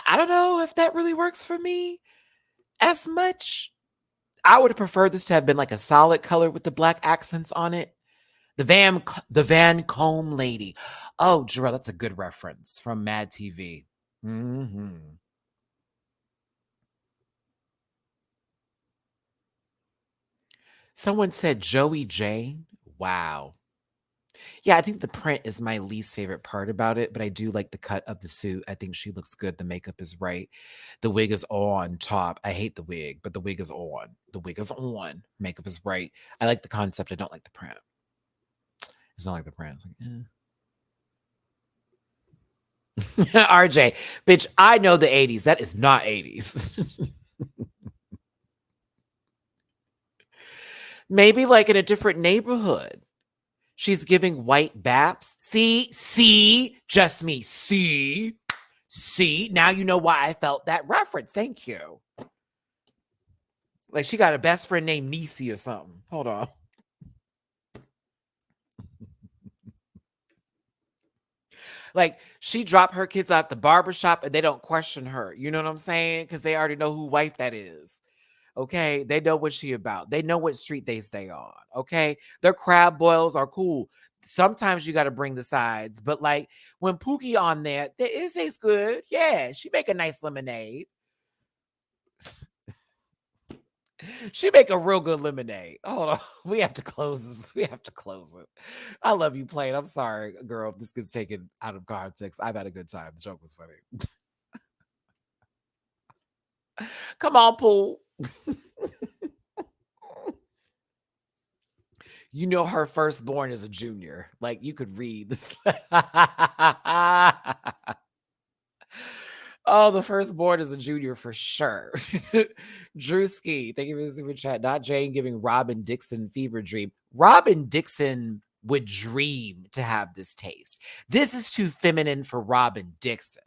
I don't know if that really works for me as much. I would have preferred this to have been like a solid color with the black accents on it. The Van Combe lady. Oh, Jarrell, that's a good reference from Mad TV. Someone said Joey Jane. Wow. Yeah, I think the print is my least favorite part about it, but I do like the cut of the suit. I think she looks good. The makeup is right. The wig is on top. I hate the wig, but the wig is on. The wig is on. Makeup is right. I like the concept. I don't like the print. It's not like the print. It's like, RJ, bitch, I know the 80s. That is not 80s. Maybe like in a different neighborhood. She's giving white baps. See, just me. See. Now you know why I felt that reference. Thank you. Like she got a best friend named Nisi or something. Hold on. Like she dropped her kids out the barbershop and they don't question her. You know what I'm saying? Because they already know who wife that is. Okay. They know what she about. They know what street they stay on. Okay. Their crab boils are cool. Sometimes you got to bring the sides, but like when Pookie on there, it tastes good. Yeah, she make a nice lemonade. She make a real good lemonade. Hold on. We have to close this. We have to close it. I love you, Plane. I'm sorry, girl, if this gets taken out of context. I've had a good time. The joke was funny. Come on, Pooh. You know her firstborn is a junior. Like you could read this. Oh, the firstborn is a junior for sure. Drewski, thank you for the super chat. Not Jane giving Robin Dixon fever dream. Robin Dixon would dream to have this taste. This is too feminine for Robin Dixon.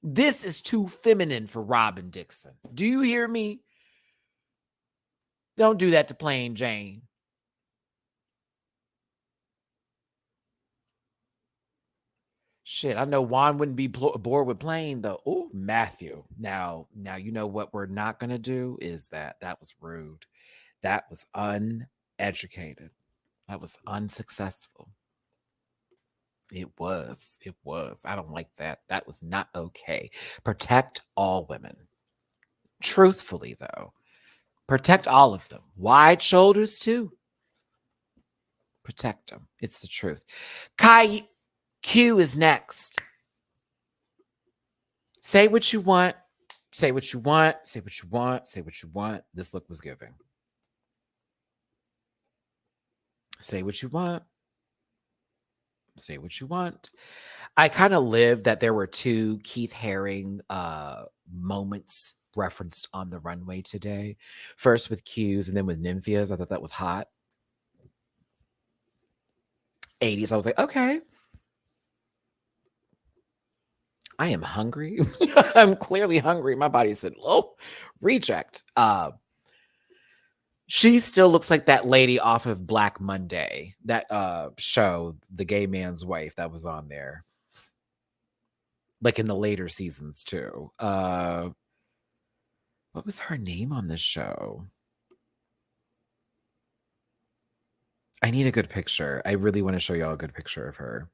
This is too feminine for Robin Dixon. Do you hear me? Don't do that to Plain Jane. Shit, I know Juan wouldn't be bored with playing though. Oh, Matthew. Now, you know what we're not gonna do is that was rude. That was uneducated. That was unsuccessful. It was. It was. I don't like that. That was not okay. Protect all women. Truthfully, though, protect all of them. Wide shoulders too. Protect them. It's the truth. Kai Q is next. Say what you want. Say what you want. Say what you want. Say what you want. This look was giving. Say what you want. Say what you want. I kind of lived that there were two Keith Haring moments referenced on the runway today. First with Q's and then with Nymphias. I thought that was hot. 80s. I was like, okay. I am hungry. I'm clearly hungry. My body said, oh, reject. She still looks like that lady off of Black Monday, that show, The Gay Man's Wife, that was on there. Like in the later seasons too. What was her name on this show? I need a good picture. I really want to show y'all a good picture of her.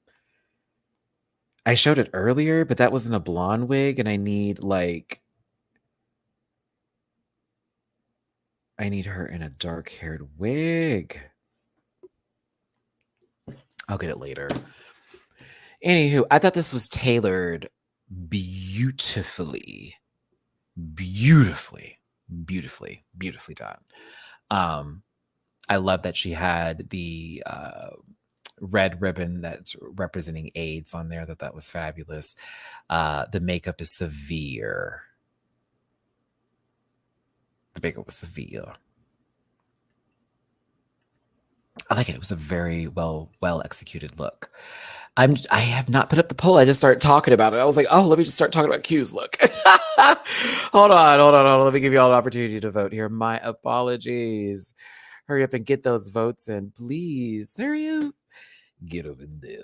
I showed it earlier, but that was in a blonde wig, and I need her in a dark-haired wig. I'll get it later. Anywho, I thought this was tailored beautifully done. I love that she had the red ribbon that's representing AIDS on there. That was fabulous. The makeup is severe. The makeup was severe. I like it. It was a very well executed look. I have not put up the poll. I just started talking about it. I was like, oh, let me just start talking about Q's look. Hold on. Let me give you all an opportunity to vote here. My apologies. Hurry up and get those votes in, please. Hurry up. Get up in there.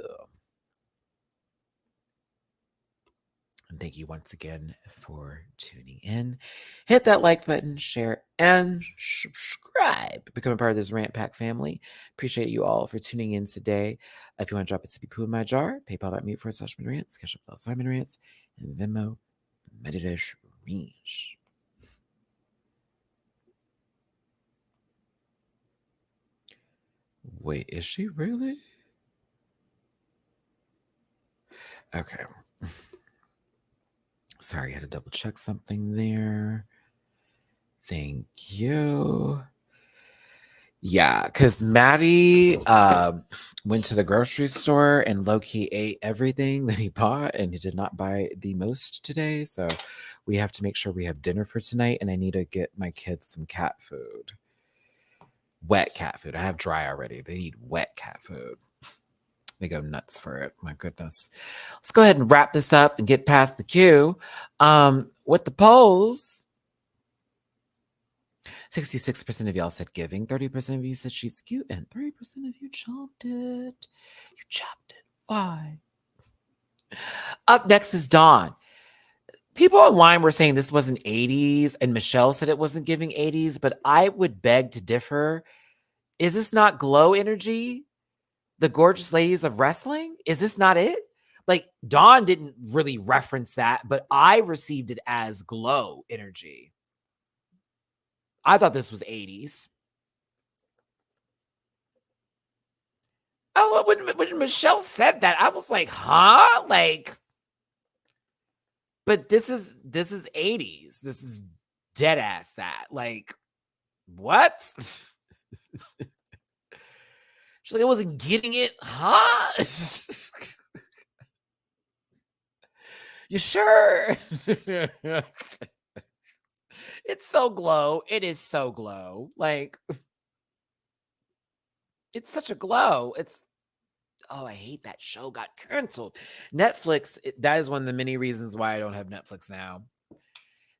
And thank you once again for tuning in. Hit that like button, share, and subscribe. Become a part of this Rant Pack family. Appreciate you all for tuning in today. If you want to drop a sippy poo in my jar, paypal.me/rants, cash up Simon Rants, and Venmo, Medidash Reach. Wait, is she really? Okay. Sorry, I had to double check something there. Thank you. Yeah, because Maddie went to the grocery store and low-key ate everything that he bought, and he did not buy the most today. So we have to make sure we have dinner for tonight, and I need to get my kids some cat food. Wet cat food. I have dry already. They need wet cat food. They go nuts for it. My goodness. Let's go ahead and wrap this up and get past the queue. With the polls, 66% of y'all said giving, 30% of you said she's cute, and 3% of you chopped it. You chopped it. Why? Up next is Dawn. People online were saying this wasn't 80s, and Michelle said it wasn't giving 80s, but I would beg to differ. Is this not glow energy? The gorgeous ladies of wrestling? Is this not it? Like, Dawn didn't really reference that, but I received it as glow energy. I thought this was 80s. Oh, when Michelle said that, I was like, huh? Like, but this is 80s. This is dead ass that. Like, what? She's like, I wasn't getting it, huh? You sure? It's so glow. It is so glow. Like, it's such a glow. It's I hate that show got canceled. Netflix, that is one of the many reasons why I don't have Netflix now.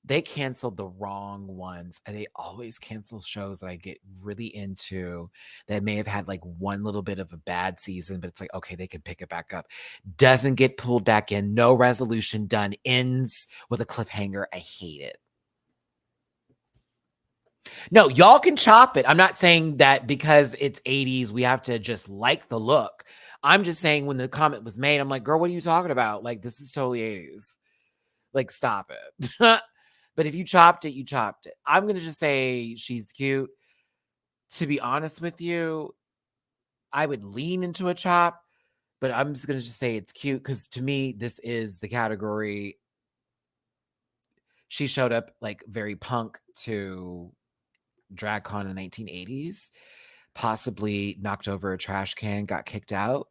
They canceled the wrong ones. And they always cancel shows that I get really into that may have had like one little bit of a bad season, but it's like, okay, they can pick it back up. Doesn't get pulled back in. No resolution done. Ends with a cliffhanger. I hate it. No, y'all can chop it. I'm not saying that because it's 80s, we have to just like the look. I'm just saying when the comment was made, I'm like, girl, what are you talking about? Like, this is totally 80s. Like, stop it. But if you chopped it, you chopped it. I'm going to just say she's cute. To be honest with you, I would lean into a chop, but I'm just going to just say it's cute because to me, this is the category. She showed up like very punk to DragCon in the 1980s, possibly knocked over a trash can, got kicked out,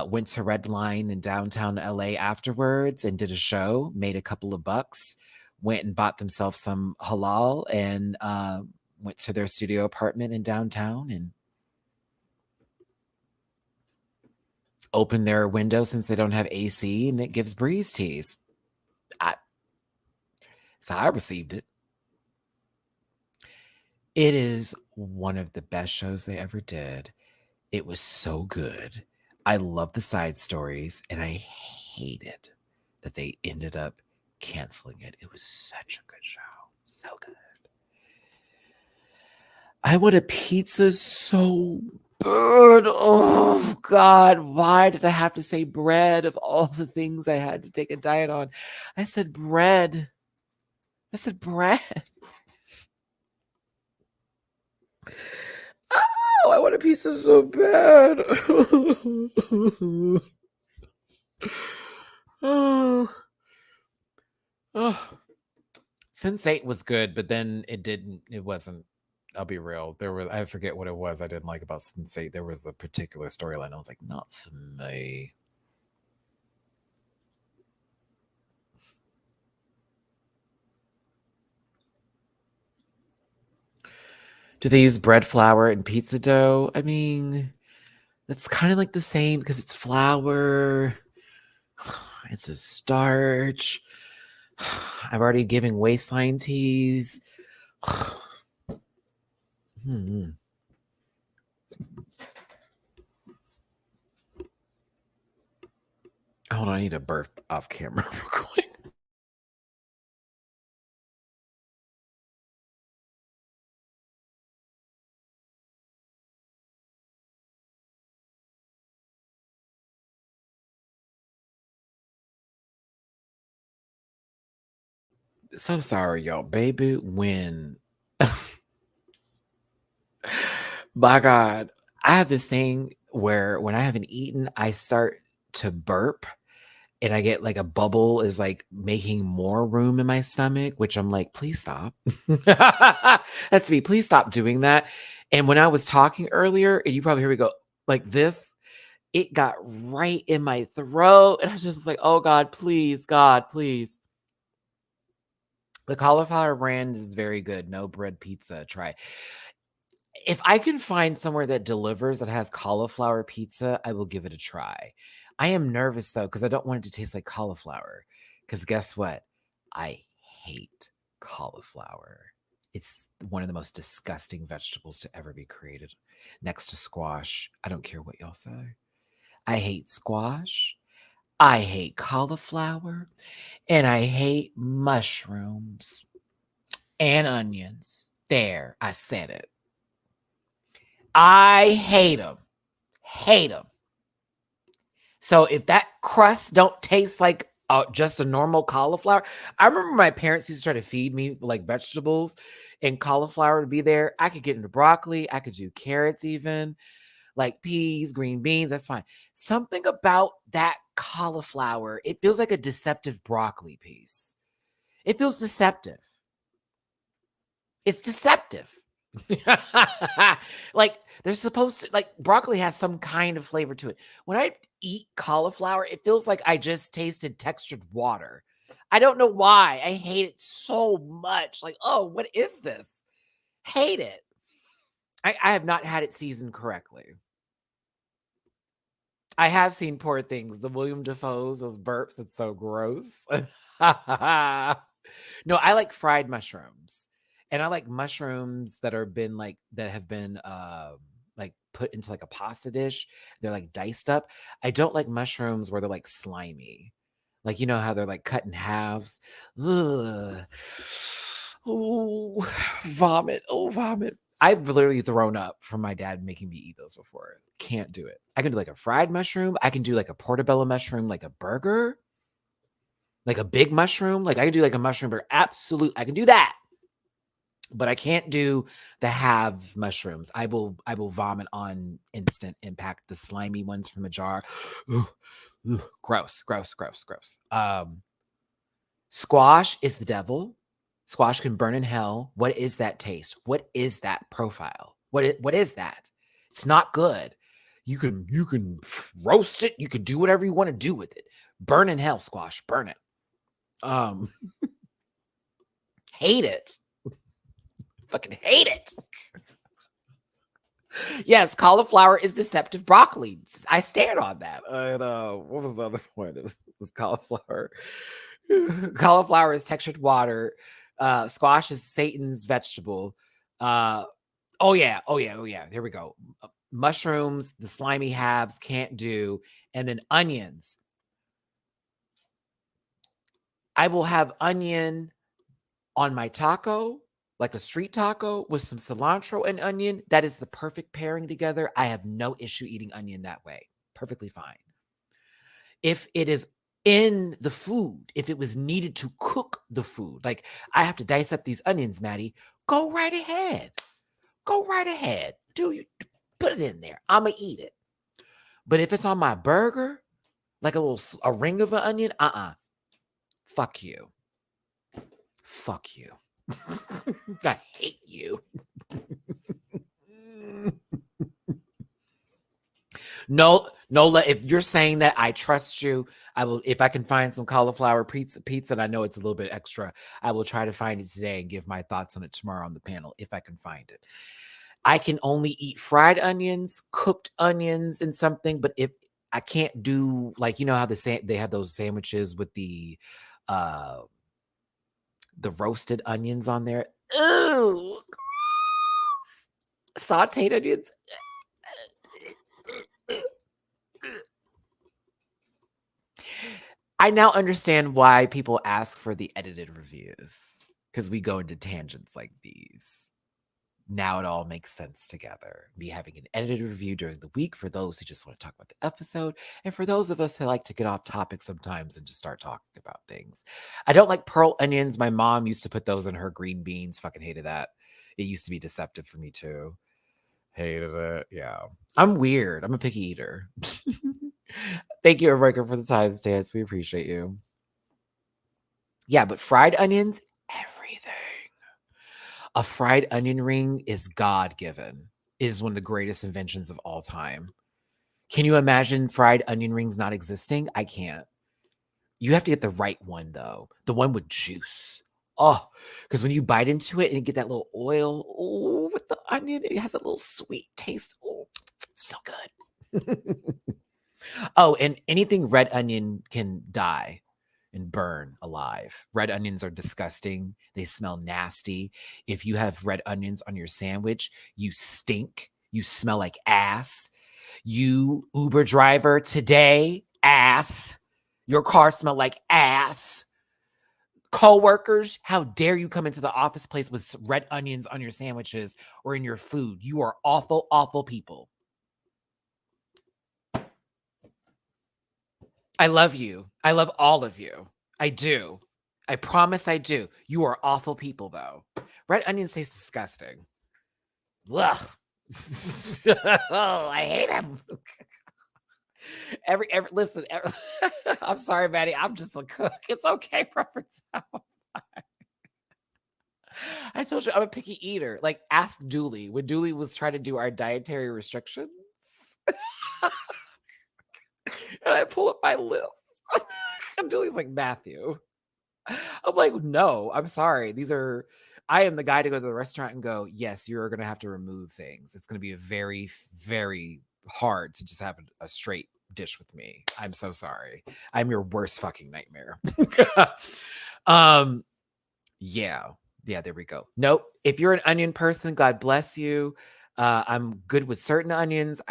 went to Red Line in downtown LA afterwards and did a show, made a couple of bucks, went and bought themselves some halal and went to their studio apartment in downtown and opened their window since they don't have AC and it gives breeze teas. So I received it. It is one of the best shows they ever did. It was so good. I love the side stories, and I hated that they ended up canceling it. It was such a good show. So good. I want a pizza so bad. Oh, God. Why did I have to say bread of all the things I had to take a diet on? I said bread. I said bread. Oh, I want a pizza so bad. Oh. Sense8 was good, but then it wasn't. I'll be real. I forget what it was I didn't like about Sense8. There was a particular storyline. I was like, not for me. Do they use bread flour and pizza dough? I mean, that's kind of like the same because it's flour. It's a starch. I'm already giving waistline teas. Hold on, I need to burp off camera real quick. So sorry, y'all. Baby, when my God, I have this thing where when I haven't eaten, I start to burp and I get like a bubble is like making more room in my stomach, which I'm like, please stop. That's me. Please stop doing that. And when I was talking earlier, and you probably hear me go like this, it got right in my throat. And I was just like, oh God, please, God, please. The cauliflower brand is very good. No bread pizza. Try. If I can find somewhere that delivers that has cauliflower pizza, I will give it a try. I am nervous though, because I don't want it to taste like cauliflower. Because guess what? I hate cauliflower. It's one of the most disgusting vegetables to ever be created, next to squash. I don't care what y'all say. I hate squash. I hate cauliflower. And I hate mushrooms and onions. There, I said it. I hate them. Hate them. So if that crust don't taste like just a normal cauliflower, I remember my parents used to try to feed me like vegetables and cauliflower would be there. I could get into broccoli. I could do carrots even, like peas, green beans. That's fine. Something about that cauliflower, it feels like a deceptive broccoli piece. It feels deceptive. It's deceptive. Like they're supposed to, like broccoli has some kind of flavor to it. When I eat cauliflower, it feels like I just tasted textured water. I don't know why. I hate it so much. Like, oh, what is this? Hate it. I have not had it seasoned correctly. I have seen Poor Things, the William Defoe's, those burps. It's so gross. No, I like fried mushrooms. And I like mushrooms that have been like put into like a pasta dish. They're like diced up. I don't like mushrooms where they're like slimy. Like you know how they're like cut in halves. Ugh. Oh, vomit. Oh, vomit. I've literally thrown up from my dad making me eat those before. Can't do it. I can do like a fried mushroom. I can do like a portobello mushroom, like a burger, like a big mushroom. Like I can do like a mushroom burger. Absolutely. I can do that. But I can't do the halve mushrooms. I will vomit on instant impact. The slimy ones from a jar. Ugh, ugh, gross. Squash is the devil. Squash can burn in hell. What is that taste? What is that profile? What is that? It's not good. You can roast it. You can do whatever you want to do with it. Burn in hell, squash. Burn it. Hate it. Fucking hate it. Yes, cauliflower is deceptive broccoli. I stand on that. And what was the other point? It was cauliflower. Cauliflower is textured water. Squash is Satan's vegetable. Oh yeah. Here we go. Mushrooms, the slimy halves, can't do. And then onions. I will have onion on my taco, like a street taco with some cilantro and onion. That is the perfect pairing together. I have no issue eating onion that way. Perfectly fine. If it is in the food, if it was needed to cook the food, like I have to dice up these onions, Maddie, go right ahead. Go right ahead. Do you put it in there? I'ma eat it. But if it's on my burger, like a ring of an onion, fuck you. Fuck you. I hate you. No, Nola, if you're saying that, I trust you. I will, if I can find some cauliflower pizza, and I know it's a little bit extra, I will try to find it today and give my thoughts on it tomorrow on the panel if I can find it. I can only eat fried onions, cooked onions, and something. But if I can't do, like, you know how they have those sandwiches with the roasted onions on there. Ooh, sauteed onions. I now understand why people ask for the edited reviews, because we go into tangents like these. Now it all makes sense together. Me having an edited review during the week for those who just want to talk about the episode, and for those of us who like to get off topic sometimes and just start talking about things. I don't like pearl onions. My mom used to put those in her green beans. Fucking hated that. It used to be deceptive for me too. Hated it. Yeah. I'm weird. I'm a picky eater. Thank you, Rebecca, for the time stance. We appreciate you. Yeah, but fried onions, everything. A fried onion ring is God given. It is one of the greatest inventions of all time. Can you imagine fried onion rings not existing? I can't. You have to get the right one though. The one with juice. Oh, because when you bite into it and you get that little oil, oh, with the onion, it has a little sweet taste. Oh, so good. Oh, and anything red onion can die and burn alive. Red onions are disgusting. They smell nasty. If you have red onions on your sandwich, you stink. You smell like ass. You Uber driver today, ass. Your car smelled like ass. Co-workers, how dare you come into the office place with red onions on your sandwiches or in your food? You are awful, awful people. I love you. I love all of you. I do. I promise I do. You are awful people, though. Red onions taste disgusting. Ugh. Oh, I hate them. Listen. I'm sorry, Maddie. I'm just a cook. It's okay, preference. I told you I'm a picky eater. Like, ask Dooley when Dooley was trying to do our dietary restrictions. And I pull up my list. And Dooley's like, Matthew. I'm like, no, I'm sorry. I am the guy to go to the restaurant and go, yes, you're going to have to remove things. It's going to be a very, very hard to just have a straight dish with me. I'm so sorry. I'm your worst fucking nightmare. Yeah. Yeah, there we go. Nope. If you're an onion person, God bless you. I'm good with certain onions.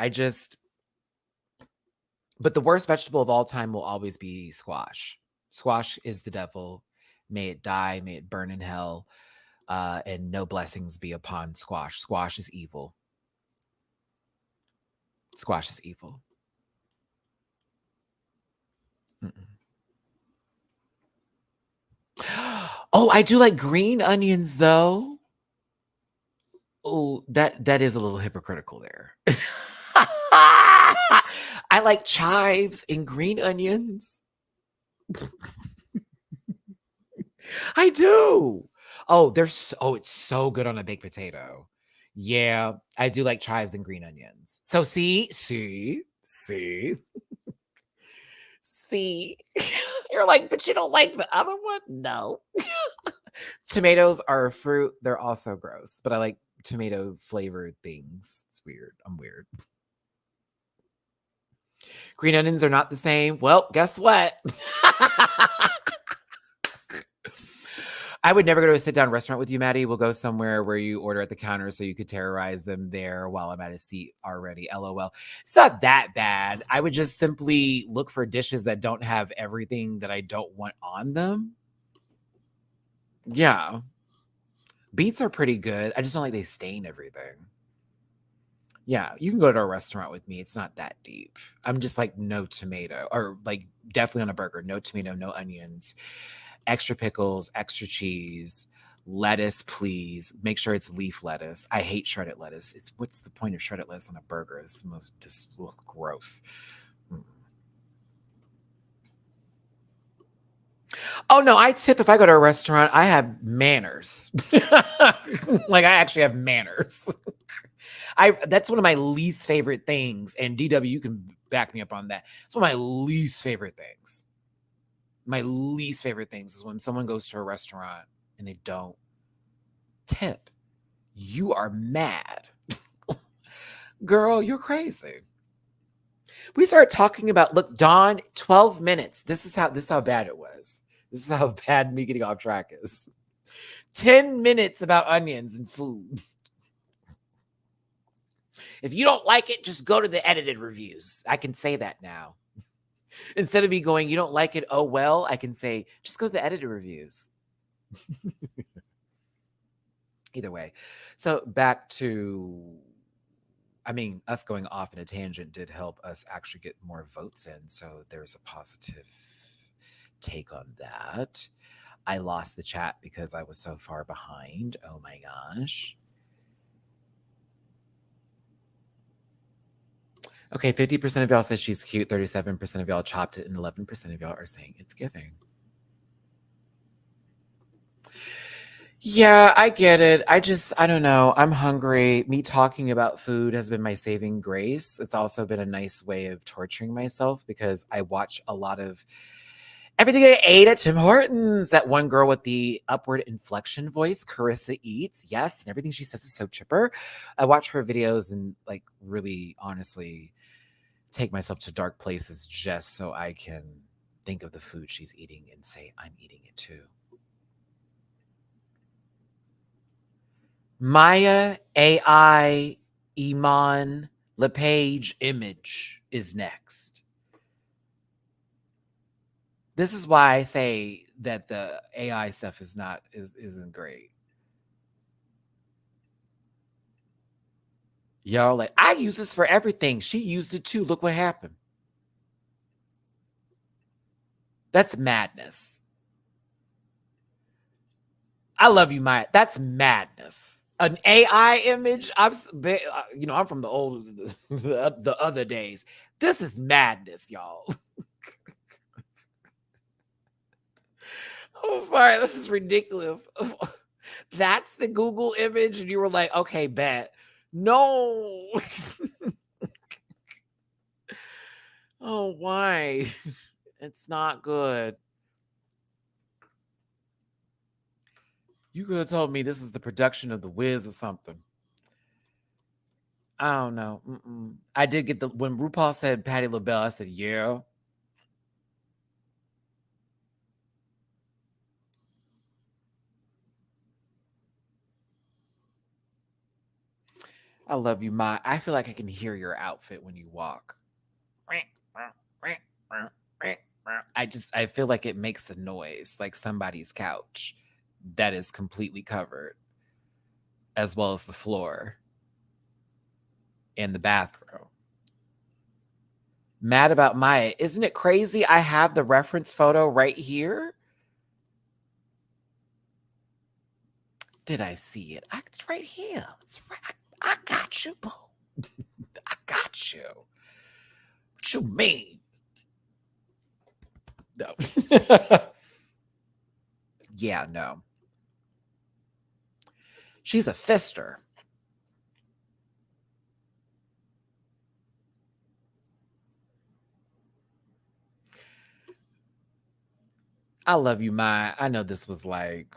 But the worst vegetable of all time will always be squash. Squash is the devil. May it die. May it burn in hell. And no blessings be upon squash. Squash is evil. Squash is evil. Mm-mm. Oh, I do like green onions though. Oh, that is a little hypocritical there. I like chives and green onions. I do. It's so good on a baked potato. Yeah, I do like chives and green onions. So see. You're like, but you don't like the other one? No. Tomatoes are a fruit. They're also gross, but I like tomato flavored things. It's weird. I'm weird. Green onions are not the same. Well, guess what? I would never go to a sit down restaurant with you, Maddie. We'll go somewhere where you order at the counter so you could terrorize them there while I'm at a seat already. LOL. It's not that bad. I would just simply look for dishes that don't have everything that I don't want on them. Yeah. Beets are pretty good. I just don't like they stain everything. Yeah, you can go to a restaurant with me. It's not that deep. I'm just like no tomato, or like definitely on a burger, no tomato, no onions, extra pickles, extra cheese, lettuce, please. Make sure it's leaf lettuce. I hate shredded lettuce. What's the point of shredded lettuce on a burger? It's the most just gross. Mm. Oh no, I tip if I go to a restaurant. I have manners. Like I actually have manners. That's one of my least favorite things. And DW, you can back me up on that. It's one of my least favorite things. My least favorite things is when someone goes to a restaurant and they don't tip. You are mad. Girl, you're crazy. We started talking about, look, Dawn, 12 minutes. This is how bad it was. This is how bad me getting off track is. 10 minutes about onions and food. If you don't like it, just go to the edited reviews. I can say that now. Instead of me going, you don't like it, oh well, I can say, just go to the edited reviews. Either way. So back to, us going off in a tangent did help us actually get more votes in. So there's a positive take on that. I lost the chat because I was so far behind. Oh my gosh. Okay, 50% of y'all said she's cute, 37% of y'all chopped it, and 11% of y'all are saying it's giving. Yeah, I get it. I don't know. I'm hungry. Me talking about food has been my saving grace. It's also been a nice way of torturing myself because I watch a lot of everything I ate at Tim Hortons. That one girl with the upward inflection voice, Carissa Eats. Yes, and everything she says is so chipper. I watch her videos and like really honestly take myself to dark places just so I can think of the food she's eating and say I'm eating it too. Mhi'Ya AI Iman LePage image is next. This is why I say that the AI stuff isn't great. Y'all like, I use this for everything. She used it too. Look what happened. That's madness. I love you, Maya. That's madness. An AI image. I'm from the old, the other days. This is madness, y'all. I'm sorry. This is ridiculous. That's the Google image, and you were like, okay, bet. No. Oh, why? It's not good. You could have told me this is the production of The Wiz or something. I don't know. I did get when RuPaul said Patti LaBelle, I said, yeah. I love you, Ma. I feel like I can hear your outfit when you walk. I feel like it makes a noise like somebody's couch that is completely covered, as well as the floor and the bathroom. Mad about Mhi'Ya. Isn't it crazy? I have the reference photo right here. Did I see it? It's right here. It's right. I got you, boo. I got you. What you mean? No. Yeah, no. She's a fister. I love you, Maya. I know this was like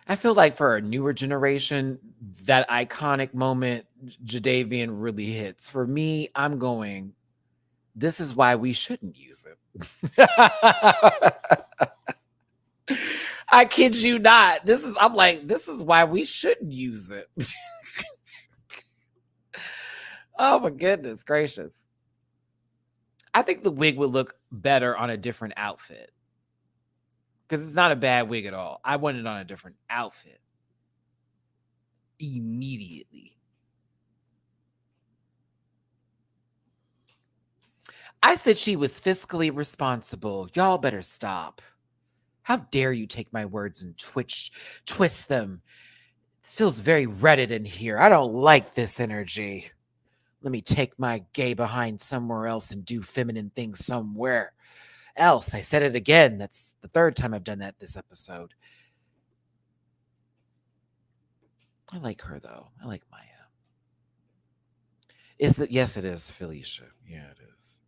I feel like for a newer generation, that iconic moment, Jadavian really hits. For me, I'm going, this is why we shouldn't use it. I kid you not. I'm like, this is why we shouldn't use it. Oh my goodness gracious. I think the wig would look better on a different outfit. Because it's not a bad wig at all. I want it on a different outfit. Immediately. I said she was fiscally responsible. Y'all better stop. How dare you take my words and twist them? It feels very Reddit in here. I don't like this energy. Let me take my gay behind somewhere else and do feminine things somewhere else. I said it again. That's the third time I've done that this episode. I like her though. I like Mhi'Ya. Yes, it is, Felicia. Yeah, it is.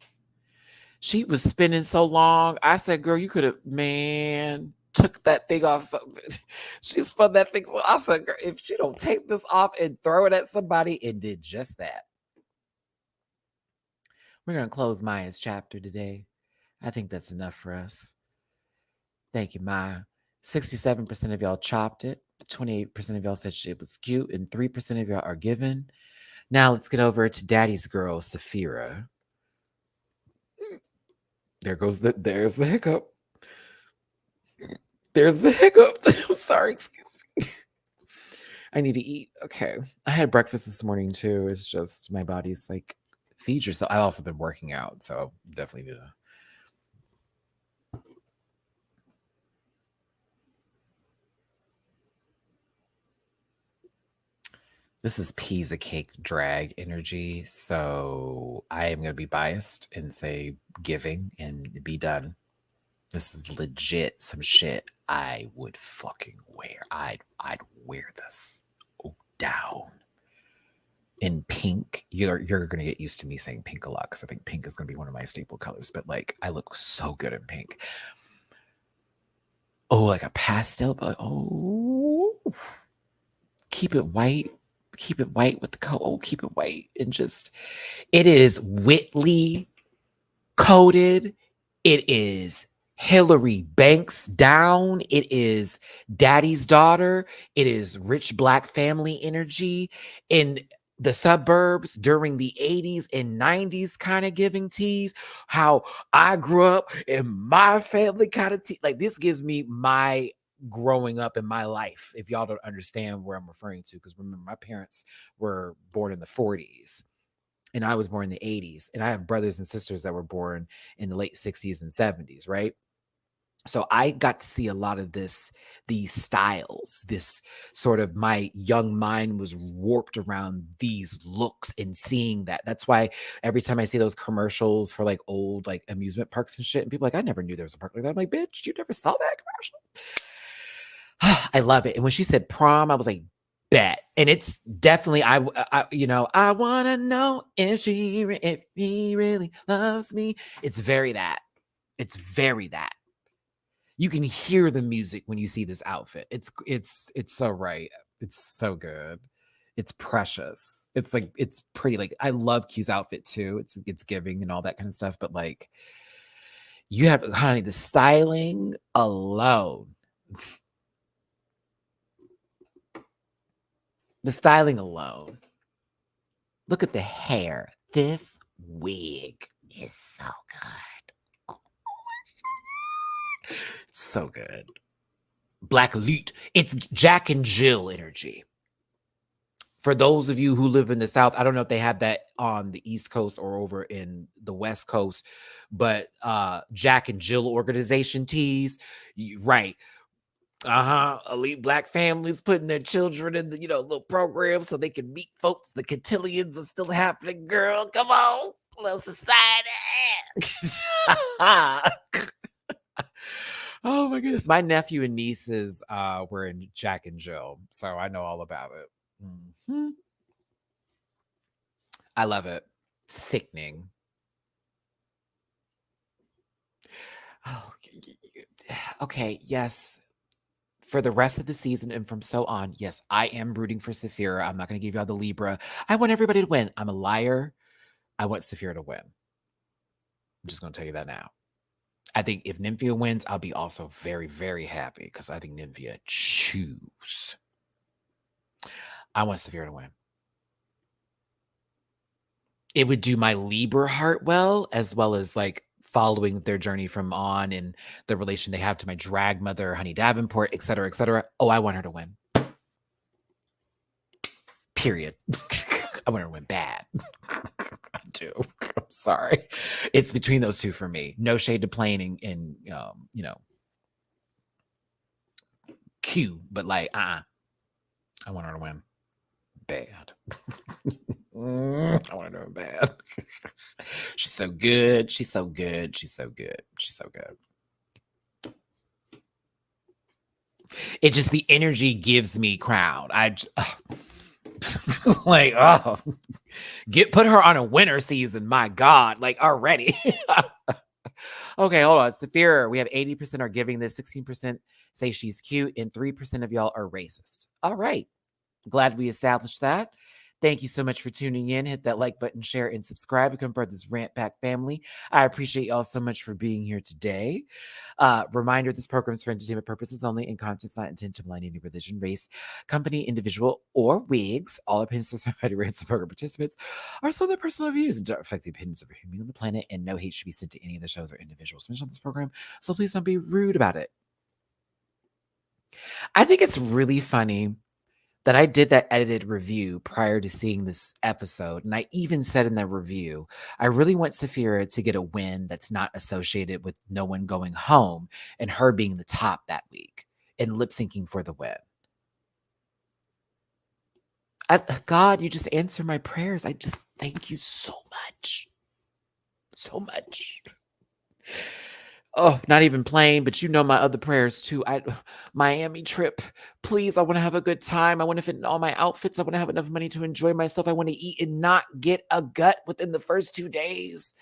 She was spinning so long. I said, girl, you could have, man, took that thing off something. She spun that thing. So I said, girl, if she don't take this off and throw it at somebody, it did just that. We're going to close Maya's chapter today. I think that's enough for us. Thank you, Maya. 67% of y'all chopped it. 28% of y'all said it was cute. And 3% of y'all are given. Now let's get over to Daddy's girl, Saphira. There's the hiccup. There's the hiccup. I'm sorry, excuse me. I need to eat. Okay. I had breakfast this morning too. It's just my body's like, feed yourself. I've also been working out, so definitely need to. This is piece of cake drag energy, so I am gonna be biased and say giving and be done. This is legit some shit I would fucking wear. I'd wear this down in pink. You're gonna get used to me saying pink a lot because I think pink is gonna be one of my staple colors. But like, I look so good in pink. Oh, like a pastel, but oh, keep it white. Keep it white with the color. Oh, keep it white and just. It is Whitley coated. It is Hillary Banks down. It is Daddy's Daughter. It is rich black family energy in the suburbs during the 80s and 90s kind of giving teas. How I grew up in my family kind of tea. Like, this gives me my growing up in my life, if y'all don't understand where I'm referring to, because remember, my parents were born in the 40s and I was born in the 80s. And I have brothers and sisters that were born in the late 60s and 70s, right? So I got to see a lot of these styles, this sort of, my young mind was warped around these looks and seeing that. That's why every time I see those commercials for like old like amusement parks and shit, and people are like, I never knew there was a park like that. I'm like, bitch, you never saw that commercial? I love it. And when she said prom, I was like, bet. And it's definitely, I want to know if he really loves me. It's very that. It's very that. You can hear the music when you see this outfit. It's so right. It's so good. It's precious. It's like, it's pretty. Like, I love Q's outfit too. It's giving and all that kind of stuff. But like, you have, honey, the styling alone. The styling alone. Look at the hair. This wig is so good. Oh, so good. Black Elite. It's Jack and Jill energy. For those of you who live in the South, I don't know if they have that on the East Coast or over in the West Coast, but Jack and Jill organization tees, right. Elite black families putting their children in the, little programs so they can meet folks. The cotillions are still happening, girl. Come on. Little society. Oh my goodness. My nephew and nieces were in Jack and Jill, so I know all about it. Mm-hmm. I love it. Sickening. Oh, okay. Yes. For the rest of the season and from so on, yes, I am rooting for Saphira. I'm not going to give y'all the Libra. I want everybody to win. I'm a liar. I want Saphira to win. I'm just going to tell you that now. I think if Nymphia wins, I'll be also very, very happy because I think Nymphia chews. I want Saphira to win. It would do my Libra heart well as like following their journey from on and the relation they have to my drag mother, Honey Davenport, et cetera, et cetera. Oh, I want her to win. Period. I want her to win bad. I do. I'm sorry. It's between those two for me. No shade to playing in Q, but like, I want her to win bad. I want her to win bad. She's so good. She's so good. She's so good. She's so good. It just, the energy gives me crowd. Like, put her on a winter season. My God, like already. Okay, hold on. Saphira, we have 80% are giving this, 16% say she's cute, and 3% of y'all are racist. All right. Glad we established that. Thank you so much for tuning in. Hit that like button, share, and subscribe. Become part of this Rant Pack family. I appreciate y'all so much for being here today. Reminder, this program is for entertainment purposes only, and content's not intended to malign any religion, race, company, individual, or wigs. All opinions expressed by the rants of program participants are solely their personal views and don't affect the opinions of every human on the planet, and no hate should be sent to any of the shows or individuals mentioned on this program, so please don't be rude about it. I think it's really funny that I did that edited review prior to seeing this episode. And I even said in that review, I really want Saphira to get a win that's not associated with no one going home and her being the top that week and lip syncing for the win. God, you just answer my prayers. I just thank you so much. So much. Oh, not even playing, but you know my other prayers too. Miami trip. Please, I want to have a good time. I want to fit in all my outfits. I want to have enough money to enjoy myself. I want to eat and not get a gut within the first 2 days.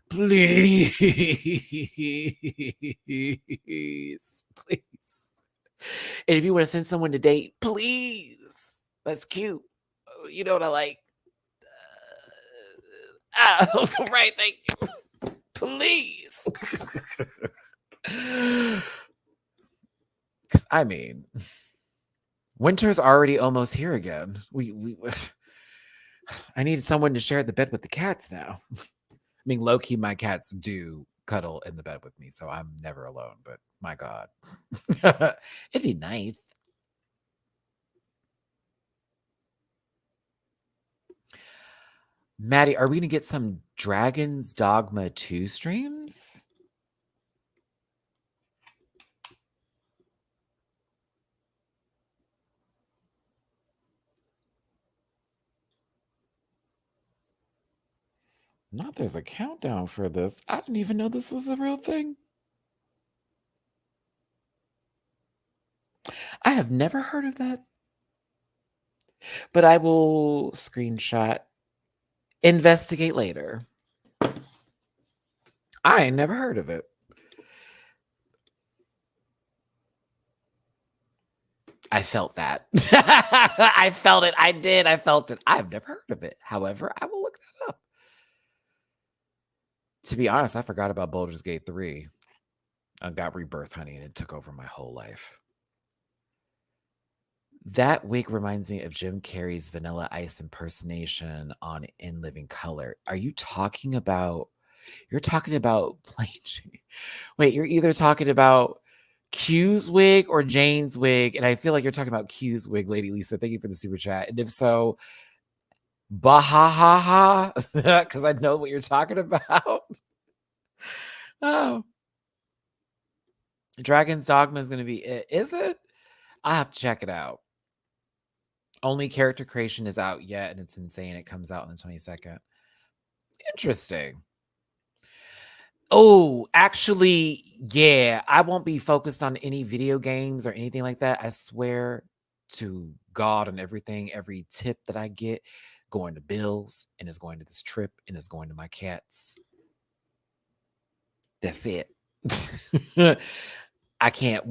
Please. Please. And if you want to send someone to date, please. That's cute. You know what I like? Right, thank you. Please. Because I mean, winter's already almost here again. I need someone to share the bed with the cats now. I mean, low key, my cats do cuddle in the bed with me, so I'm never alone. But my God, it'd be nice. Maddie, are we gonna get some Dragon's Dogma 2 streams? Not there's a countdown for this. I didn't even know this was a real thing. I have never heard of that. But I will screenshot, investigate later. I ain't never heard of it. I felt that. I felt it. I did. I felt it. I've never heard of it. However, I will look that up. To be honest, I forgot about Baldur's Gate 3. I got Rebirth, honey, and it took over my whole life. That wig reminds me of Jim Carrey's Vanilla Ice impersonation on In Living Color. Are you talking about... You're talking about plain... Wait, you're either talking about Q's wig or Jane's wig, and I feel like you're talking about Q's wig, Lady Lisa. Thank you for the super chat. And if so, bahahaha, because I know what you're talking about. Oh, Dragon's Dogma is going to be it. Is it? I have to check it out. Only character creation is out yet, and it's insane. It comes out on the 22nd. Interesting. Oh, actually, yeah. I won't be focused on any video games or anything like that. I swear to God and everything, every tip that I get going to bills and is going to this trip and is going to my cats. That's it. I can't.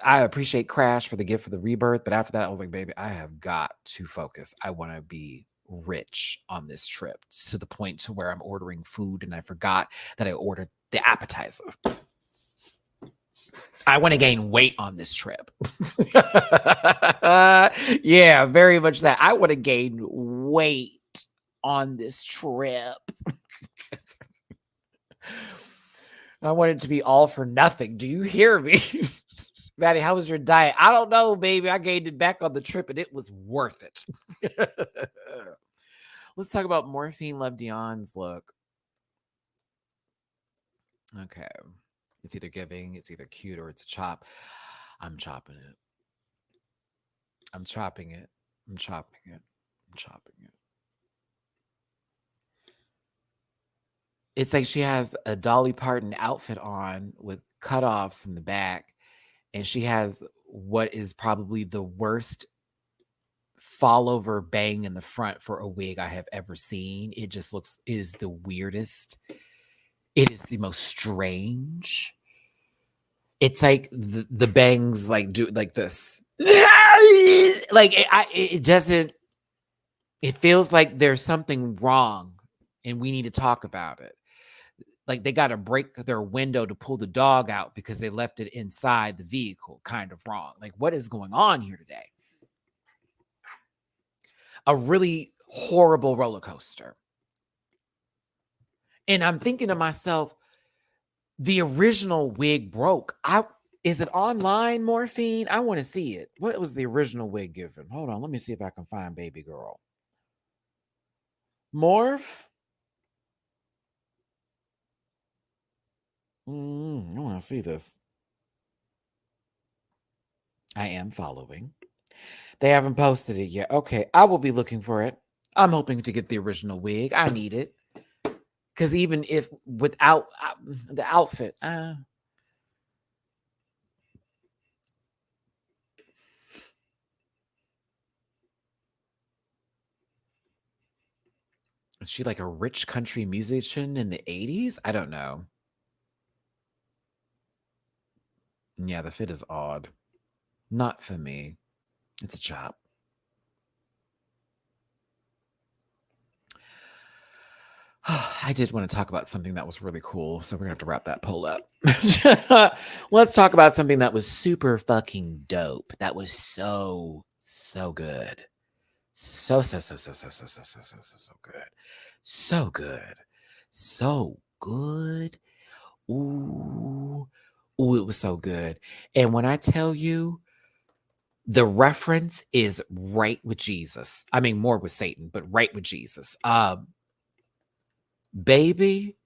I appreciate Crash for the gift for the rebirth, but after that, I was like, baby, I have got to focus. I want to be rich on this trip to the point to where I'm ordering food and I forgot that I ordered the appetizer. I want to gain weight on this trip. Yeah, very much that. I want to gain weight on this trip. I want it to be all for nothing. Do you hear me? Maddie, how was your diet? I don't know, baby. I gained it back on the trip and it was worth it. Let's talk about Morphine Love Dion's look. Okay. It's either giving, it's either cute, or it's a chop. I'm chopping it. I'm chopping it. I'm chopping it. I'm chopping it. It's like she has a Dolly Parton outfit on with cutoffs in the back, and she has what is probably the worst fall over bang in the front for a wig I have ever seen. It just looks, it is the weirdest. It is the most strange. It's like the bangs like do like this. Like it doesn't, it feels like there's something wrong and we need to talk about it. Like they got to break their window to pull the dog out because they left it inside the vehicle, kind of wrong. Like, what is going on here today? A really horrible roller coaster. And I'm thinking to myself, the original wig broke. Is it online, Morphine? I want to see it. What was the original wig given? Hold on, let me see if I can find baby girl. Morph? I want to see this. I am following. They haven't posted it yet. Okay, I will be looking for it. I'm hoping to get the original wig. I need it. Because even if without the outfit, is she like a rich country musician in the 80s? I don't know. Yeah, the fit is odd. Not for me. It's a chop. I did want to talk about something that was really cool, so we're gonna have to wrap that poll up. Let's talk about something that was super fucking dope. That was so good. So good. So good. So good. Ooh. Ooh, it was so good. And when I tell you, the reference is right with Jesus. I mean, more with Satan, but right with Jesus. Baby,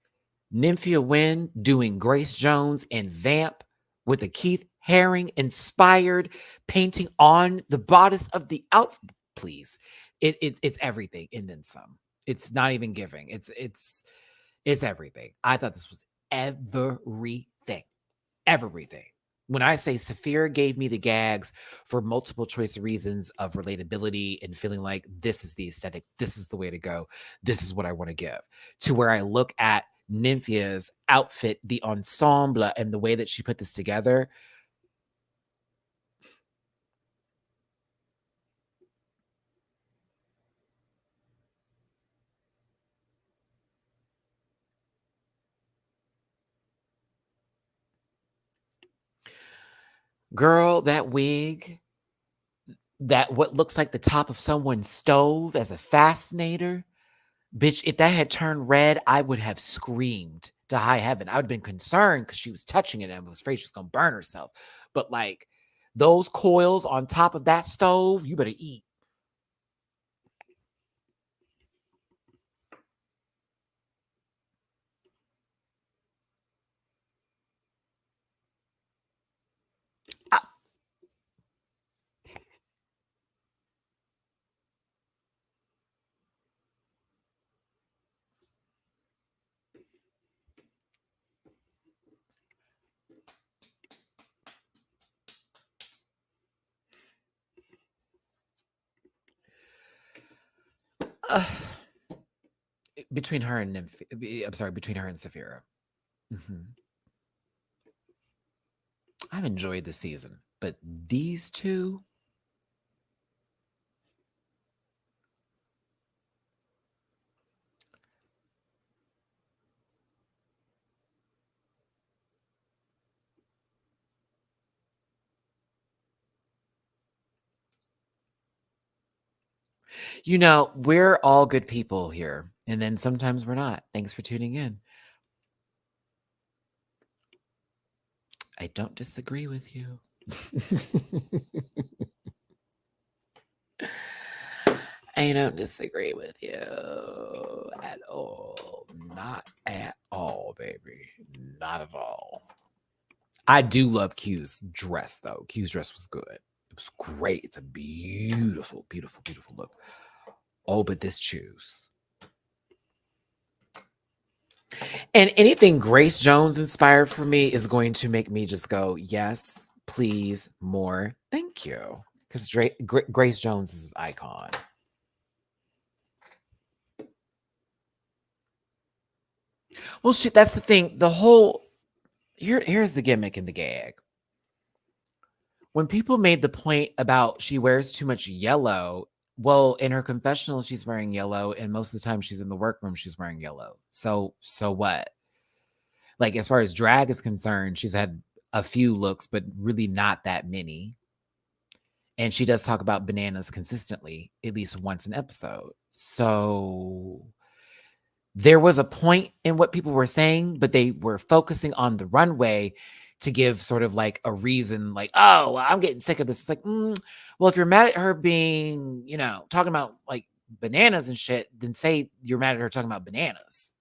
Nymphia Wynn doing Grace Jones and Vamp with a Keith Haring inspired painting on the bodice of the outfit. Please, it's everything and then some. It's not even giving. It's everything. I thought this was everything. Everything. When I say Saphira gave me the gags for multiple choice reasons of relatability and feeling like this is the aesthetic, this is the way to go, this is what I want to give, to where I look at Nymphia's outfit, the ensemble, and the way that she put this together. Girl, that wig, that what looks like the top of someone's stove as a fascinator. Bitch, if that had turned red, I would have screamed to high heaven. I would have been concerned because she was touching it and was afraid she was going to burn herself. But like those coils on top of that stove, you better eat. Uh, between her and I'm sorry, between her and Saphira. Mm-hmm. I've enjoyed the season, but these two, we're all good people here. And then sometimes we're not. Thanks for tuning in. I don't disagree with you. I don't disagree with you at all. Not at all, baby. Not at all. I do love Q's dress, though. Q's dress was good. It was great. It's a beautiful, beautiful, beautiful look. Oh, but this choose. And anything Grace Jones inspired for me is going to make me just go, yes, please, more. Thank you. Because Grace Jones is an icon. Well, shit, that's the thing. The whole here's the gimmick and the gag. When people made the point about she wears too much yellow, well, in her confessional, she's wearing yellow, and most of the time she's in the workroom, she's wearing yellow. So what? Like, as far as drag is concerned, she's had a few looks, but really not that many. And she does talk about bananas consistently, at least once an episode. So there was a point in what people were saying, but they were focusing on the runway to give sort of like a reason, like, oh, well, I'm getting sick of this. It's like, well, if you're mad at her being, talking about like bananas and shit, then say you're mad at her talking about bananas.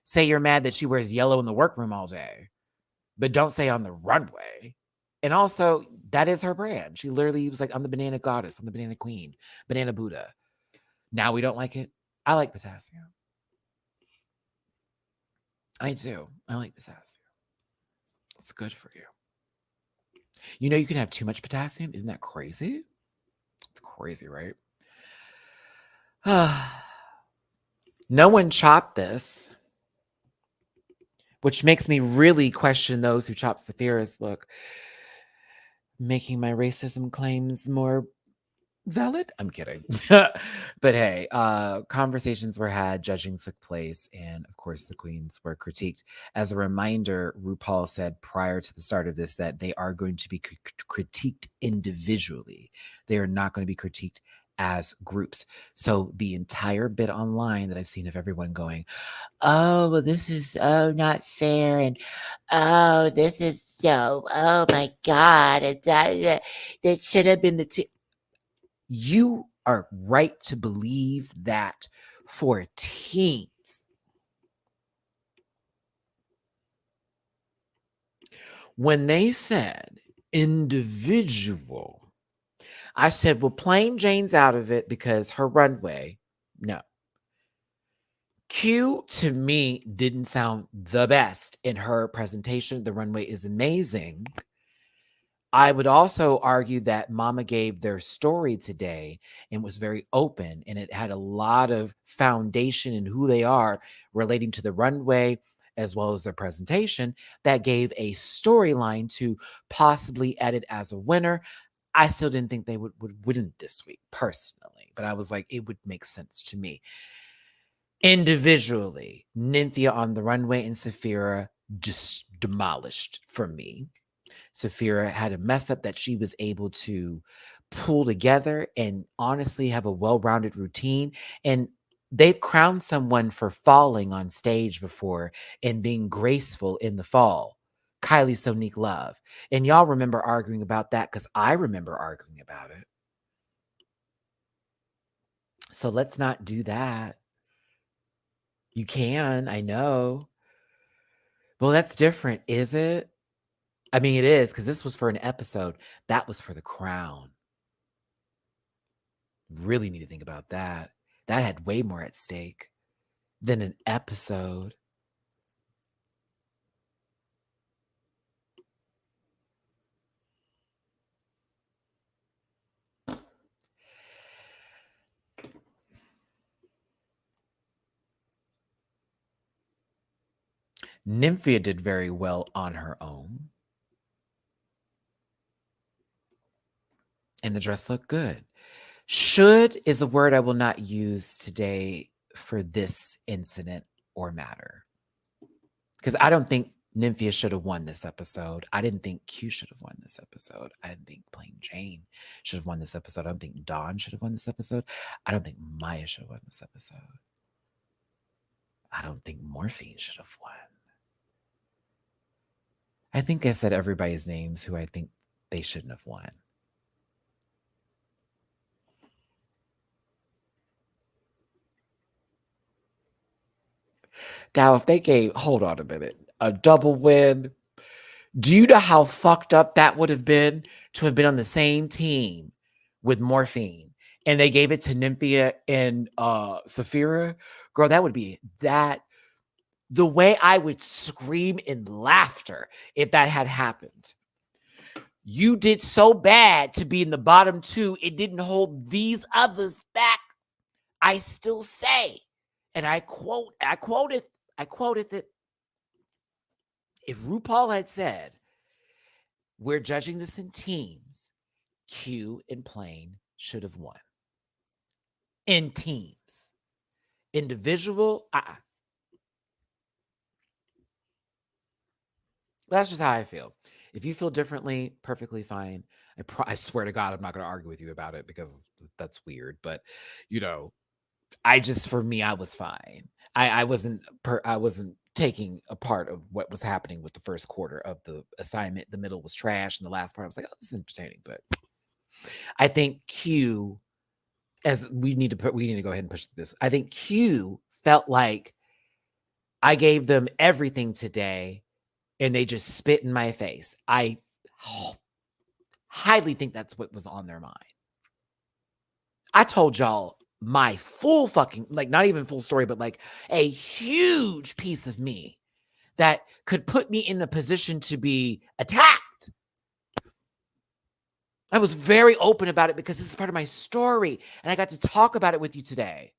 Say you're mad that she wears yellow in the workroom all day, but don't say on the runway. And also, That is her brand. She literally was like, I'm the banana goddess. I'm the banana queen, banana Buddha. Now we don't like it. I like potassium. I do. I like potassium. It's good for you. You know, you can have too much potassium. Isn't that crazy? It's crazy, right? No one chopped this, which makes me really question those who chop Saphira's look, making my racism claims more valid. I'm kidding. But hey, conversations were had, judging took place, and of course the queens were critiqued. As a reminder, RuPaul said prior to the start of this that they are going to be critiqued individually. They are not going to be critiqued as groups. So the entire bit online that I've seen of everyone going, oh, well, this is not fair, and oh, this is so, oh my God, that should have been you are right to believe that for teens. When they said individual, I said, well, plain Jane's out of it because her runway, no. Q to me didn't sound the best in her presentation. The runway is amazing. I would also argue that Mama gave their story today and was very open, and it had a lot of foundation in who they are relating to the runway as well as their presentation that gave a storyline to possibly edit as a winner. I still didn't think they would win this week personally, but I was like, it would make sense to me. Individually, Nymphia on the runway and Saphira just demolished for me. Saphira had a mess up that she was able to pull together and honestly have a well-rounded routine. And they've crowned someone for falling on stage before and being graceful in the fall. Kylie Sonique Love. And y'all remember arguing about that because I remember arguing about it. So let's not do that. You can, I know. Well, that's different, is it? I mean, it is because this was for an episode. That was for the crown. Really need to think about that. That had way more at stake than an episode. Nymphia did very well on her own. And the dress looked good. Should is a word I will not use today for this incident or matter. Because I don't think Nymphia should have won this episode. I didn't think Q should have won this episode. I didn't think Plain Jane should have won this episode. I don't think Dawn should have won this episode. I don't think Mhi'Ya should have won this episode. I don't think Morphine should have won. I think I said everybody's names who I think they shouldn't have won. Now, if they gave, hold on a minute, a double win, do you know how fucked up that would have been to have been on the same team with Morphine and they gave it to Nymphia and Saphira? Girl, that would be that. The way I would scream in laughter if that had happened. You did so bad to be in the bottom two, it didn't hold these others back. I still say, and I quoted it. If RuPaul had said, we're judging this in teams, Q and Plain should have won. In teams. Individual, That's just how I feel. If you feel differently, perfectly fine. I swear to God, I'm not going to argue with you about it because that's weird. But, for me, I was fine. I wasn't taking a part of what was happening with the first quarter of the assignment. The middle was trash, and the last part I was like, oh, this is entertaining. But I think Q, as we need to go ahead and push this. I think Q felt like I gave them everything today, and they just spit in my face. I highly think that's what was on their mind. I told y'all my full fucking, like, not even full story, but like a huge piece of me that could put me in a position to be attacked. I was very open about it because this is part of my story and I got to talk about it with you today.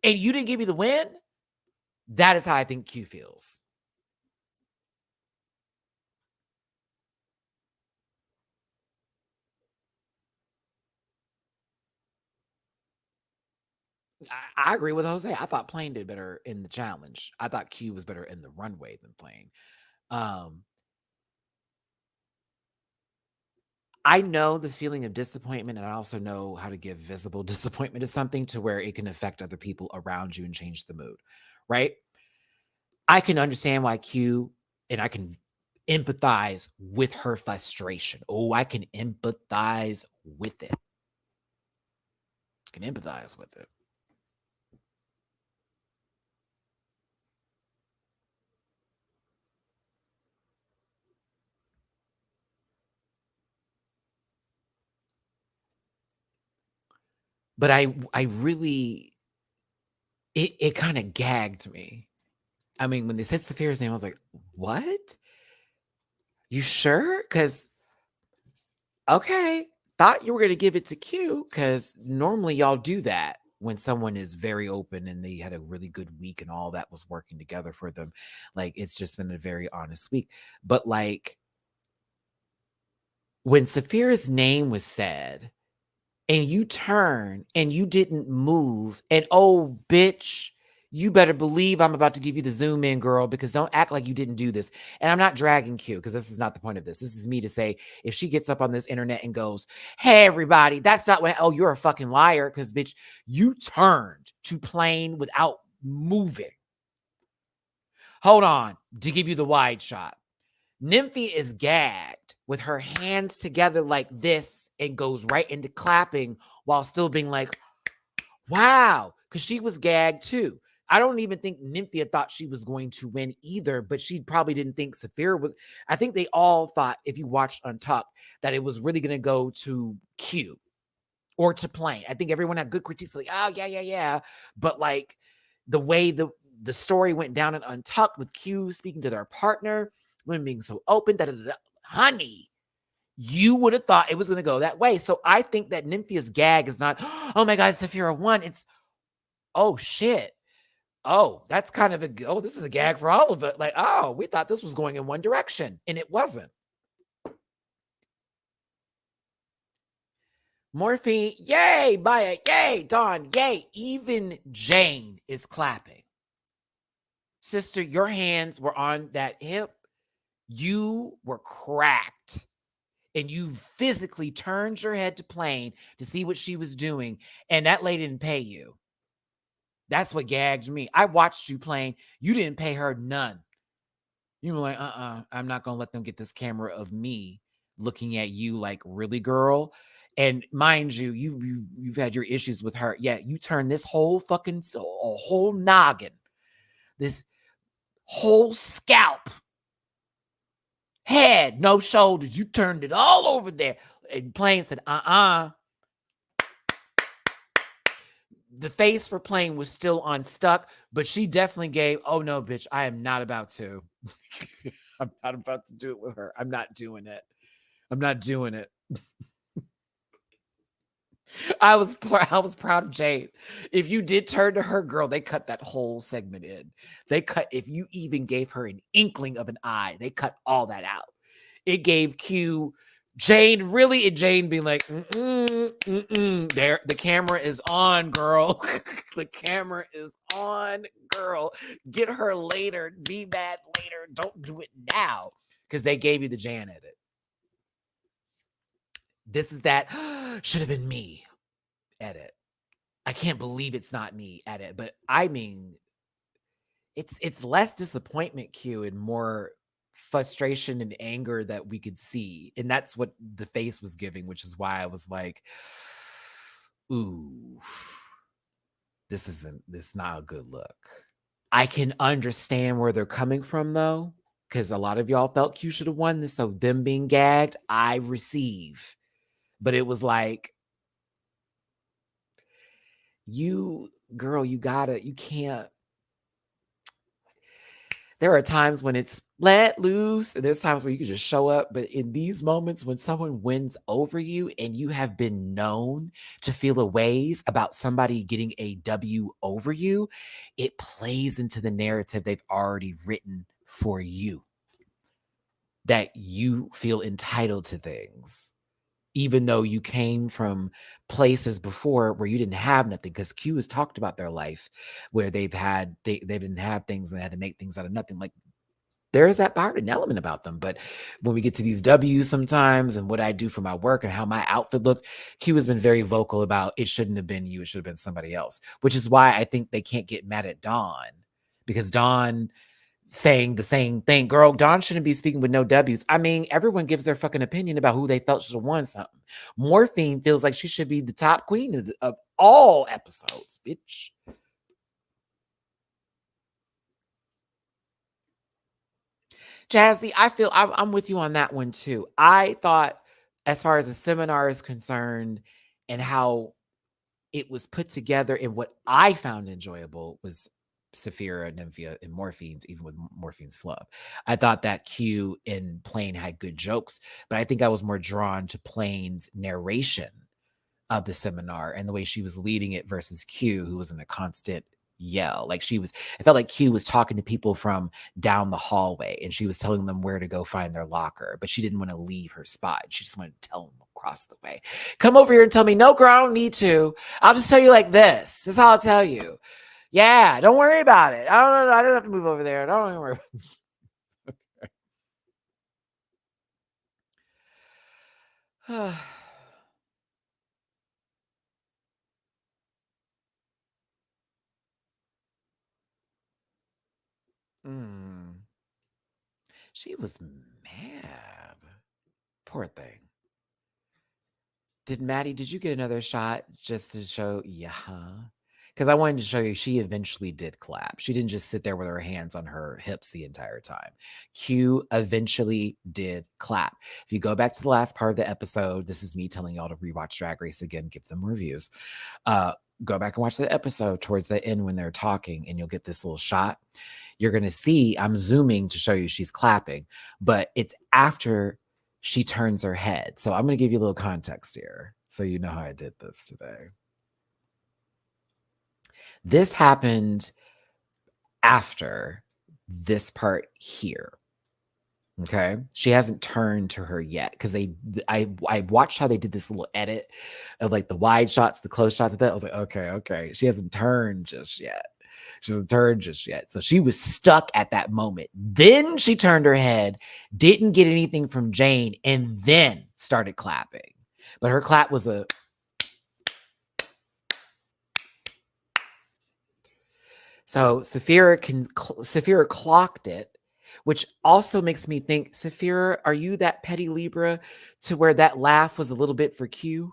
And you didn't give me the win? That is how I think Q feels. I agree with Jose. I thought Plane did better in the challenge. I thought Q was better in the runway than Plane. I know the feeling of disappointment, and I also know how to give visible disappointment to something to where it can affect other people around you and change the mood, right? I can understand why Q, and I can empathize with her frustration. Oh, I can empathize with it. I can empathize with it. But I really, it kind of gagged me. I mean, when they said Saphira's name, I was like, what? You sure? Because, okay, thought you were going to give it to Q because normally y'all do that when someone is very open and they had a really good week and all that was working together for them. Like, it's just been a very honest week. But like, when Saphira's name was said and you turn and you didn't move, and oh, bitch, you better believe I'm about to give you the zoom in, girl, because don't act like you didn't do this. And I'm not dragging Q because this is not the point of this. This is me to say, if she gets up on this internet and goes, hey, everybody, that's not what, oh, you're a fucking liar because, bitch, you turned to Plane without moving. Hold on to give you the wide shot. Nymphy is gagged with her hands together like this and goes right into clapping while still being like, wow, because she was gagged too. I don't even think Nymphia thought she was going to win either, but she probably didn't think Saphira was. I think they all thought, if you watched Untucked, that it was really going to go to Q or to Plane. I think everyone had good critiques, like, oh, yeah. But like the way the story went down in Untucked with Q speaking to their partner, women being so open, honey, you would have thought it was going to go that way. So I think that Nymphia's gag is not, oh my God, Saphira won. It's, oh shit. Oh, that's kind of this is a gag for all of it. Like, oh, we thought this was going in one direction and it wasn't. Morphine, yay, Mhi'Ya, yay, Dawn, yay. Even Jane is clapping. Sister, your hands were on that hip. You were cracked. And you physically turned your head to Plane to see what she was doing. And that lady didn't pay you. That's what gagged me. I watched you Plane. You didn't pay her none. You were like, I'm not going to let them get this camera of me looking at you like, really, girl? And mind you, you've had your issues with her. Yeah, you turned this whole fucking, a whole noggin, this whole scalp, head, no shoulders. You turned it all over there. And Plane said, The face for Plane was still unstuck, but she definitely gave, oh no, bitch, I am not about to. I'm not about to do it with her. I'm not doing it. I'm not doing it. I was proud of Jade. If you did turn to her, girl, they cut that whole segment in. They cut, if you even gave her an inkling of an eye, they cut all that out. It gave Q Jane really, and Jane being like, there, the camera is on, girl. The camera is on, girl. Get her later. Be mad later. Don't do it now. Because they gave you the Jan edit. This is that should have been me edit. I can't believe it's not me edit. But I mean, it's less disappointment, Q, and more frustration and anger that we could see. And that's what the face was giving, which is why I was like, ooh, this is not a good look. I can understand where they're coming from though, because a lot of y'all felt Q should have won this. So them being gagged, I receive. But it was like, you, girl, you can't. There are times when it's let loose, and there's times where you can just show up. But in these moments, when someone wins over you and you have been known to feel a ways about somebody getting a W over you, it plays into the narrative they've already written for you, that you feel entitled to things, even though you came from places before where you didn't have nothing. Because Q has talked about their life where they didn't have things and they had to make things out of nothing. Like, there is that part, an element about them. But when we get to these W's sometimes and what I do for my work and how my outfit looked, Q has been very vocal about it shouldn't have been you, it should have been somebody else, which is why I think they can't get mad at Dawn, because Dawn saying the same thing. Girl, Dawn shouldn't be speaking with no W's. I mean, everyone gives their fucking opinion about who they felt should have won something. Morphine feels like she should be the top queen of all episodes, bitch. Jazzy, I'm with you on that one too. I thought, as far as the seminar is concerned and how it was put together, and what I found enjoyable was Saphira, Nymphia, and Morphine's, even with Morphine's flub. I thought that Q and Plane had good jokes, but I think I was more drawn to Plane's narration of the seminar and the way she was leading it versus Q, who was in a constant yell. Like, I felt like Q was talking to people from down the hallway and she was telling them where to go find their locker, but she didn't want to leave her spot. She just wanted to tell them across the way, come over here and tell me, no, girl, I don't need to. I'll just tell you like this. This is how I'll tell you. Yeah, don't worry about it. I don't have to move over there. Don't worry. Mm. She was mad. Poor thing. Did you get another shot just to show? Yeah. Because I wanted to show you she eventually did clap. She didn't just sit there with her hands on her hips the entire time. Q eventually did clap. If you go back to the last part of the episode, this is me telling y'all to rewatch Drag Race again, give them reviews. Go back and watch the episode towards the end when they're talking, and you'll get this little shot. You're going to see, I'm zooming to show you she's clapping, but it's after she turns her head. So I'm going to give you a little context here so you know how I did this today. This happened after this part here. Okay. She hasn't turned to her yet because I watched how they did this little edit of like the wide shots, the close shots of that. I was like, okay. She hasn't turned just yet. So she was stuck at that moment. Then she turned her head, didn't get anything from Jane, and then started clapping. But her clap was a... So Saphira clocked it, which also makes me think, Saphira, are you that petty Libra to where that laugh was a little bit for Q?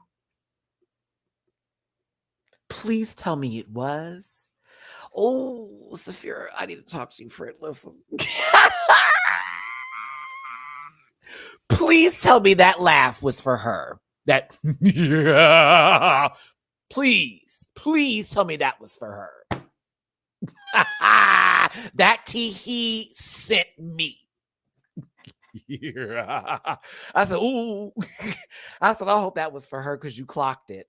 Please tell me it was. Oh, Saphira, I need to talk to you for it. Listen. Please tell me that laugh was for her. That, yeah. Please tell me that was for her. That tee sent me. Yeah. I said, ooh. I said, I hope that was for her because you clocked it.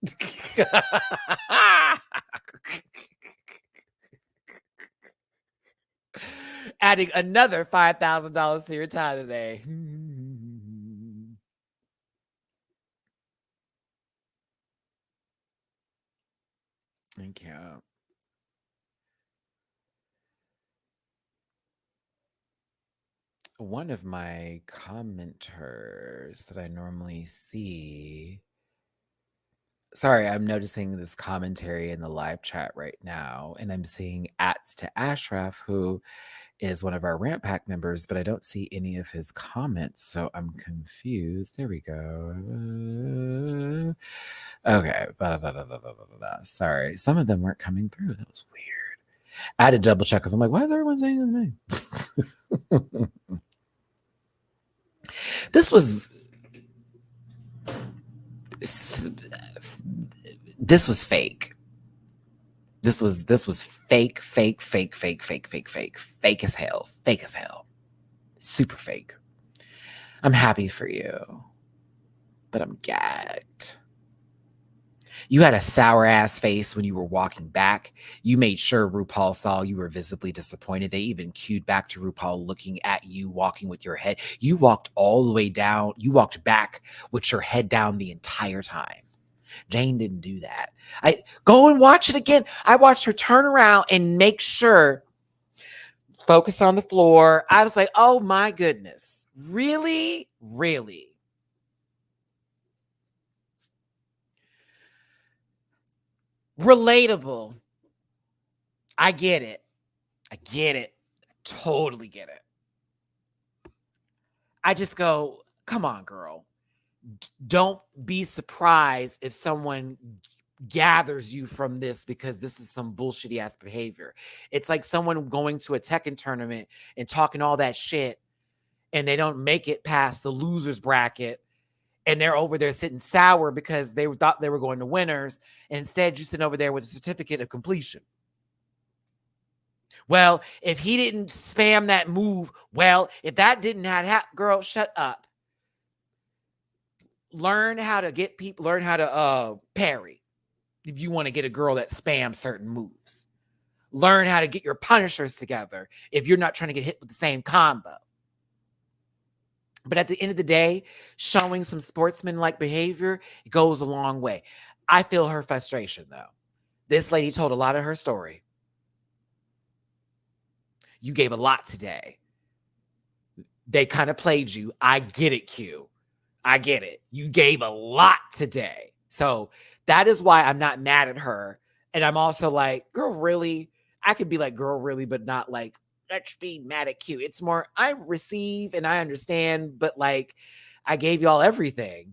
Adding another $5,000 to your time today. Thank you. One of my commenters that I normally see. Sorry, I'm noticing this commentary in the live chat right now, and I'm seeing ats to Ashraf, who is one of our Ramp Pack members, but I don't see any of his comments, so I'm confused. There we go. Okay. Sorry, some of them weren't coming through. That was weird. I had to double check because I'm like, why is everyone saying his name? This was this was fake. This was fake, fake, fake, fake, fake, fake, fake, fake as hell, fake as hell, super fake. I'm happy for you, but I'm gagged. You had a sour ass face when you were walking back. You made sure RuPaul saw you were visibly disappointed. They even cued back to RuPaul looking at you walking with your head. You walked all the way down. You walked back with your head down the entire time. Jane didn't do that. I go and watch it again. I watched her turn around and make sure, focus on the floor. I was like, oh my goodness. Really? Really? Relatable. I get it. I get it. I totally get it. I just go, come on, girl. Don't be surprised if someone gathers you from this because this is some bullshitty ass behavior. It's like someone going to a Tekken tournament and talking all that shit and they don't make it past the losers bracket and they're over there sitting sour because they thought they were going to winners. And instead, you're sitting over there with a certificate of completion. Well, if he didn't spam that move, well, if that didn't happen, girl, shut up. Learn how to get people, learn how to parry if you want to get a girl that spams certain moves. Learn how to get your punishers together if you're not trying to get hit with the same combo. But at the end of the day, showing some sportsman-like behavior goes a long way. I feel her frustration, though. This lady told a lot of her story. You gave a lot today. They kind of played you. I get it, Q. I get it. You gave a lot today. So that is why I'm not mad at her. And I'm also like, girl, really? I could be like, girl, really, but not like, let's be mad at Q. It's more, I receive and I understand, but like, I gave y'all everything.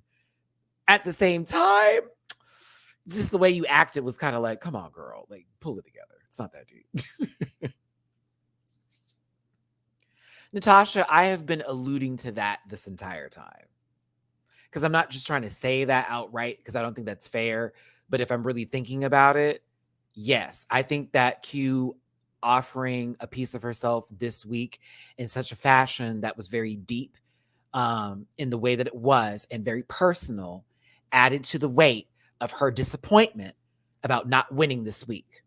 At the same time, just the way you acted was kind of like, come on, girl, like, pull it together. It's not that deep. Natasha, I have been alluding to that this entire time. Because I'm not just trying to say that outright because I don't think that's fair. But if I'm really thinking about it, yes, I think that Q offering a piece of herself this week in such a fashion that was very deep in the way that it was and very personal added to the weight of her disappointment about not winning this week.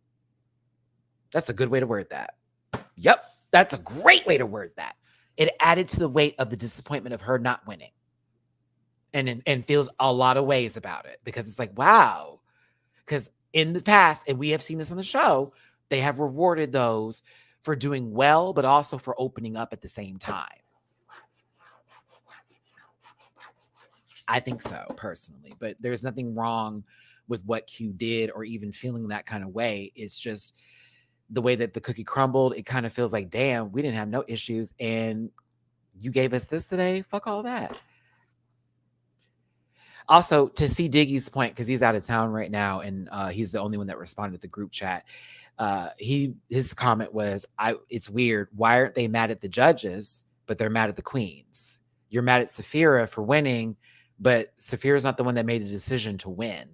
That's a good way to word that. Yep, that's a great way to word that. It added to the weight of the disappointment of her not winning. And feels a lot of ways about it because it's like, wow. Because in the past, and we have seen this on the show, they have rewarded those for doing well, but also for opening up at the same time. I think so, personally. But there's nothing wrong with what Q did or even feeling that kind of way. It's just the way that the cookie crumbled. It kind of feels like, damn, we didn't have no issues. And you gave us this today. Fuck all that. Also, to see Diggy's point, because he's out of town right now, and he's the only one that responded to the group chat. His comment was, it's weird. Why aren't they mad at the judges, but they're mad at the queens? You're mad at Saphira for winning, but Saphira's not the one that made the decision to win.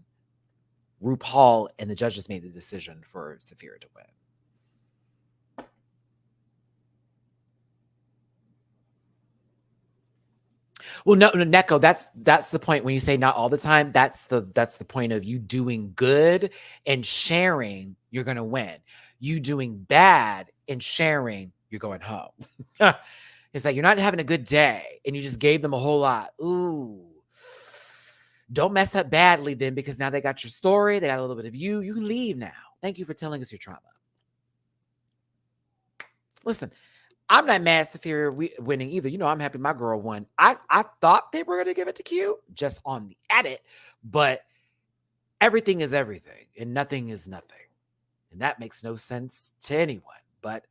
RuPaul and the judges made the decision for Saphira to win. Well, no, Neko, that's the point when you say not all the time. That's the point of you doing good and sharing, you're gonna win. You doing bad and sharing, you're going home. It's like you're not having a good day and you just gave them a whole lot. Ooh. Don't mess up badly then, because now they got your story, they got a little bit of you. You can leave now. Thank you for telling us your trauma. Listen, I'm not mad at Saphira winning either. You know, I'm happy my girl won. I thought they were going to give it to Q just on the edit, but everything is everything and nothing is nothing. And that makes no sense to anyone. But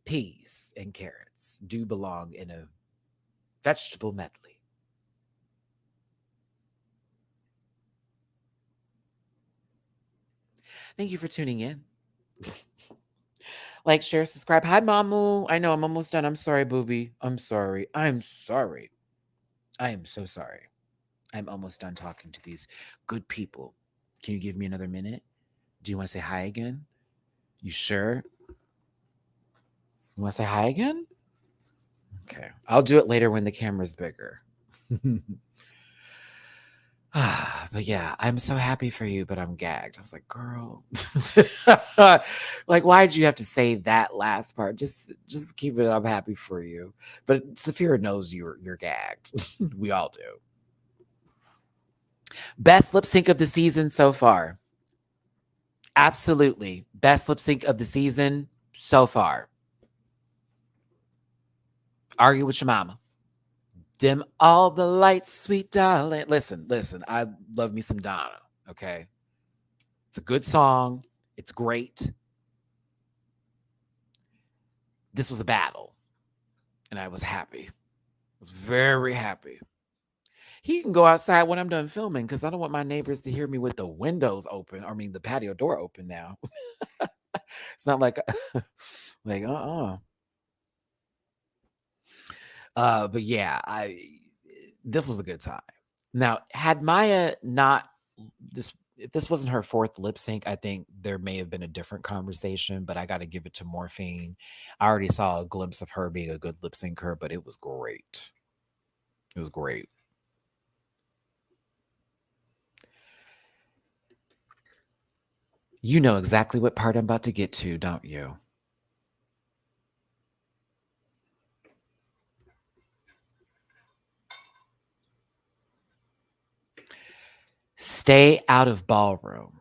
peas and carrots do belong in a vegetable medley. Thank you for tuning in. Like, share, subscribe. Hi, Mamu. I know I'm almost done. I'm sorry, booby. I'm sorry. I am so sorry. I'm almost done talking to these good people. Can you give me another minute? Do you want to say hi again? You sure? You want to say hi again? Okay. I'll do it later when the camera's bigger. But yeah, I'm so happy for you, but I'm gagged. I was like, girl, like, why'd you have to say that last part? Just keep it. I'm happy for you. But Saphira knows you're gagged. We all do. Best lip sync of the season so far. Absolutely. Best lip sync of the season so far. Argue with your mama. Dim all the lights, sweet darling. Listen. I love me some Donna. Okay. It's a good song. It's great. This was a battle. And I was happy. I was very happy. He can go outside when I'm done filming because I don't want my neighbors to hear me with the windows open. I mean, the patio door open now. It's not like, like, but yeah, this was a good time. Now, had Mhi'Ya not this if this wasn't her fourth lip sync, I think there may have been a different conversation, but I got to give it to Morphine. I already saw a glimpse of her being a good lip syncer, but it was great. It was great. You know exactly what part I'm about to get to, don't you? Stay out of ballroom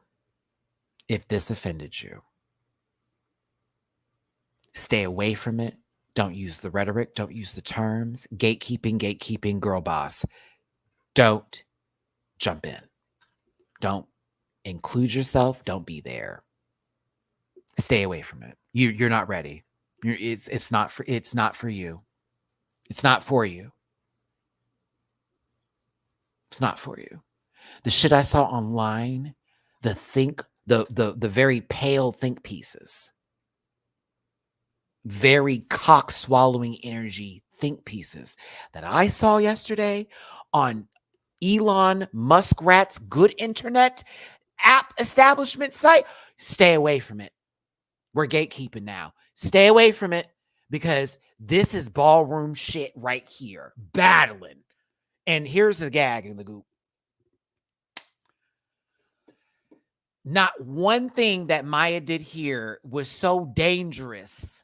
if this offended you. Stay away from it. Don't use the rhetoric. Don't use the terms. Gatekeeping, girl boss. Don't jump in. Don't include yourself. Don't be there. Stay away from it. You're not ready. It's not for you. It's not for you. It's not for you. The shit I saw online, the very pale think pieces, very cock swallowing energy think pieces that I saw yesterday on Elon Muskrat's good internet app establishment site. Stay away from it. We're gatekeeping now. Stay away from it because this is ballroom shit right here. Battling. And here's the gag in the goop. Not one thing that Mhi'Ya did here was so dangerous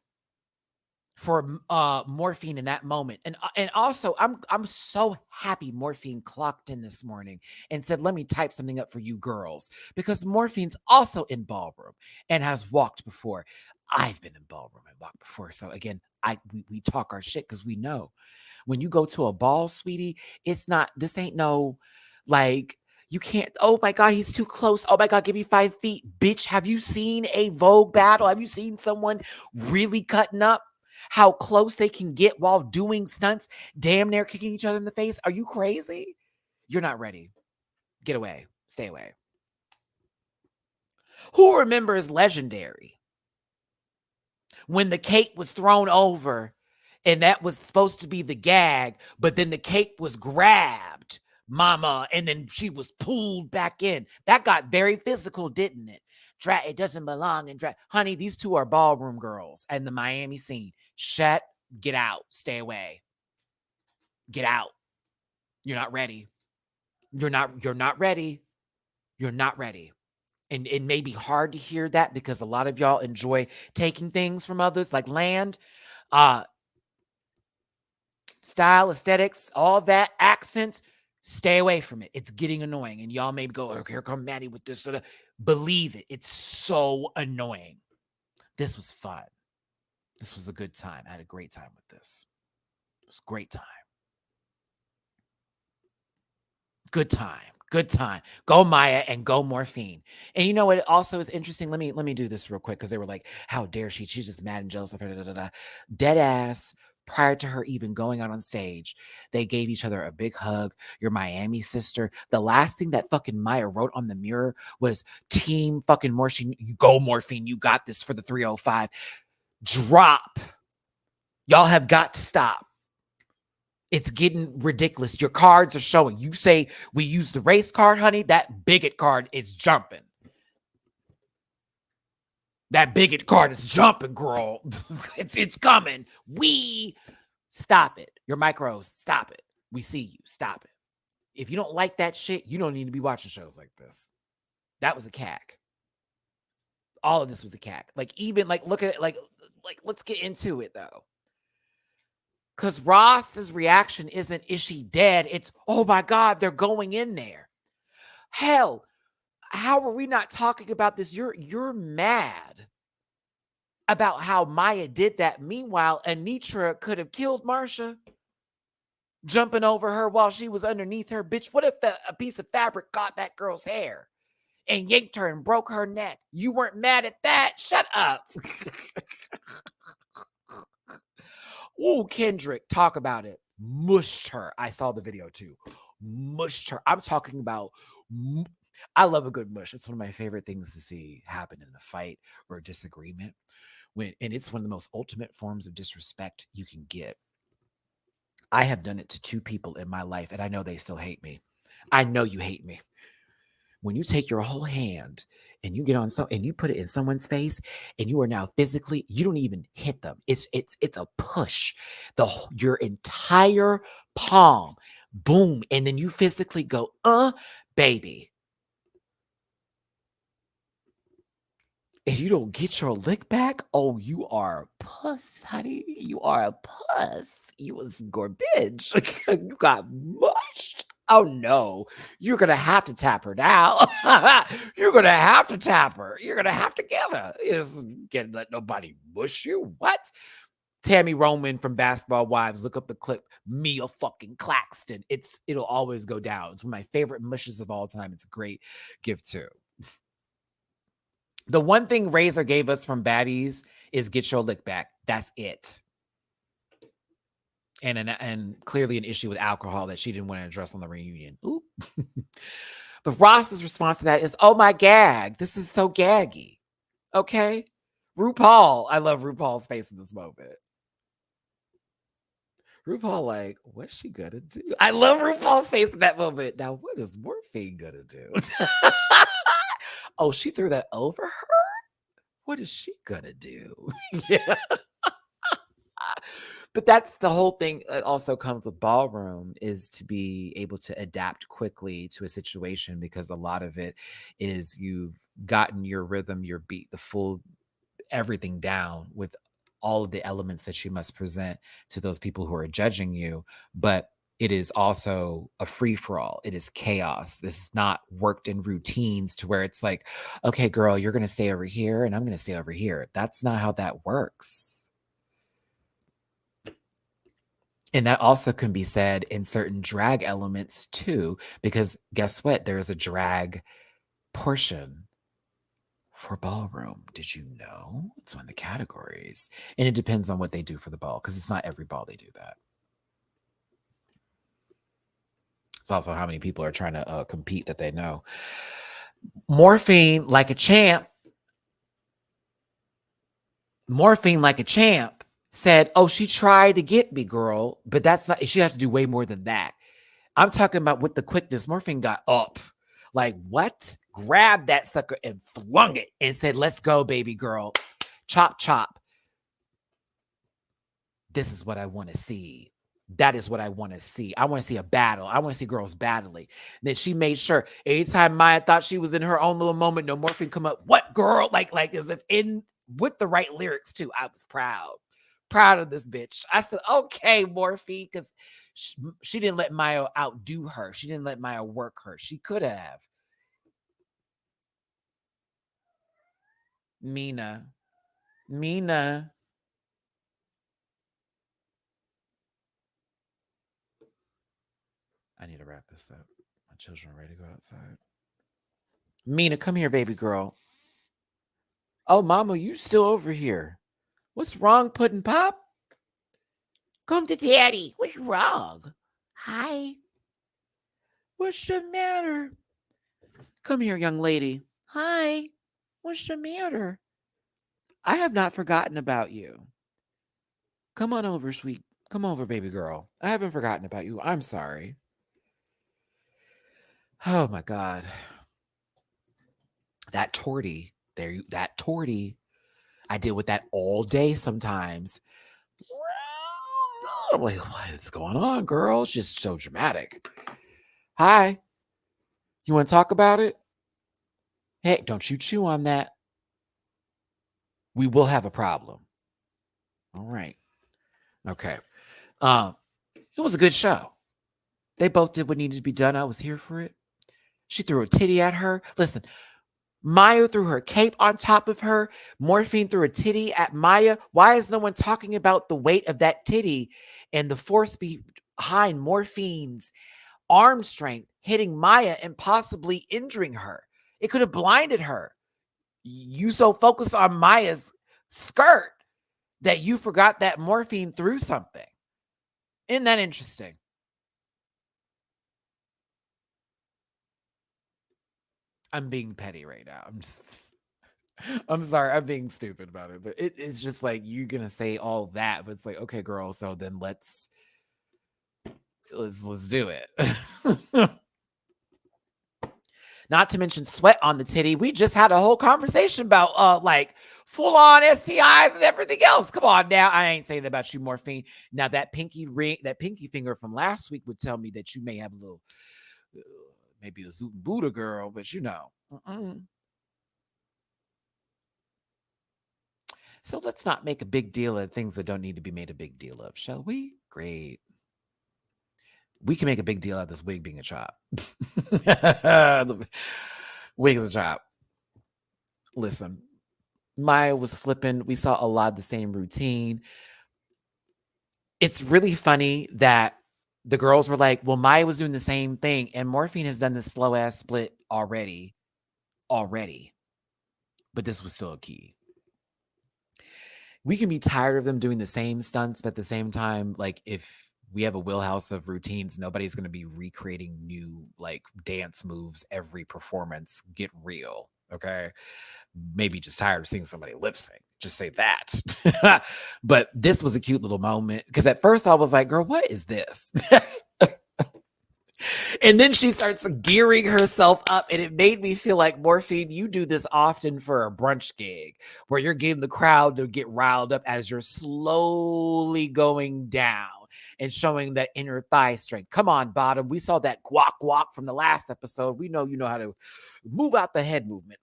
for Morphine in that moment. And also I'm so happy Morphine clocked in this morning and said, let me type something up for you girls, because Morphine's also in ballroom and has walked before. I've been in ballroom and walked before. So again, we talk our shit because we know when you go to a ball, sweetie, this ain't no like, you can't, oh my God, he's too close. Oh my God, give me 5 feet. Bitch, have you seen a Vogue battle? Have you seen someone really cutting up? How close they can get while doing stunts, damn near kicking each other in the face? Are you crazy? You're not ready. Get away. Stay away. Who remembers Legendary? When the cake was thrown over and that was supposed to be the gag, but then the cake was grabbed, mama, and then she was pulled back in. That got very physical, didn't it? It doesn't belong in drag. Honey, these two are ballroom girls and the Miami scene. Get out, stay away. Get out. You're not ready. You're not ready. You're not ready. And it may be hard to hear that because a lot of y'all enjoy taking things from others like land, style, aesthetics, all that, accents. Stay away from it. It's getting annoying. And y'all may go, oh, here come Maddie with this. Believe it. It's so annoying. This was fun. This was a good time. I had a great time with this. It was a great time. Good time. Good time. Go Mhi'Ya and go Morphine. And you know what also is interesting? Let me do this real quick because they were like, how dare she? She's just mad and jealous of her. Dead ass. Prior to her even going out on stage, they gave each other a big hug. Your Miami sister. The last thing that fucking Mhi'Ya wrote on the mirror was team fucking Morphine. You go Morphine. You got this for the 305. Drop. Y'all have got to stop. It's getting ridiculous. Your cards are showing. You say we use the race card, honey. That bigot card is jumping. That bigot card is jumping, girl. It's coming. We stop it. Your micros, stop it. We see you. Stop it. If you don't like that shit, you don't need to be watching shows like this. That was a cack. All of this was a cack. Like, even like, look at it. Like let's get into it though. Because Ross's reaction isn't, is she dead? It's, oh my God, they're going in there. Hell, how are we not talking about this? You're mad about how Mhi'Ya did that. Meanwhile, Anitra could have killed Marcia, jumping over her while she was underneath her. Bitch, what if a piece of fabric caught that girl's hair and yanked her and broke her neck? You weren't mad at that? Shut up. Ooh, Kendrick, talk about it. Mushed her. I saw the video too. Mushed her. I'm talking about, I love a good mush. It's one of my favorite things to see happen in a fight or a disagreement. And it's one of the most ultimate forms of disrespect you can get. I have done it to 2 people in my life, and I know they still hate me. I know you hate me. When you take your whole hand and you get on and you put it in someone's face, and you are now physically, you don't even hit them. It's a push. Your entire palm, boom, and then you physically go, baby. And you don't get your lick back, oh, you are a puss, honey. You are a puss. You was garbage. You got mushed. Oh no, you're gonna have to tap her now. You're gonna have to tap her. You're gonna have to get her. Can't let nobody mush you. What? Tammy Roman from Basketball Wives. Look up the clip. Mhi'Ya fucking Claxton. It'll always go down. It's one of my favorite mushes of all time. It's a great gift too. The one thing Razor gave us from Baddies is get your lick back. That's it. And clearly an issue with alcohol that she didn't want to address on the reunion. Ooh. But Ross's response to that is, oh my gag. This is so gaggy. Okay. RuPaul. I love RuPaul's face in this moment. RuPaul, like, what's she gonna do? I love RuPaul's face in that moment. Now, what is Morphine gonna do? Oh, she threw that over her? What is she gonna do? Yeah. But that's the whole thing that also comes with ballroom, is to be able to adapt quickly to a situation, because a lot of it is you've gotten your rhythm, your beat, the full everything down with all of the elements that you must present to those people who are judging you. But it is also a free-for-all. It is chaos. This is not worked in routines to where it's like, okay, girl, you're going to stay over here and I'm going to stay over here. That's not how that works. And that also can be said in certain drag elements too, because guess what? There is a drag portion for ballroom. Did you know? It's one of the categories. And it depends on what they do for the ball, because it's not every ball they do that. It's also how many people are trying to compete that they know. Morphine like a champ said, oh, she tried to get me, girl, but that's not, she has to do way more than that. I'm talking about with the quickness. Morphine got up. Like, what? Grabbed that sucker and flung it and said, let's go, baby girl. Chop, chop. This is what I want to see. That is what I want to see. I want to see a battle. I want to see girls battling. And then she made sure anytime Mhi'Ya thought she was in her own little moment, no, Morphine come up, what girl? Like as if in with the right lyrics too. I was proud of this bitch. I said, okay, Morphine, because she didn't let Mhi'Ya outdo her. She didn't let Mhi'Ya work her. She could have. Mina. I need to wrap this up. My children are ready to go outside. Mina, come here, baby girl. Oh, mama, you still over here. What's wrong, Puddin' Pop? Come to daddy. What's wrong? Hi. What's the matter? Come here, young lady. Hi. What's the matter? I have not forgotten about you. Come on over, sweet. Come over, baby girl. I haven't forgotten about you. I'm sorry. Oh my God. That tortie. That tortie. I deal with that all day sometimes. I'm like, what is going on, girl? It's just so dramatic. Hi. You want to talk about it? Hey, don't you chew on that. We will have a problem. All right. Okay. Um, it was a good show. They both did what needed to be done. I was here for it. She threw a titty at her. Listen, Mhi'Ya threw her cape on top of her. Morphine threw a titty at Mhi'Ya. Why is no one talking about the weight of that titty and the force behind Morphine's arm strength hitting Mhi'Ya and possibly injuring her? It could have blinded her. You so focused on Mhi'Ya's skirt that you forgot that Morphine threw something. Isn't that interesting? I'm being petty right now. I'm sorry, I'm being stupid about it, but it's just like you're gonna say all that, but it's like, okay, girl, so then let's do it. Not to mention sweat on the titty. We just had a whole conversation about like full on STIs and everything else. Come on now. I ain't saying that about you, Morphine. Now that pinky finger from last week would tell me that you may have a little maybe a Zoot Buddha girl, but you know. So let's not make a big deal of things that don't need to be made a big deal of, shall we? Great. We can make a big deal out of this wig being a chop. The wig is a chop. Listen, Mhi'Ya was flipping. We saw a lot of the same routine. It's really funny that the girls were like, well, Mhi'Ya was doing the same thing, and Morphine has done this slow ass split already. But this was still a key. We can be tired of them doing the same stunts, but at the same time, like if we have a wheelhouse of routines, nobody's going to be recreating new like dance moves every performance. Get real, okay? Maybe just tired of seeing somebody lip sync. Just say that. But this was a cute little moment because at first I was like, girl, what is this? And then she starts gearing herself up, and it made me feel like, Morphine, you do this often for a brunch gig where you're getting the crowd to get riled up as you're slowly going down and showing that inner thigh strength. Come on, Bottom. We saw that guac guac from the last episode. We know you know how to move out the head movement.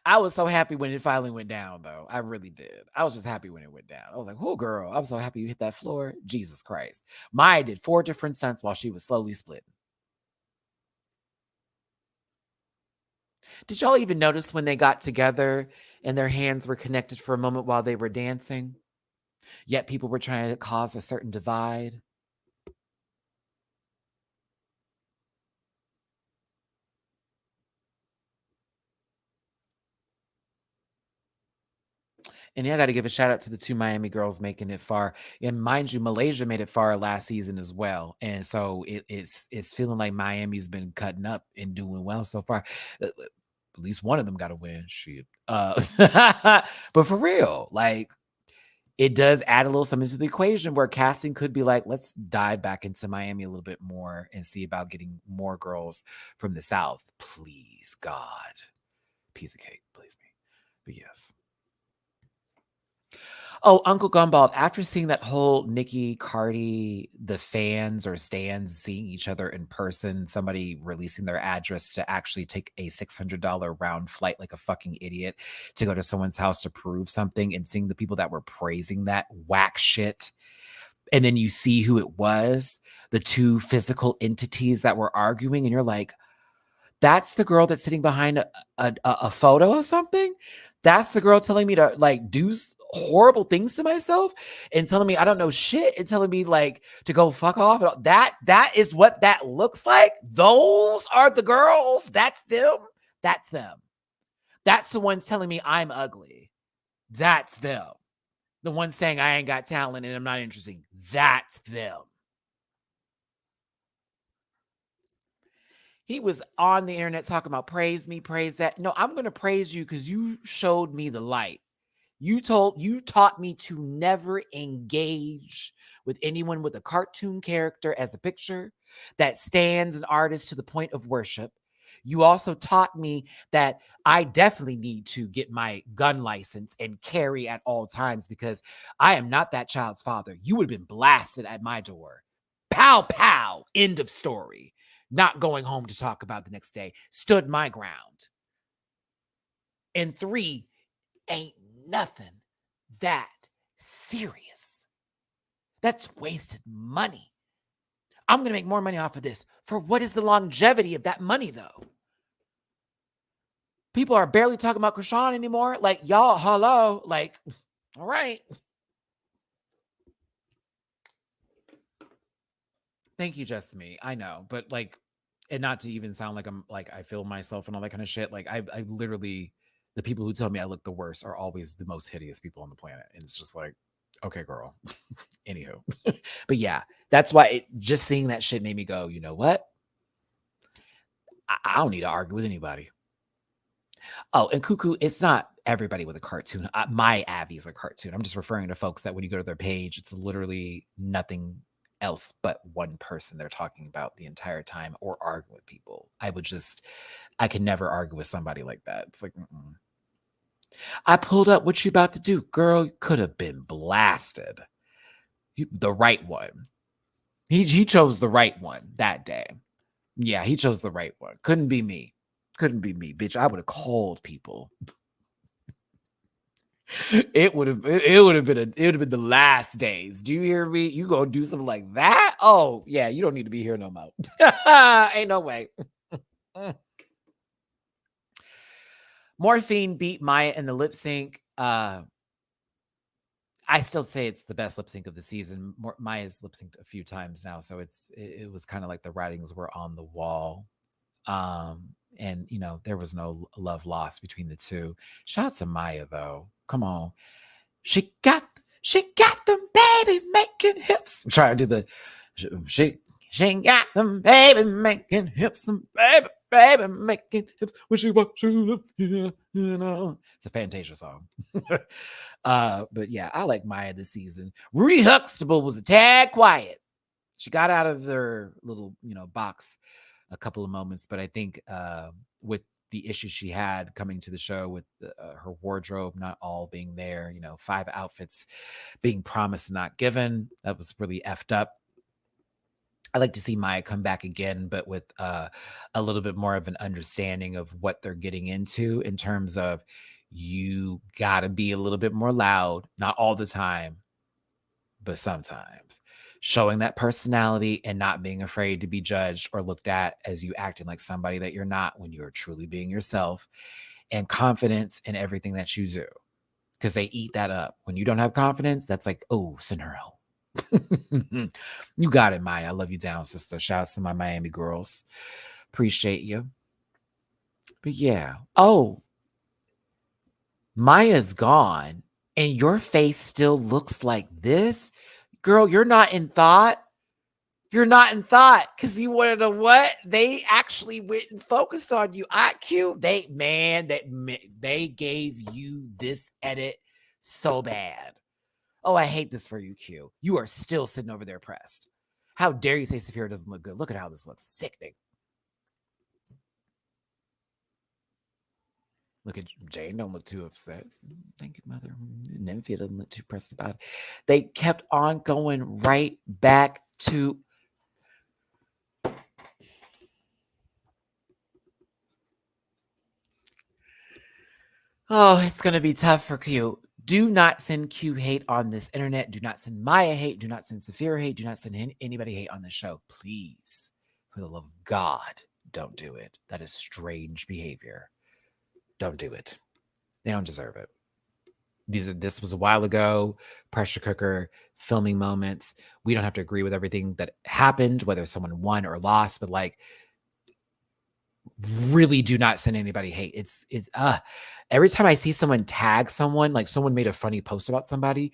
I was so happy when it finally went down, though. I really did. I was just happy when it went down. I was like, oh, girl, I'm so happy you hit that floor. Jesus Christ. Mhi'Ya did 4 different stunts while she was slowly splitting. Did y'all even notice when they got together and their hands were connected for a moment while they were dancing? Yet people were trying to cause a certain divide. And yeah, I got to give a shout out to the 2 Miami girls making it far. And mind you, Malaysia made it far last season as well. And so it's feeling like Miami's been cutting up and doing well so far. At least one of them got to win. Shit. But for real, like it does add a little something to the equation where casting could be like, let's dive back into Miami a little bit more and see about getting more girls from the South. Please, God. Piece of cake, please me. But yes. Oh, Uncle Gumball, after seeing that whole Nikki Cardi, the fans or stands seeing each other in person, somebody releasing their address to actually take a $600 round flight like a fucking idiot to go to someone's house to prove something, and seeing the people that were praising that whack shit. And then you see who it was, the 2 physical entities that were arguing, and you're like, that's the girl that's sitting behind a photo of something. That's the girl telling me to like do horrible things to myself and telling me I don't know shit and telling me like to go fuck off. That is what that looks like. Those are the girls. That's them. That's them. That's the ones telling me I'm ugly. That's them. The ones saying I ain't got talent and I'm not interesting. That's them. He was on the internet talking about praise me, praise that. No, I'm going to praise you because you showed me the light. You taught me to never engage with anyone with a cartoon character as a picture that stands an artist to the point of worship. You also taught me that I definitely need to get my gun license and carry at all times because I am not that child's father. You would have been blasted at my door. Pow, pow. End of story. Not going home to talk about the next day. Stood my ground. And 3, ain't nothing that serious. That's wasted money. I'm going to make more money off of this. For what is the longevity of that money, though? People are barely talking about Krishan anymore. Like, y'all, hello. Like, all right. Thank you, just me. I know. But like, and not to even sound like I'm like I feel myself and all that kind of shit. Like I literally, the people who tell me I look the worst are always the most hideous people on the planet. And it's just like, okay, girl. Anywho. But yeah, that's why just seeing that shit made me go, you know what? I don't need to argue with anybody. Oh, and Cuckoo, it's not everybody with a cartoon. My Abby is a cartoon. I'm just referring to folks that when you go to their page, it's literally nothing else but one person they're talking about the entire time or arguing with people. I can never argue with somebody like that. It's like, I pulled up. What you about to do? Girl, you could have been blasted. The right one. He chose the right one that day. Yeah, he chose the right one. Couldn't be me. Couldn't be me, bitch. I would have called people. It would have been the last days. Do you hear me? You gonna do something like that? Oh yeah, you don't need to be here no more. Ain't no way. Morphine beat Mhi'Ya in the lip sync. I still say it's the best lip sync of the season. Mhi'Ya's lip synced a few times now, so it was kind of like the writings were on the wall. And you know, there was no love lost between the two. Shout out to Mhi'Ya though. Come on. She got them baby making hips. I'm trying to do the she got them baby making hips, them baby making hips when she walks through the, you know. It's a Fantasia song. But yeah, I like Mhi'Ya this season. Rudy Huxtable was a tad quiet. She got out of their little, box a couple of moments, but I think with the issues she had coming to the show with her wardrobe not all being there, 5 outfits being promised, not given, that was really effed up. I like to see Mhi'Ya come back again, but with a little bit more of an understanding of what they're getting into in terms of you got to be a little bit more loud, not all the time, but sometimes. Showing that personality and not being afraid to be judged or looked at as you acting like somebody that you're not when you're truly being yourself, and confidence in everything that you do. Because they eat that up. When you don't have confidence, that's like, oh, send her home. You got it, Mhi'Ya. I love you down, sister. Shouts to my Miami girls. Appreciate you. But yeah. Oh, Maya's gone and your face still looks like this? Girl, you're not in thought. You're not in thought because you want to know what? They actually went and focused on you. IQ, they gave you this edit so bad. Oh, I hate this for you, Q. You are still sitting over there pressed. How dare you say Saphira doesn't look good? Look at how this looks. Sickening. Look at Jane, don't look too upset. Thank you, mother. Nymphia doesn't look too pressed about it. They kept on going right back to... Oh, it's going to be tough for Q. Do not send Q hate on this internet. Do not send Mhi'Ya hate. Do not send Saphira hate. Do not send anybody hate on the show. Please, for the love of God, don't do it. That is strange behavior. Don't do it. They don't deserve it. This was a while ago. Pressure cooker, filming moments. We don't have to agree with everything that happened, whether someone won or lost, but like, really do not send anybody hate. It's every time I see someone tag someone, like someone made a funny post about somebody,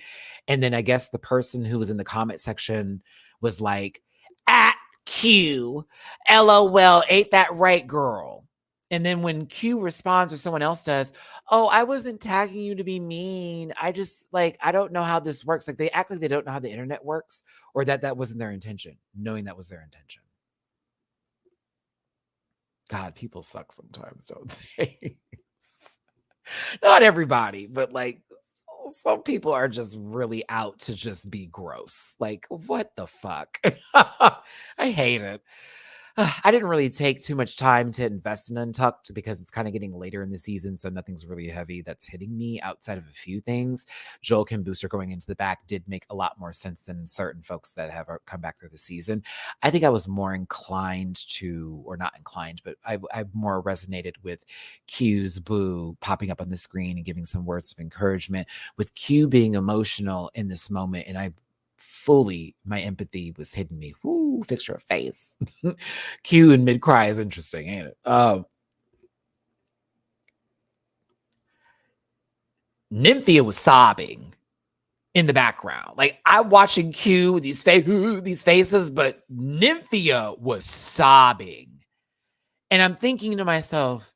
and then I guess the person who was in the comment section was like, at Q, LOL, ain't that right, girl? And then when Q responds or someone else does, "Oh, I wasn't tagging you to be mean. I just like I don't know how this works." Like they act like they don't know how the internet works or that that wasn't their intention, knowing that was their intention. God, people suck sometimes, don't they? Not everybody, but like some people are just really out to just be gross. Like, what the fuck? I hate it. I didn't really take too much time to invest in Untucked because it's kind of getting later in the season, so nothing's really heavy that's hitting me outside of a few things. Joel Kim Booster going into the back did make a lot more sense than certain folks that have come back through the season. I think I was more inclined to, or not inclined, but I more resonated with Q's boo popping up on the screen and giving some words of encouragement, with Q being emotional in this moment. And I fully, my empathy was hitting me. Woo, fix your face. Q in mid cry is interesting, ain't it? Nymphia was sobbing in the background. Like I'm watching Q with these faces, but Nymphia was sobbing. And I'm thinking to myself,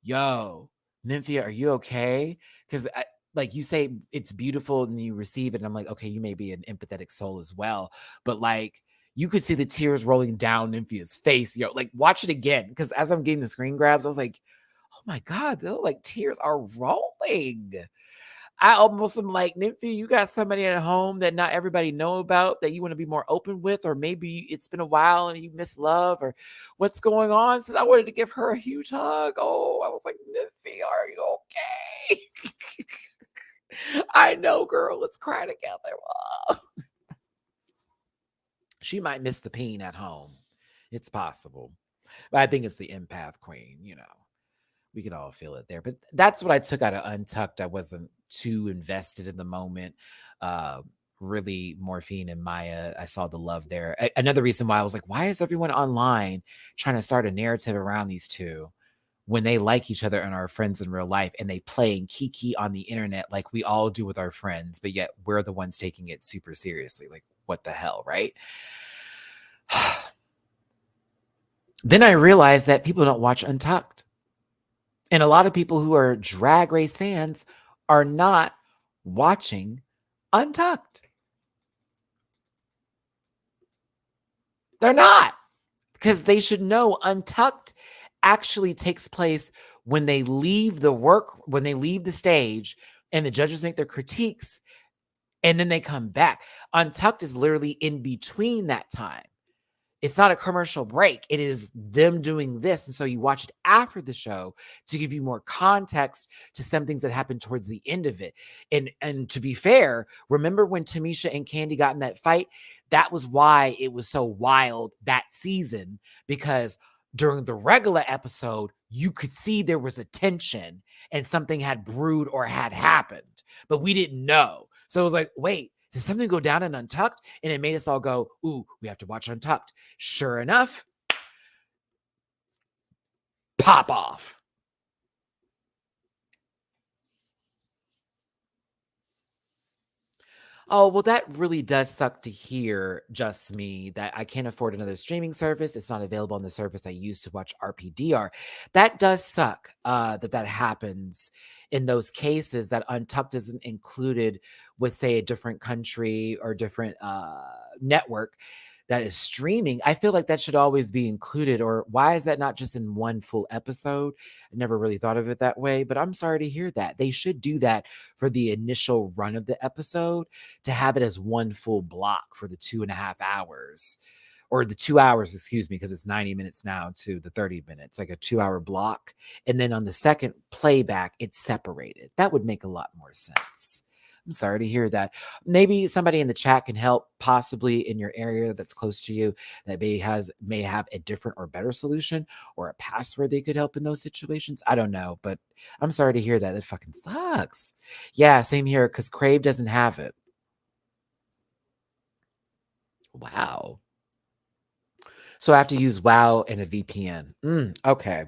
yo, Nymphia, are you okay? Because like you say, it's beautiful and you receive it. And I'm like, okay, you may be an empathetic soul as well. But like you could see the tears rolling down Nymphia's face. Yo, like watch it again. Because as I'm getting the screen grabs, I was like, oh my God, like tears are rolling. I almost am like, Nymphy, you got somebody at home that not everybody know about that you want to be more open with, or maybe it's been a while and you miss love, or what's going on? Since I wanted to give her a huge hug. Oh, I was like, Nymphy, are you okay? I know, girl. Let's cry together. Oh. She might miss the pain at home. It's possible. But I think it's the empath queen, you know. We could all feel it there. But that's what I took out of Untucked. I wasn't too invested in the moment. Uh, really, Morphine and Mhi'Ya, I saw the love there. Another reason why I was like, why is everyone online trying to start a narrative around these two when they like each other and are friends in real life and they play and kiki on the internet like we all do with our friends, but yet we're the ones taking it super seriously. Like, what the hell, right? Then I realized that people don't watch Untucked. And a lot of people who are Drag Race fans are not watching Untucked. They're not, because they should know Untucked actually takes place when they leave when they leave the stage and the judges make their critiques and then they come back. Untucked is literally in between that time. It's not a commercial break. It is them doing this. And so you watch it after the show to give you more context to some things that happened towards the end of it. And to be fair, remember when Tamisha and Candy got in that fight? That was why it was so wild that season, because during the regular episode, you could see there was a tension and something had brewed or had happened, but we didn't know. So it was like, wait, did something go down in Untucked? And it made us all go, ooh, we have to watch Untucked. Sure enough, pop off. Oh, well, that really does suck to hear, just me, that I can't afford another streaming service. It's not available on the service I use to watch RPDR. That does suck that that happens in those cases, that Untucked isn't included with, say, a different country or different network that is streaming. I feel like that should always be included. Or why is that not just in one full episode? I never really thought of it that way, but I'm sorry to hear that. They should do that for the initial run of the episode, to have it as one full block for the 2.5 hours, or the 2 hours, excuse me, because it's 90 minutes now to the 30 minutes, like a 2 hour block. And then on the second playback, it's separated. That would make a lot more sense. I'm sorry to hear that. Maybe somebody in the chat can help, possibly in your area that's close to you, that may have a different or better solution, or a password they could help in those situations. I don't know, but I'm sorry to hear that. It fucking sucks. Yeah, same here, because Crave doesn't have it. Wow. So I have to use WoW and a VPN. Okay.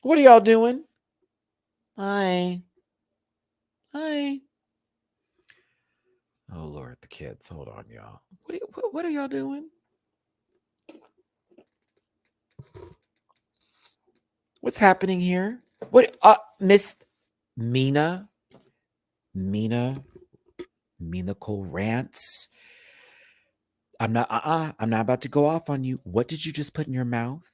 What are y'all doing? Hi. Hi. Oh, Lord, the kids. Hold on, y'all. What are y'all doing? What's happening here? What, Miss Mina? Mina? Mina Cole Rants? I'm not about to go off on you. What did you just put in your mouth?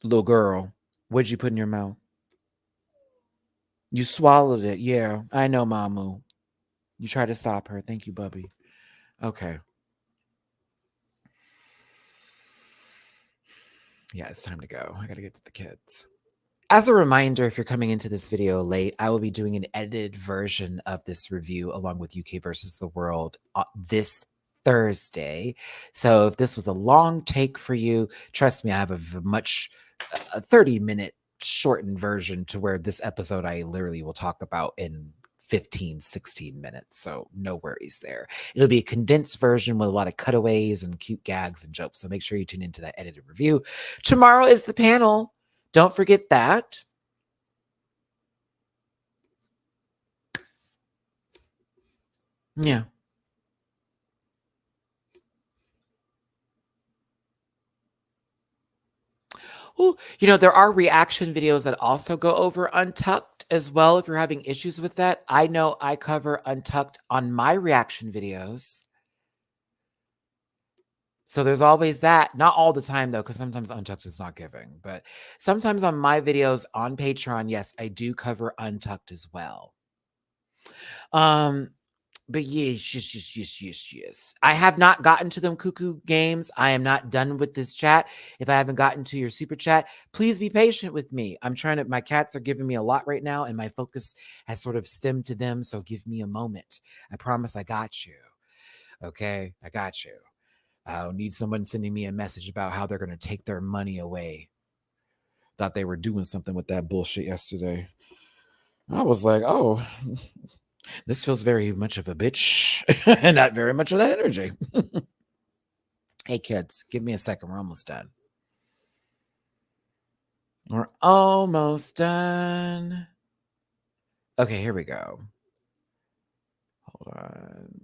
Little girl, what did you put in your mouth? You swallowed it. Yeah, I know, Mamu. You try to stop her. Thank you, Bubby. Okay. Yeah, it's time to go. I gotta get to the kids. As a reminder, if you're coming into this video late, I will be doing an edited version of this review along with UK versus the World this Thursday. So if this was a long take for you, trust me, I have a 30-minute shortened version to where this episode I literally will talk about in 15, 16 minutes. So no worries there. It'll be a condensed version with a lot of cutaways and cute gags and jokes. So make sure you tune into that edited review. Tomorrow is the panel. Don't forget that. Yeah. Oh, there are reaction videos that also go over Untucked as well. If you're having issues with that, I know I cover Untucked on my reaction videos. So there's always that. Not all the time, though, because sometimes Untucked is not giving. But sometimes on my videos on Patreon, yes, I do cover Untucked as well. But yes. I have not gotten to them cuckoo games. I am not done with this chat. If I haven't gotten to your super chat, please be patient with me. My cats are giving me a lot right now, and my focus has sort of stemmed to them. So give me a moment. I promise I got you. Okay, I got you. I don't need someone sending me a message about how they're going to take their money away. Thought they were doing something with that bullshit yesterday. I was like, oh, this feels very much of a bitch and not very much of that energy. Hey, kids, give me a second. We're almost done. We're almost done. Okay, here we go. Hold on.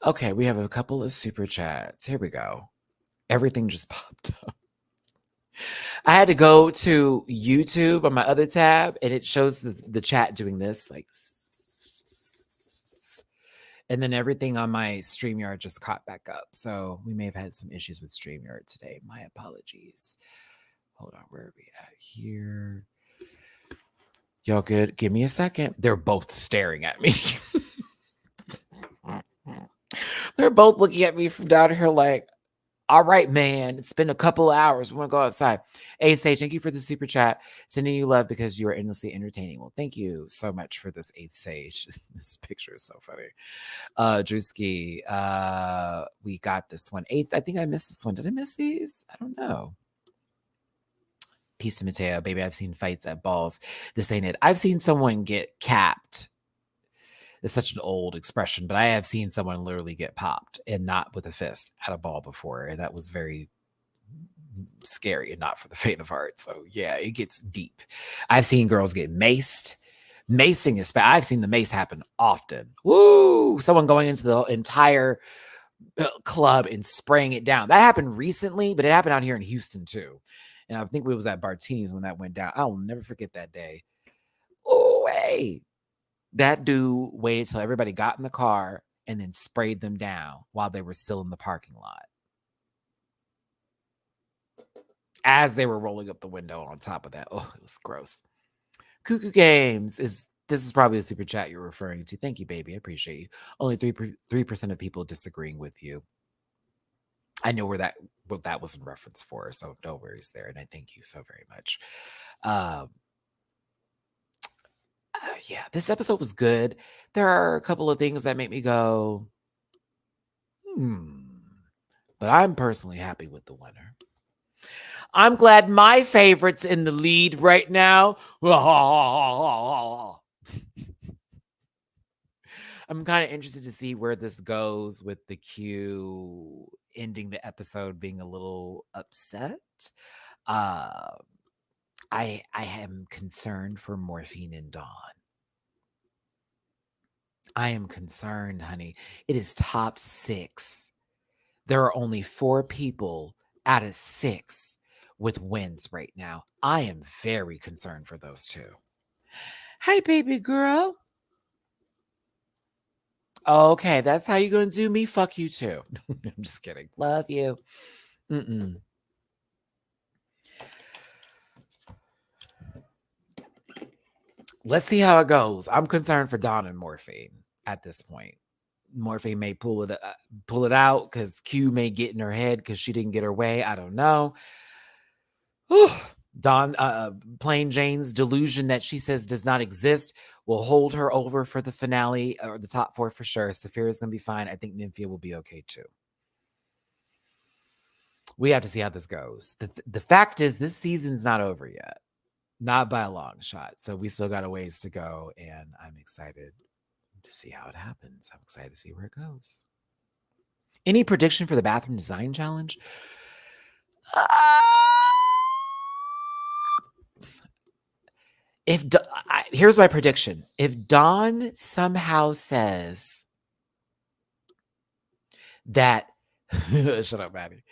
Okay, we have a couple of super chats. Here we go. Everything just popped up. I had to go to YouTube on my other tab, and it shows the chat doing this, like, and then everything on my StreamYard just caught back up. So we may have had some issues with StreamYard today. My apologies. Hold on, where are we at here? Y'all good? Give me a second. They're both staring at me. They're both looking at me from down here like, all right, man, it's been a couple of hours. We want to go outside. Eighth Sage, thank you for the super chat. Sending you love because you are endlessly entertaining. Well, thank you so much for this, Eighth Sage. This picture is so funny. Drewski, we got this one. Eighth, I think I missed this one. Did I miss these? I don't know. Peace to Mateo, baby. I've seen fights at balls. This ain't it. I've seen someone get capped. It's such an old expression, but I have seen someone literally get popped and not with a fist at a ball before. And that was very scary and not for the faint of heart. So yeah, it gets deep. I've seen girls get maced. Macing is bad. I've seen the mace happen often. Woo! Someone going into the entire club and spraying it down. That happened recently, but it happened out here in Houston too. And I think we was at Bartini's when that went down. I'll never forget that day. Oh, hey. That dude waited till everybody got in the car and then sprayed them down while they were still in the parking lot. As they were rolling up the window on top of that. Oh, it was gross. Cuckoo Games this is probably the super chat you're referring to. Thank you, baby. I appreciate you. Only 3% of people disagreeing with you. I know what that was in reference for, so no worries there. And I thank you so very much. Yeah, this episode was good. There are a couple of things that make me go, but I'm personally happy with the winner. I'm glad my favorite's in the lead right now. I'm kind of interested to see where this goes with the Q ending the episode being a little upset. I am concerned for Morphine and Dawn. I am concerned, honey. It is top 6 There are only 4 people out of 6 with wins right now. I am very concerned for those 2. Hey, baby girl. Okay, that's how you gonna do me? Fuck you too. I'm just kidding. Love you. Mm-mm. Let's see how it goes. I'm concerned for Dawn and Morphine at this point. Morphine may pull it out because Q may get in her head because she didn't get her way. I don't know. Dawn, Plain Jane's delusion that she says does not exist will hold her over for the finale or the top 4 for sure. Saphira's gonna be fine. I think Nymphia will be okay too. We have to see how this goes. The fact is, this season's not over yet. Not by a long shot. So we still got a ways to go, and I'm excited to see how it happens. I'm excited to see where it goes. Any prediction for the bathroom design challenge? Here's my prediction. If Dawn somehow says that, shut up, Maddie.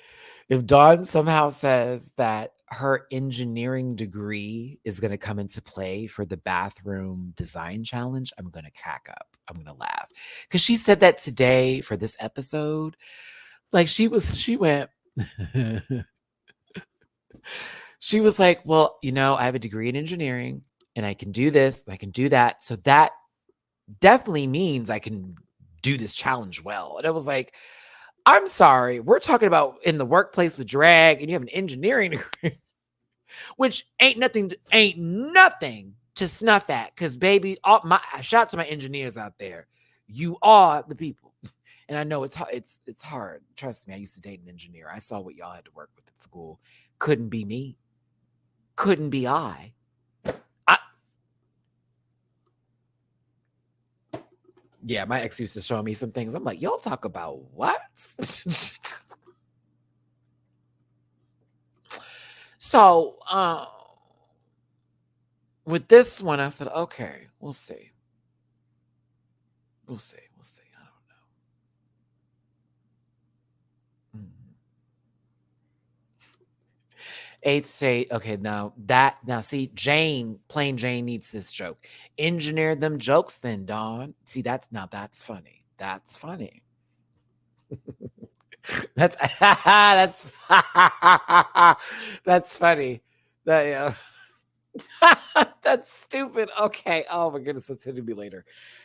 If Dawn somehow says that her engineering degree is going to come into play for the bathroom design challenge, I'm going to crack up. I'm going to laugh. Because she said that today for this episode. Like she went, she was like, well, I have a degree in engineering and I can do this, I can do that. So that definitely means I can do this challenge well. And I was like, I'm sorry, we're talking about in the workplace with drag and you have an engineering degree, which ain't nothing to snuff at. Because baby, shout out to my engineers out there. You are the people. And I know it's hard. Trust me, I used to date an engineer. I saw what y'all had to work with at school. Couldn't be me. Couldn't be I. Yeah, my ex used to show me some things. I'm like, y'all talk about what? So, with this one, I said, okay, we'll see. We'll see. I don't know. Eighth state. Okay, now see, Plain Jane needs this joke. Engineer them jokes then, Dawn. See, that's funny. That's funny. that's that's funny. Yeah. That's stupid. Okay. Oh my goodness, that's hitting me later.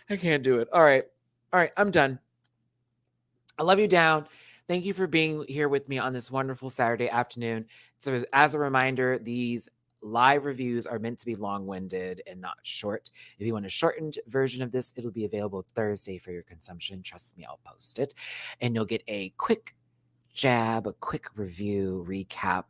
I can't do it. All right. I'm done. I love you down. Thank you for being here with me on this wonderful Saturday afternoon. So as a reminder, these live reviews are meant to be long-winded and not short. If you want a shortened version of this, it'll be available Thursday for your consumption. Trust me, I'll post it. And you'll get a quick jab, a quick review, recap,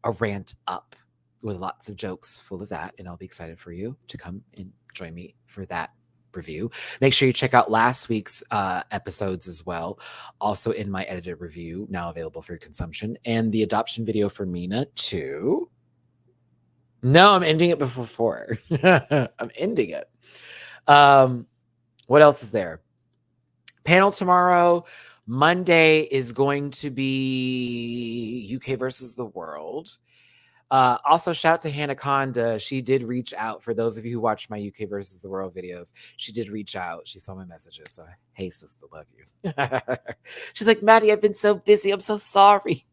a rant up with lots of jokes full of that. And I'll be excited for you to come and join me for that review. Make sure you check out last week's episodes as well, also in my edited review, now available for your consumption, and the adoption video for Mina too. No, I'm ending it before 4. I'm ending it. What else is there? Panel tomorrow. Monday is going to be UK versus the world. Also, shout out to Hanaconda. She did reach out. For those of you who watch my UK versus the world videos, she did reach out. She saw my messages. So, hey, sister, love you. She's like, Maddie, I've been so busy. I'm so sorry.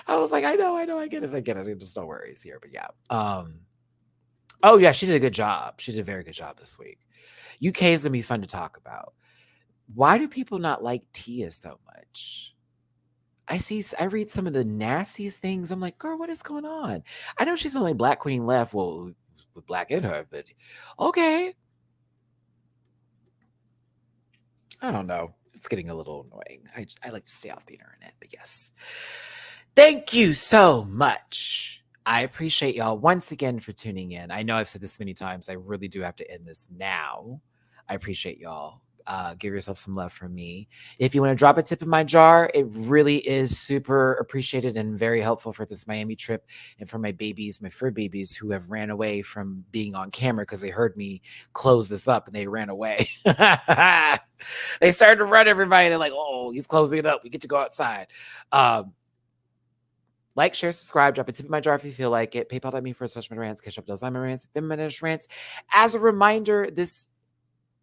I was like, I know, I get it. Just no worries here. But yeah. Oh, yeah, she did a good job. She did a very good job this week. UK is going to be fun to talk about. Why do people not like Tia so much? I read some of the nastiest things. I'm like, girl, what is going on? I know she's the only Black queen left. Well, with Black in her, but okay. I don't know. It's getting a little annoying. I like to stay off the internet, but yes. Thank you so much. I appreciate y'all once again for tuning in. I know I've said this many times. I really do have to end this now. I appreciate y'all. Give yourself some love from me. If you want to drop a tip in my jar, it really is super appreciated and very helpful for this Miami trip and for my babies, my fur babies who have ran away from being on camera because they heard me close this up and they ran away. They started to run, everybody. They're like, oh, he's closing it up. We get to go outside. Like, share, subscribe, drop a tip in my jar if you feel like it. PayPal.me/rants, Cash-App.rants, rants. As a reminder, this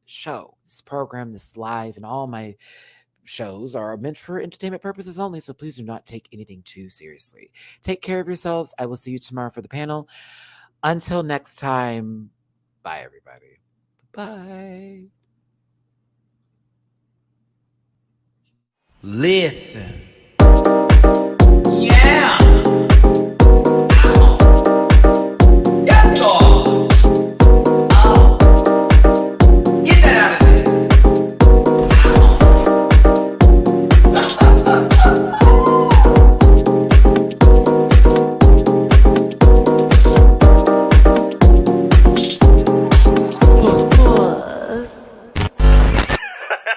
show, this program, this live, and all my shows are meant for entertainment purposes only, so please do not take anything too seriously. Take care of yourselves. I will see you tomorrow for the panel. Until next time, bye, everybody. Bye. Listen.